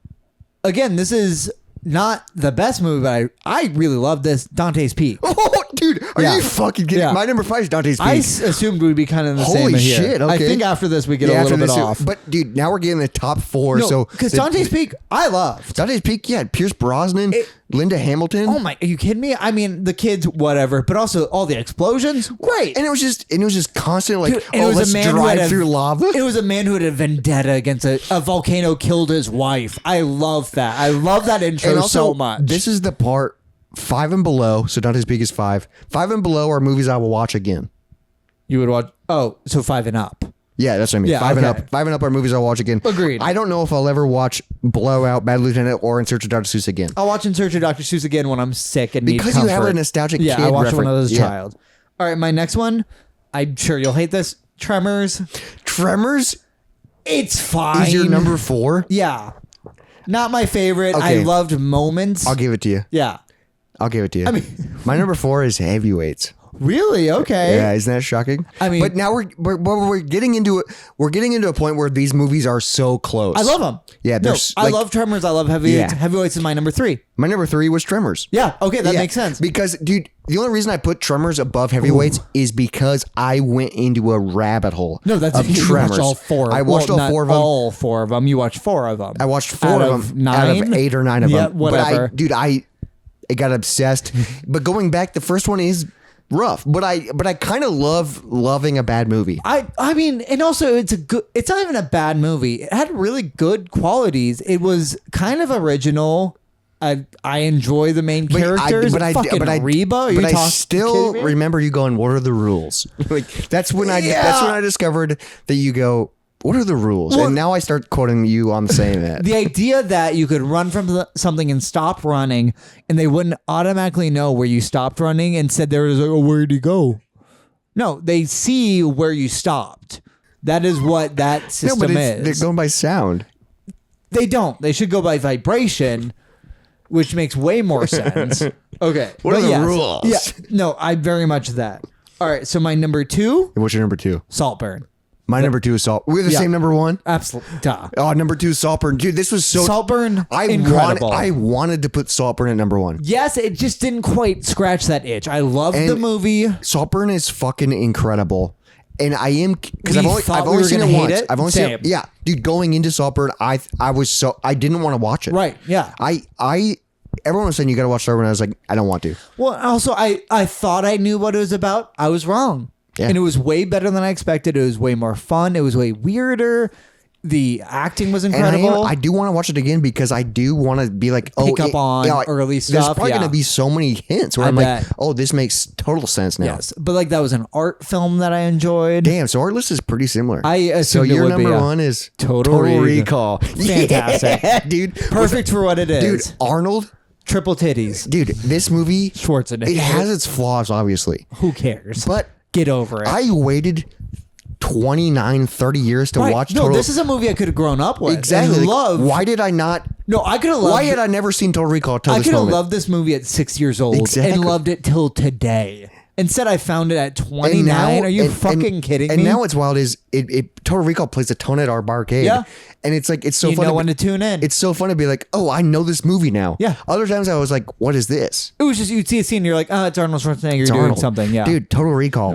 Again, this is not the best movie, but I really love this. Dante's Peak. Oh, dude, are Yeah. you fucking kidding? Yeah. My number 5 is Dante's Peak. I assumed we'd be kind of in the Holy same here. shit, I okay. think after this we get Yeah, a after little bit this, off. But dude, now we're getting the top 4. no, so because Dante's Peak, I loved. Dante's Peak, yeah, Pierce Brosnan, Linda Hamilton. Oh my, are you kidding me? I mean, the kids, whatever, but also all the explosions, great. And it was just constant like, Dude, and oh, it was let's a man who drive had through lava. It was a man who had a vendetta against a volcano, killed his wife. I love that. I love that intro And also, so much. This is the part 5 and below. So Dante's Peak is 5. 5 and below are movies I will watch again. You would watch. Oh, so 5 and up. Yeah, that's what I mean. Yeah, 5 and okay. up. 5 and up are movies I'll watch again. Agreed. I don't know if I'll ever watch Blowout, Bad Lieutenant, or In Search of Dr. Seuss again. I'll watch In Search of Dr. Seuss again when I'm sick and Because need you have comfort. a nostalgic Yeah, kid I watch it when I reference. was a Yeah. child. All right, my next one. I'm sure you'll hate this. Tremors. Tremors It's fine. is your number 4. Yeah. Not my favorite. Okay. I loved moments. I'll give it to you. Yeah. I'll give it to you. I mean, my number 4 is Heavyweights. really? Okay. Yeah, isn't that shocking? I mean- but now we're getting into it. We're getting into a point where these movies are so close. I love them. Yeah, no, there's, I like- love Tremors. I love Heavyweights. Yeah. Heavyweights is my number 3. My number 3 was Tremors. Yeah. Okay, that Yeah, makes sense. Because, dude, the only reason I put Tremors above Heavyweights is because I went into a rabbit hole. No, that's of you Tremors. watched all 4. I watched well, all not 4 of them. All 4 of them. You watched 4 of them. I watched 4 Out of them 9? out of 8 or 9 of Yeah, them. whatever. But I got obsessed. But going back, the first one is rough. But I kind of loving a bad movie. I mean, and also it's not even a bad movie. It had really good qualities. It was kind of original. I enjoy the main characters. Fucking Reba. Are you but I talking- still kidding me? remember you going, "What are the rules?" Like that's when I discovered that you go, "What are the rules?" Well- and now I start quoting you on saying that. The idea that you could run from something and stop running, and they wouldn't automatically know where you stopped running. Instead, they were just like, "Oh, where'd you go?" No, they see where you stopped. That is what that system is. they're going by sound. They don't. They should go by vibration, which makes way more sense. Okay. What are But the yes. rules? Yeah. No, I very much that. All right. So my number 2, And what's your number 2? Saltburn. My number 2 is Salt. We're the Yeah. same number 1. Absolutely. Duh. Oh, number 2 is Saltburn. Dude, this was so Saltburn, I incredible. wanted to put Saltburn at number 1. Yes, it just didn't quite scratch that itch. I loved the And- movie. Saltburn is fucking incredible. And I am because We I've only thought we were seen gonna it hate once. it? I've only seen Same. it. Yeah, dude, going into Saltburn, I didn't want to watch it. Right. Yeah. Everyone was saying you got to watch Saltburn. I was like, I don't want to. Well, also, I thought I knew what it was about. I was wrong. Yeah. And it was way better than I expected. It was way more fun. It was way weirder. The acting was And incredible. I do want to watch it again because I do want to be like, Pick up on early There's stuff, probably yeah. going to be so many hints where I I'm bet. like, oh, this makes total sense now. Yes, but like that was an art film that I enjoyed. Damn, so our list is pretty similar. I so assumed it your would be number a 1 is Total Recall. Fantastic. Yeah, dude. Perfect for what it Dude, is. Arnold. Triple titties. Dude, this movie, Schwarzenegger. it has its flaws, obviously. Who cares? But get over it. I waited 29, 30 years to watch No, Total this is a movie I could have grown up with. Exactly. And Like, loved. why did I not? No, I could have loved. Why had I never seen Total Recall till I this could have moment? loved this movie at 6 years old Exactly. and loved it till today. Instead, I found it at 29. Are you fucking kidding me? And now what's wild is it Total Recall plays a tone at our barcade. Yeah. And it's like, it's so You fun. know when to tune in. It's so fun to be like, oh, I know this movie now. Yeah. Other times I was like, what is this? It was just you'd see a scene, and you're like, oh, it's Arnold Schwarzenegger doing Arnold. something. Yeah, Dude, Total Recall.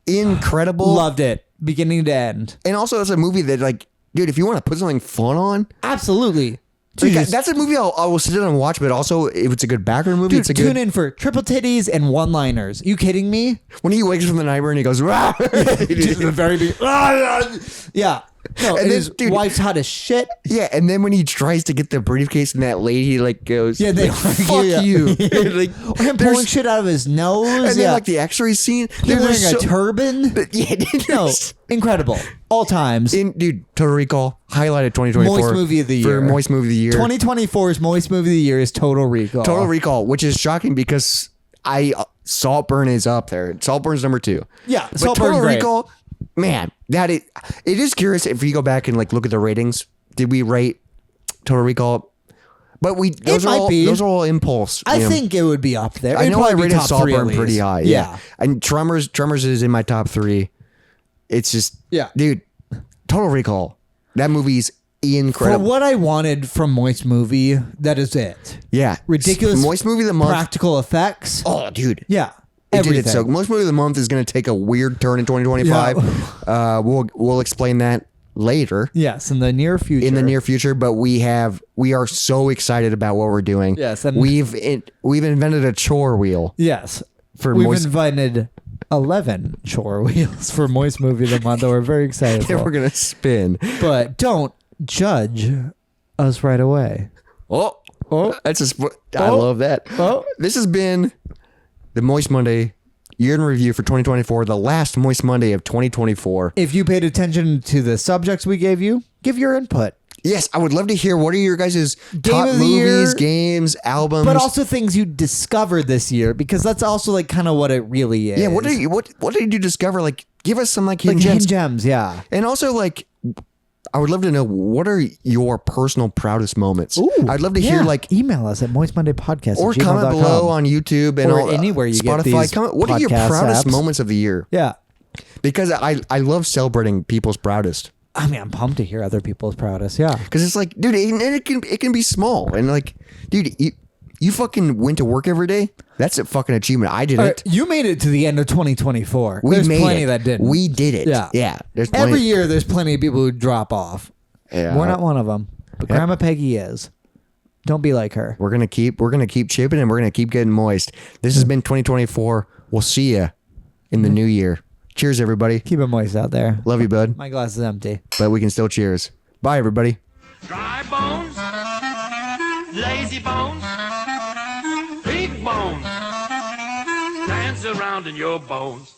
Incredible. loved it. beginning to end. And also, it's a movie that, like, dude, if you want to put something fun on, Absolutely. like, that's a movie I will sit down and watch. But also, if it's a good background movie, Dude, it's a tune good. in for triple titties and one-liners. You kidding me? When he wakes from the nightmare and he goes, "Rah!" The very big. Yeah. No, And and then, his dude- wife's hot as shit. yeah, and then when he tries to get the briefcase and that lady like goes, Yeah, they like, argue, fuck yeah. you, like Or him there's- pulling shit out of his nose. and then like the X-ray scene, Him wearing there's a turban. yeah, No, incredible. All times. dude, Total Recall highlighted 2024 Moist movie of the for year. Moist Movie of the Year. 2024's Moist Movie of the Year is Total Recall. Total Recall, which is shocking because Saltburn is up there. Saltburn's number 2. Yeah, but Saltburn's Total great. Recall, man, it is curious if you go back and like look at the ratings. Did we rate Total Recall? But those are all impulse. I you know. think it would be up there. I It'd know I probably be rated top 3 at Saltburn pretty least. high. Yeah. And Tremors is in my top 3. It's just dude, Total Recall. That movie's incredible. For what I wanted from Moist Movie, that is it. Yeah, Ridiculous Moist Movie of the month. practical effects. Oh, dude. Yeah. It did Everything. it so. Moist Movie of the month is going to take a weird turn in 2025. We'll explain that later. Yes, in the near future. In the near future, but we are so excited about what we're doing. Yes, and- we've invented a chore wheel. Yes. For We've Moist- invited 11 chore wheels for Moist Movie of the Month that we're very excited that for. we're gonna spin. But don't judge us right away. Oh, that's I Oh. love that. Oh. This has been the Moist Monday year in review for 2024, the last Moist Monday of 2024. If you paid attention to the subjects we gave you, give your input. Yes, I would love to hear what are your guys' top of the movies, year, games, albums, But also things you discovered this year, because that's also like kind of what it really is. yeah. What did you discover? Like, give us some like hidden like gems. hidden gems, yeah. And also, like, I would love to know what are your personal proudest moments. Ooh, I'd love to yeah. hear like, email us at moistmondaydpodcast or comment below on YouTube and Or all, anywhere you get Spotify. these Comment, what are your podcast proudest apps? moments of the year? Yeah. Because I love celebrating people's proudest. I mean, I'm pumped to hear other people's proudest. Yeah. Because it's like, dude, and it can be small and like, dude, you fucking went to work every day. That's a fucking achievement. I didn't. All right, you made it to the end of 2024. We There's made plenty it. that didn't. We did it. Yeah. Yeah. There's plenty. Every year, there's plenty of people who drop off. Yeah. We're not one of them. But Yep. Grandma Peggy is. Don't be like her. We're gonna keep chipping and we're gonna keep getting moist. This has been 2024. We'll see you in the new year. Cheers, everybody. Keep it moist out there. Love you, bud. My glass is empty. But we can still cheers. Bye, everybody. Dry bones, lazy bones, big bones, dance around in your bones.